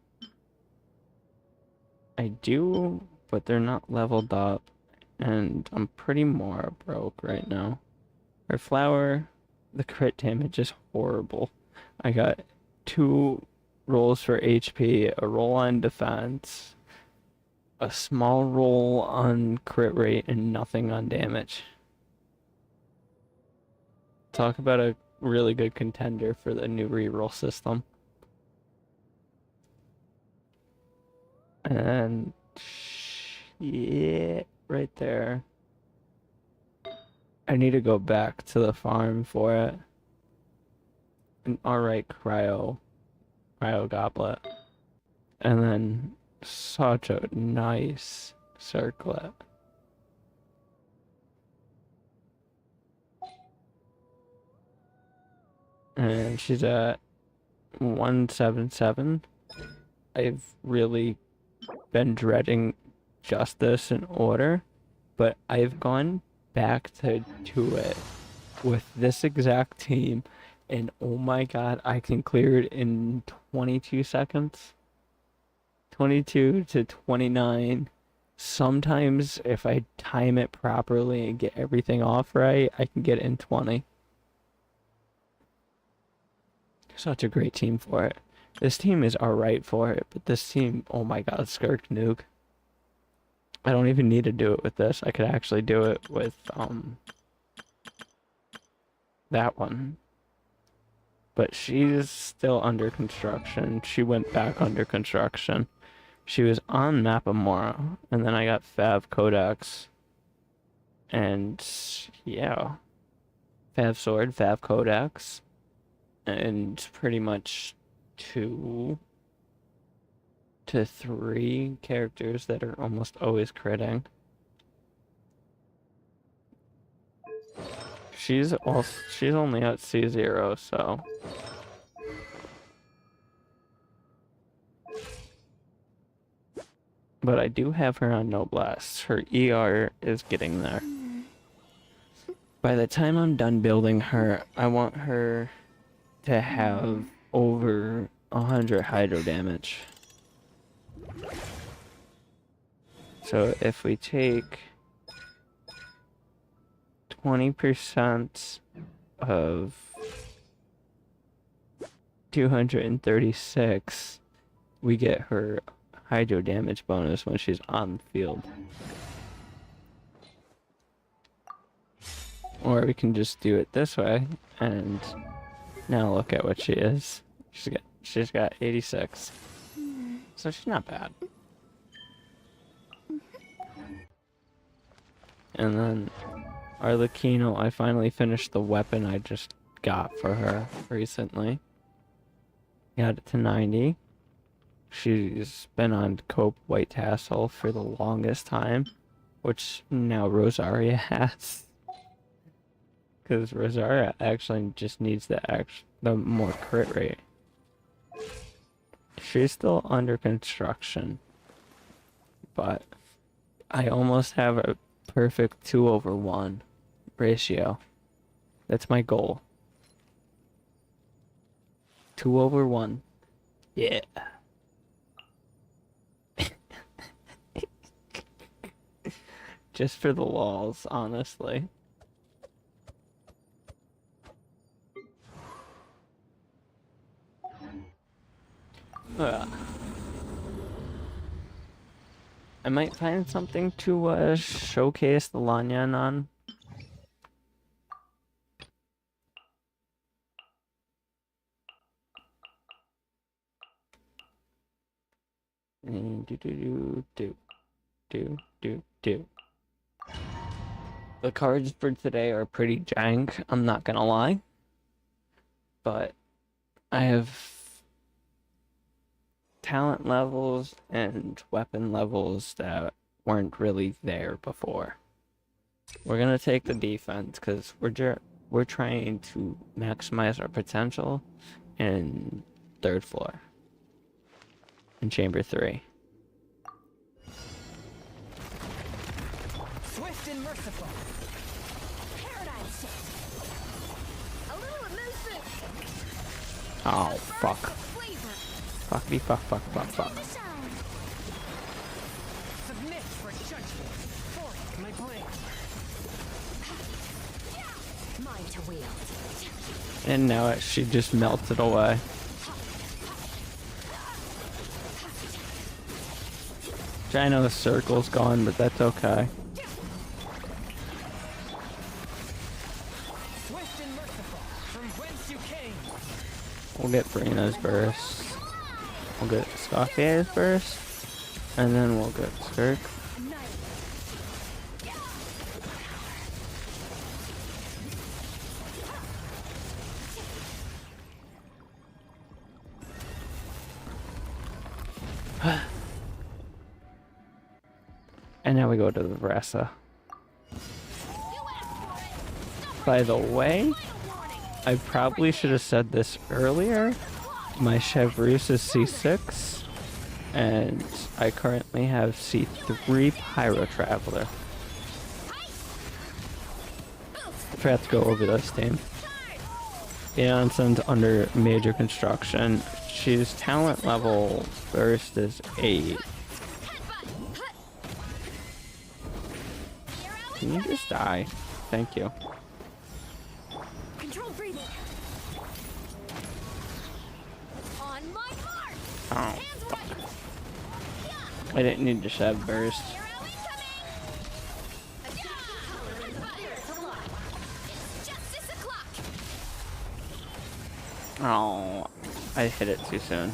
but they're not leveled up, and I'm pretty more broke right now. Her Flower, the crit damage is horrible. I got 2 rolls for HP, a roll on defense, a small roll on crit rate, and nothing on damage. Talk about a really good contender for the new reroll system. And shit, right there. I need to go back to the farm for it. An alright cryo goblet. And then such a nice circlet. And she's at 177. I've really been dreading Justice and Order, but I've gone back to do it with this exact team, and oh my god, I can clear it in 22 seconds. 22 to 29. Sometimes, if I time it properly and get everything off right, I can get it in 20. Such a great team for it. This team is alright for it, but this team, oh my god, Skirk Nuke. I don't even need to do it with this. I could actually do it with, that one. But she's still under construction. She went back under construction. She was on Mapamora, and then I got Fav Codex. And, yeah. Fav Sword, Fav Codex. And pretty much 2 to 3 characters that are almost always critting. She's only at C0, so but I do have her on Noblesse. Her ER is getting there. By the time I'm done building her, I want her to have over 100 hydro damage. So if we take 20% of 236, we get her hydro damage bonus when she's on the field. Or we can just do it this way, and now look at what she is. She's got 86. So she's not bad. And then Arlecchino, I finally finished the weapon I just got for her recently. Got it to 90. She's been on Cope White Tassel for the longest time, which now Rosaria has. Because Rosaria actually just needs the more crit rate. She's still under construction, but I almost have a perfect 2/1 ratio. That's my goal. 2/1. Yeah. Just for the lols, honestly. I might find something to showcase the Lanyan on. And do. The cards for today are pretty jank, I'm not gonna lie. But I have talent levels and weapon levels that weren't really there before. We're gonna take the defense because we're trying to maximize our potential in 3rd floor in chamber 3. Swift and merciful. Paradigm shift. A little elusive. Oh fuck. Fuckity fuck. Submit for judgment. Forth my blade. Mine to wield. And now she just melted away. I know the circle's gone, but that's okay. Swift and merciful. From whence you came. We'll get Brina's burst. We'll get Scoffier's burst. And then we'll get Skirk. And now we go to the Vressa. By the way, I probably should have said this earlier. My Chevreuse is C6, and I currently have C3 Pyro Traveler. I forgot to go over this team. Beyonce's under major construction. She's talent level first is 8. Can you just die? Thank you. Control breathing. On my mark. Oh, fuck. I didn't need to shove burst. Oh, I hit it too soon.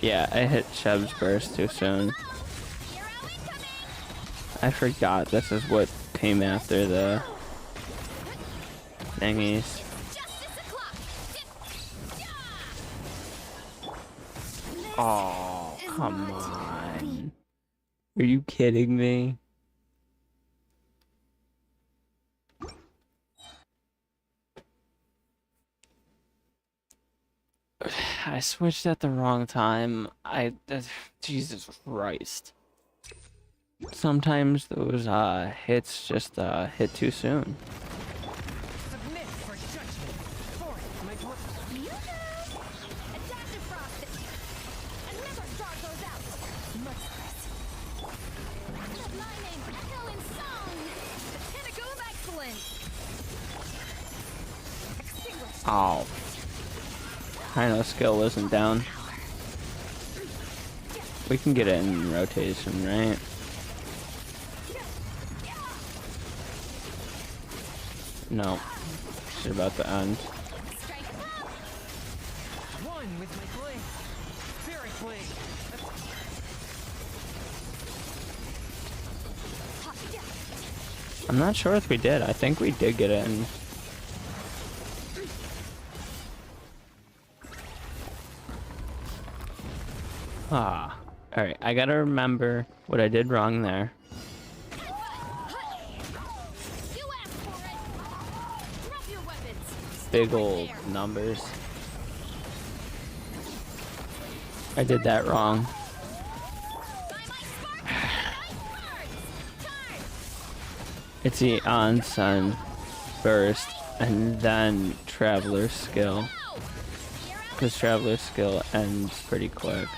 Yeah, I hit Shev's burst too soon. I forgot this is what came after the thingies. Oh, come on. Are you kidding me? I switched at the wrong time. Jesus Christ. Sometimes those hits just hit too soon. Submit for judgment. Forth my blade. You know. Adaptive frosting. Another star goes out. Monstrous. Let my name echo in song. The pinnacle of excellence. Extinguish. Oh. I know skill isn't down. We can get it in rotation, right? No. She's about to end. One with my blade. Spirit blade. I'm not sure if we did. I think we did get it in. Alright, I gotta remember what I did wrong there. big old numbers. I did that wrong. It's the on-sun burst and then Traveler's Skill. Because Traveler's Skill ends pretty quick.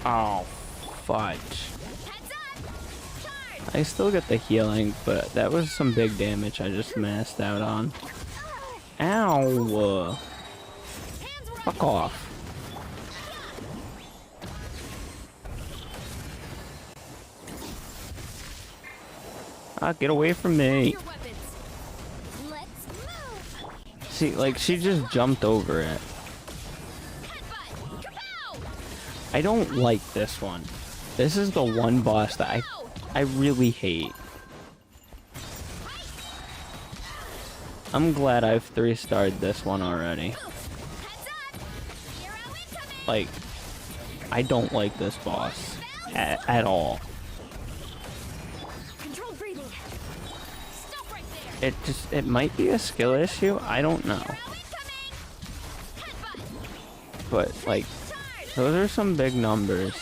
Oh, fudge. I still get the healing, but that was some big damage I just missed out on. Ow! Fuck off. Ah, get away from me. See, like, she just jumped over it. I don't like this one. This is the one boss that I really hate. I'm glad I've 3-starred this one already. Like, I don't like this boss at all. It might be a skill issue, I don't know. But, like, those are some big numbers.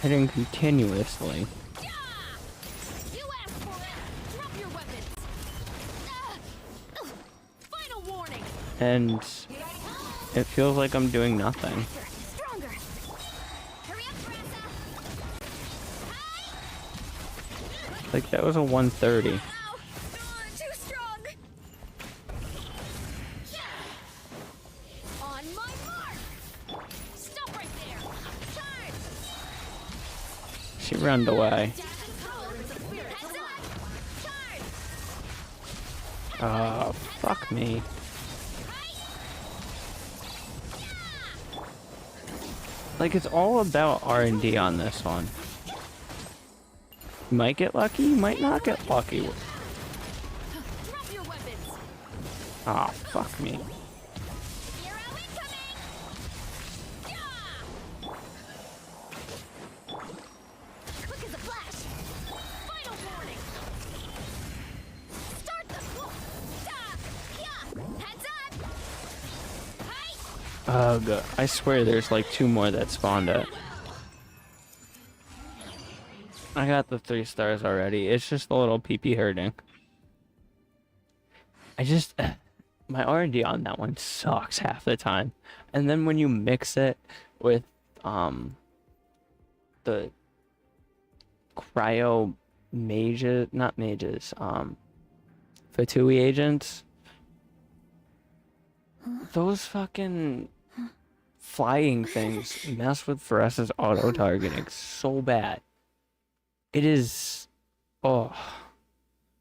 Hitting continuously. And it feels like I'm doing nothing. Like, that was a 130. She ran away. Fuck me. Like, it's all about R&D on this one. You might get lucky, you might not get lucky. Ah, fuck me. Ugh, I swear there's like 2 more that spawned it. I got the 3 stars already. It's just a little pee-pee hurting. My R&D on that one sucks half the time. And then when you mix it with, the cryo mages, not mages, Fatui agents, those fucking flying things mess with Pharessa's auto-targeting so bad. It is... oh.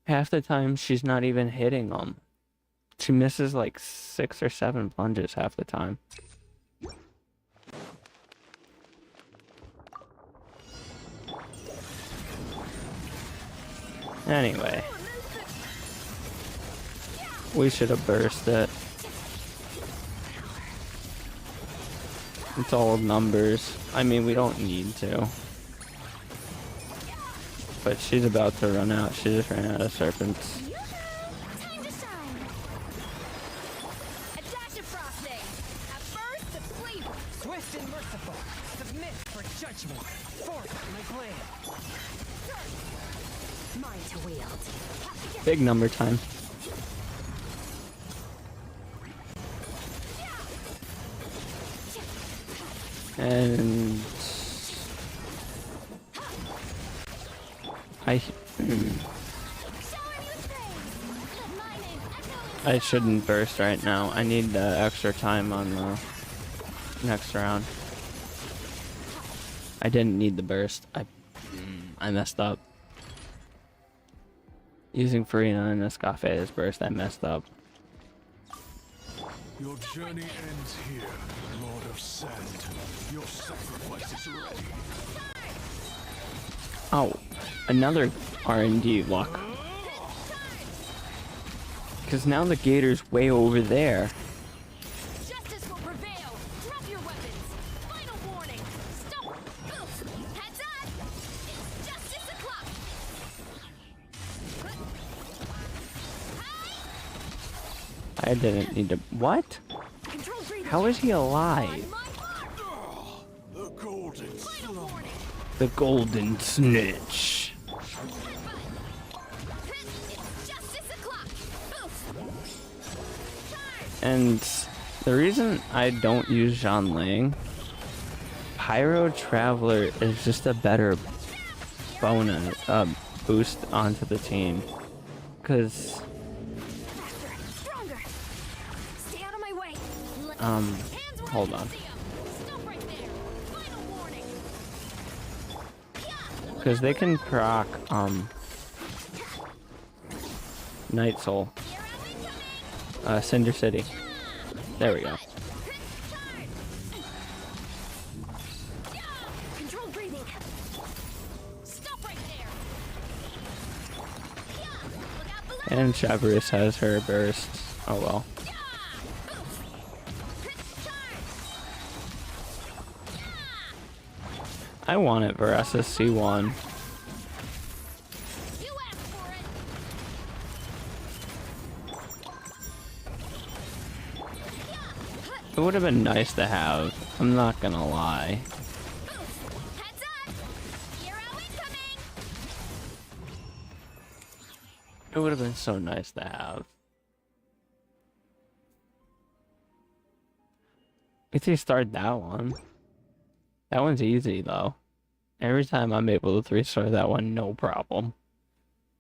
Half the time she's not even hitting them. She misses like 6 or 7 plunges half the time. Anyway. We should have burst it. It's all numbers. I mean, we don't need to. But she's about to run out. She just ran out of serpents. Swift and merciful. Submit for judgment. Forth my blade. Mine to wield. Big number time. And I shouldn't burst right now. I need extra time on the next round. I didn't need the burst. I messed up. Using Farina and Escafe's burst, I messed up. Your journey ends here, Lord of Sand. Your sacrifice is ready. Oh, another R&D luck. Because now the gator's way over there. Justice will prevail. Drop your weapons. Final warning. Stop. I didn't need to. What? How is he alive? The golden The golden snitch. And the reason I don't use Zhanling, Pyro Traveler is just a better bonus boost onto the team. Because hold on. Because they can proc Night Soul. Cinder City. There we go. And Chavarus has her bursts. Oh well. I want it versus C1. It would have been nice to have. I'm not gonna lie. It would have been so nice to have. If you start that one. That one's easy though. Every time I'm able to 3-star that one, no problem.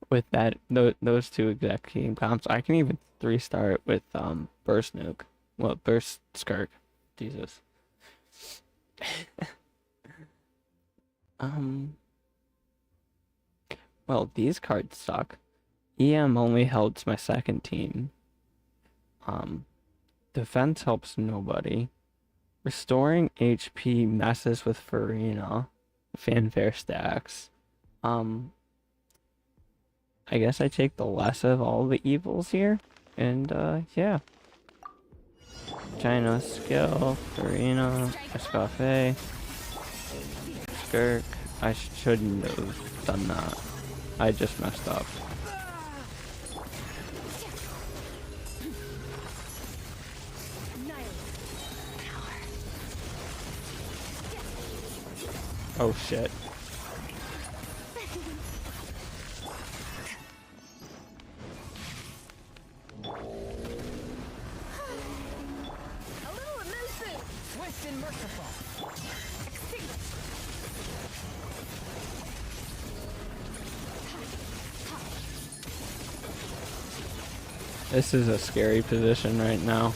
With that, those two exact team comps, I can even 3-star it with Burst Nuke. Well, Burst Skirk. Jesus. Well, these cards suck. EM only helps my second team. Defense helps nobody. Restoring HP messes with Farina. Fanfare stacks. I guess I take the less of all the evils here. And, yeah. China, Skill, Farina, Escafé, Skirk. I shouldn't have done that. I just messed up. Oh shit. This is a scary position right now.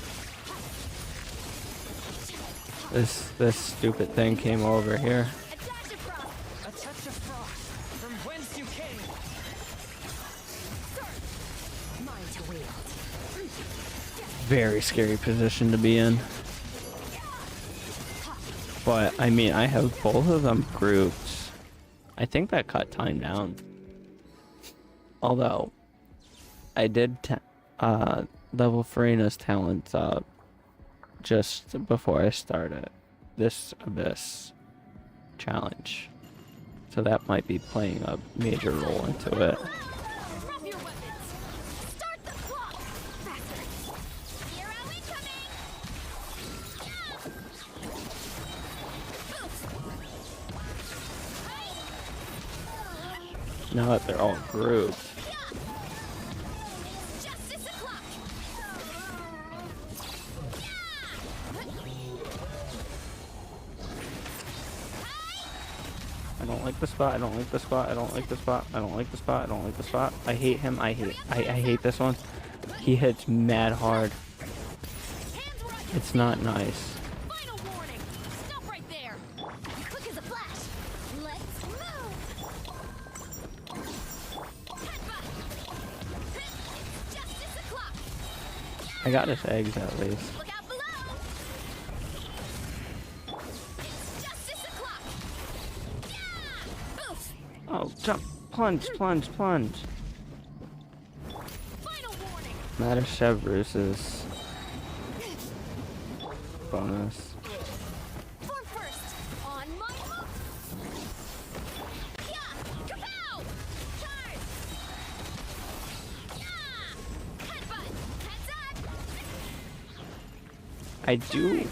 This stupid thing came over here. Very scary position to be in. But, I mean, I have both of them grouped. I think that cut time down. Although, I did level Farina's talent up just before I started this Abyss challenge. So that might be playing a major role into it. Now that they're all grouped. I don't like the spot, I don't like the spot, I don't like the spot, I don't like the spot, I don't like the spot. I hate him, I hate this one. He hits mad hard. It's not nice. I got his eggs at least. Oh, jump, plunge, plunge, plunge. Matter Chevrus's bonus. I do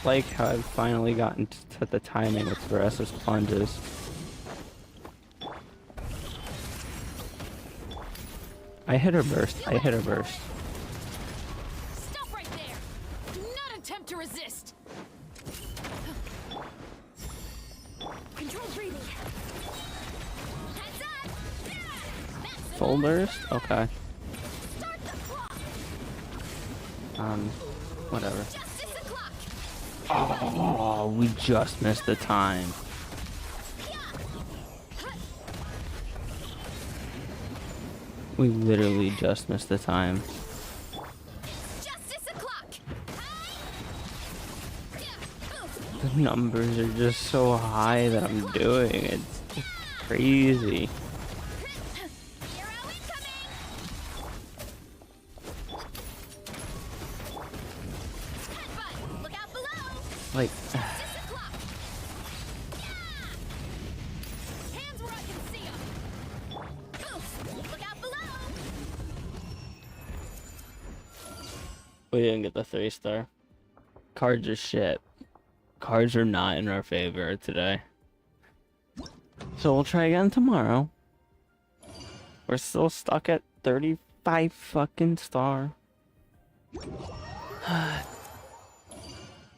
like how I've finally gotten to the timing with Veresa's plunges. I hit her burst. I hit her burst. Stop right there! Do not attempt to resist! Control breathing. Heads up! Full burst? Okay. Start the clock! Whatever. Oh, we just missed the time. We literally just missed the time. The numbers are just so high that I'm doing it. It's crazy. Like, we didn't get the 3-star. Cards are shit. Cards are not in our favor today. So we'll try again tomorrow. We're still stuck at 35 fucking star.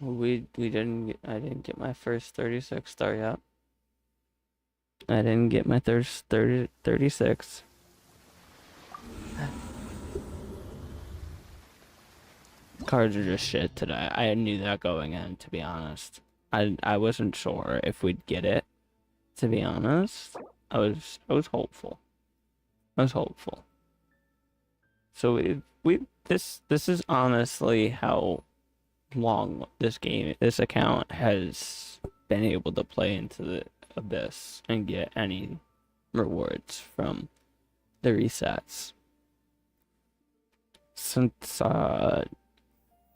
I didn't get my first 36 star yet. I didn't get my 36. Cards are just shit today. I knew that going in, to be honest. I wasn't sure if we'd get it. To be honest, I was hopeful. I was hopeful. So this is honestly how long this account has been able to play into the abyss and get any rewards from the resets since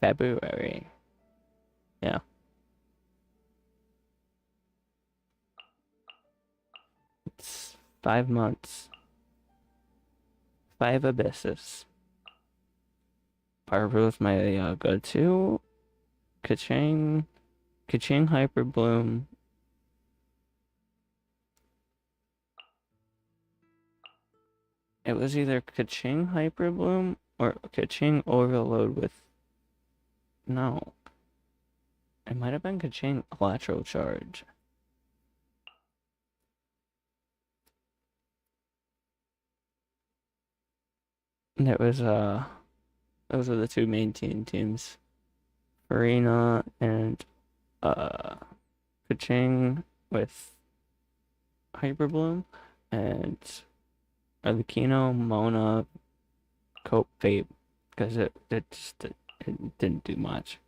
February. Yeah. It's 5 months. 5 abysses. Barbara was my go-to. Kachang Hyper Bloom. It was either Kachang Hyper Bloom or Kachang Overload with... No. It might have been Kachang Electro Charge. And it was, those are the two main teams. Farina and Kachang with Hyper Bloom, and Arlecchino, Mona, Cope, Vape, because it didn't do much.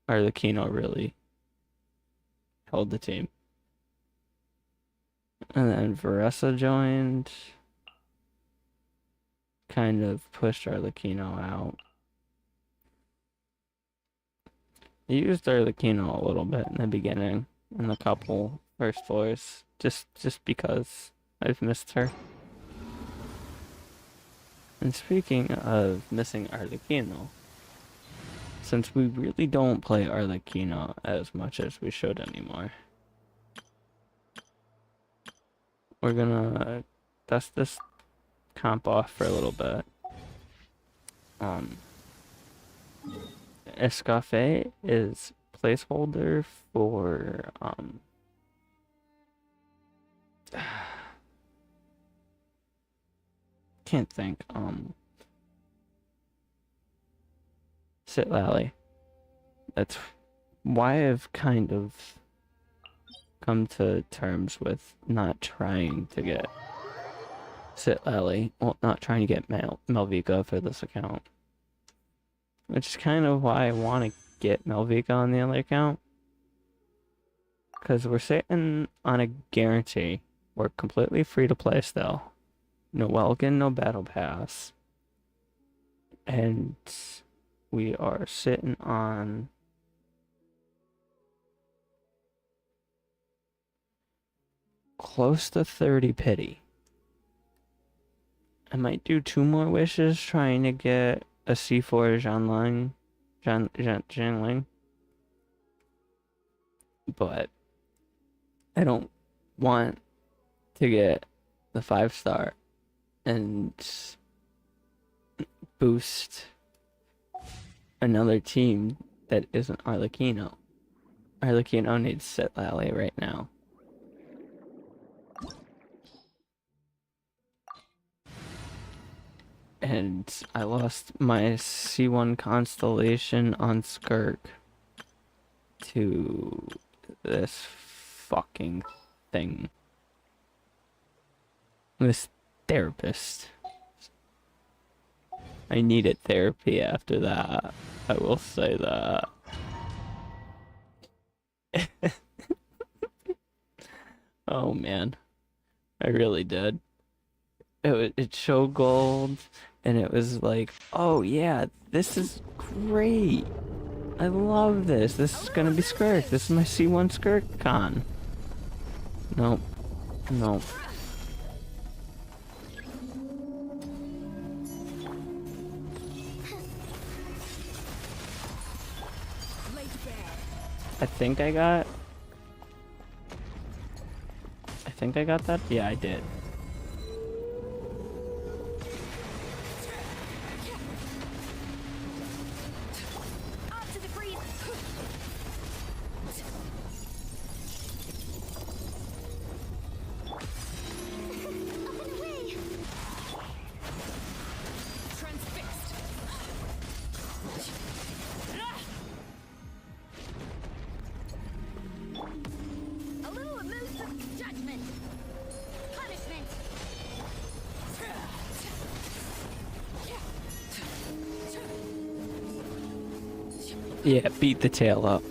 Arlecchino really held the team. And then Veresa joined, kind of pushed Arlecchino out. I used Arlecchino a little bit in the beginning, in the couple first floors, just because I've missed her. And speaking of missing Arlecchino, since we really don't play Arlecchino as much as we should anymore, we're gonna dust this comp off for a little bit. Escafé is placeholder for can't think. Sit Lally. That's why I've kind of come to terms with not trying to get Sit Lally. Well, not trying to get Melvika for this account. Which is kind of why I want to get Melvika on the other account. Because we're sitting on a guarantee. We're completely free to play still. No Welkin, no Battle Pass. And we are sitting on close to 30 pity. I might do 2 more wishes trying to get a C Forge online Genling. But I don't want to get the 5-star and boost another team that isn't Arlecchino. Arlecchino needs Sitlally right now. And I lost my C1 Constellation on Skirk to this fucking thing. This therapist. I needed therapy after that. I will say that. Oh man. I really did. It showed gold, and it was like, oh yeah, this is great. I love this. This is gonna be Skirk. This is my C1 Skirk con. Nope. Nope. I think I got that. Yeah, I did. Yeah, beat the tail up.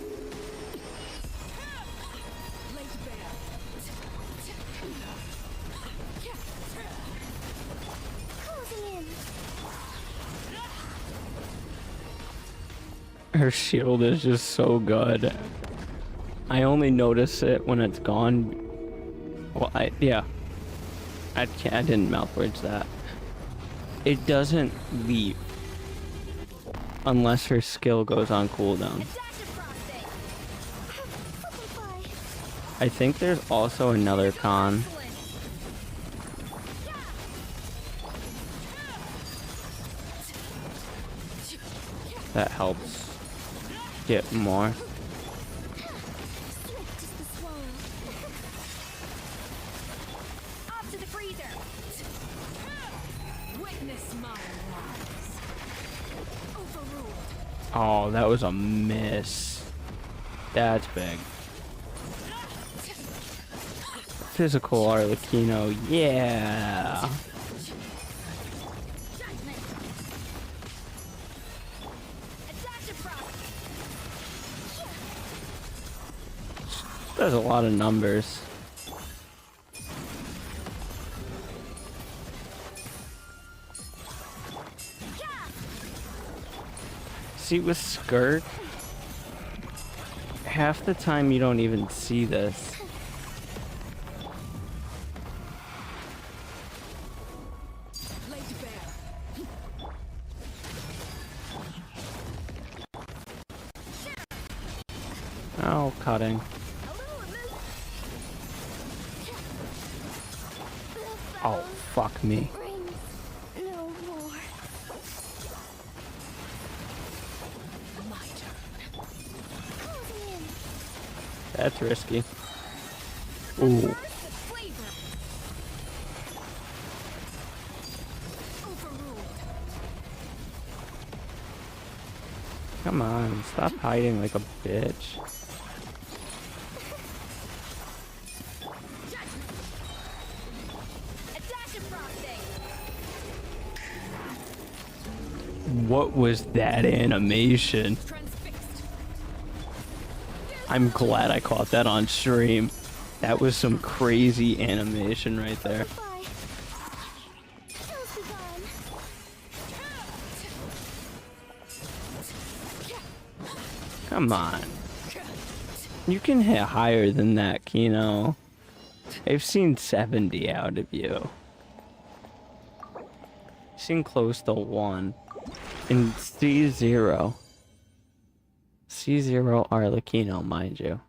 Her shield is just so good. I only notice it when it's gone. Well, I didn't mouth words that. It doesn't leave unless her skill goes on cooldown. I think there's also another con. That helps get more. Oh, that was a miss. That's big. Physical Arlecchino, yeah. There's a lot of numbers. See, with Skirk, half the time you don't even see this. Oh, cutting. Oh, fuck me. That's risky. Ooh. Come on, stop hiding like a bitch. What was that animation? I'm glad I caught that on stream. That was some crazy animation right there. Come on. You can hit higher than that, Kino. I've seen 70 out of you. I've seen close to 1. And C0. C0 Arlecchino, mind you.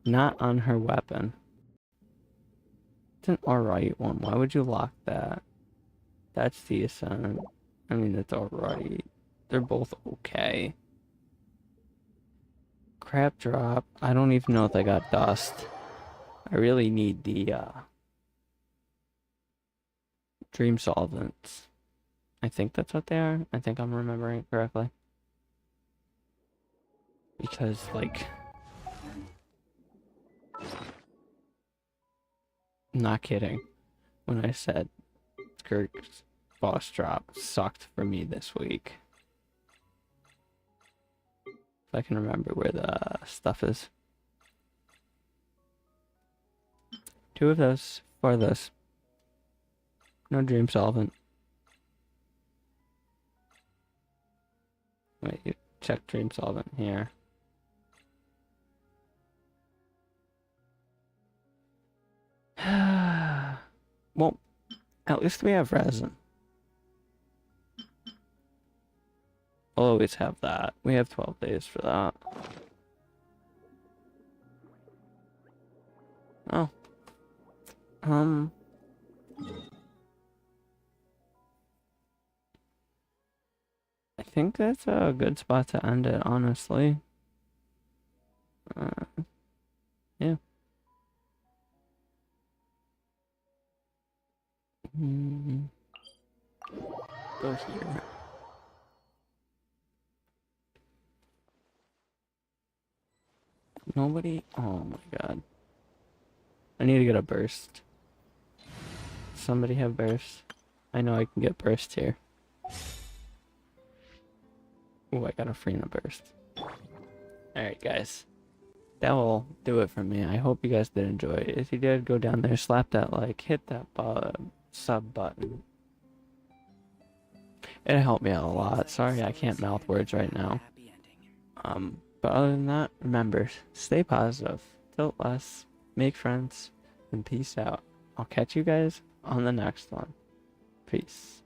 Not on her weapon. It's an alright one. Why would you lock that? That's decent. I mean, it's alright. They're both okay. Crap drop. I don't even know if they got dust. I really need the dream solvents. I think that's what they are. I think I'm remembering it correctly. Because, like, not kidding when I said Skirk's boss drop sucked for me this week. If I can remember where the stuff is. 2 of those, 4 of those. No dream solvent. Wait, you check dream solvent here. Well, at least we have resin. We'll always have that. We have 12 days for that. Oh. I think that's a good spot to end it, honestly. Yeah. Go here. Nobody? Oh my god. I need to get a burst. Somebody have burst? I know I can get burst here. Ooh, I got a free in a burst. Alright, guys. That will do it for me. I hope you guys did enjoy it. If you did, go down there, slap that like, hit that sub button. It helped me out a lot. Sorry I can't mouth words right now. But other than that, remember, stay positive, tilt less, make friends, and peace out. I'll catch you guys on the next one. Peace.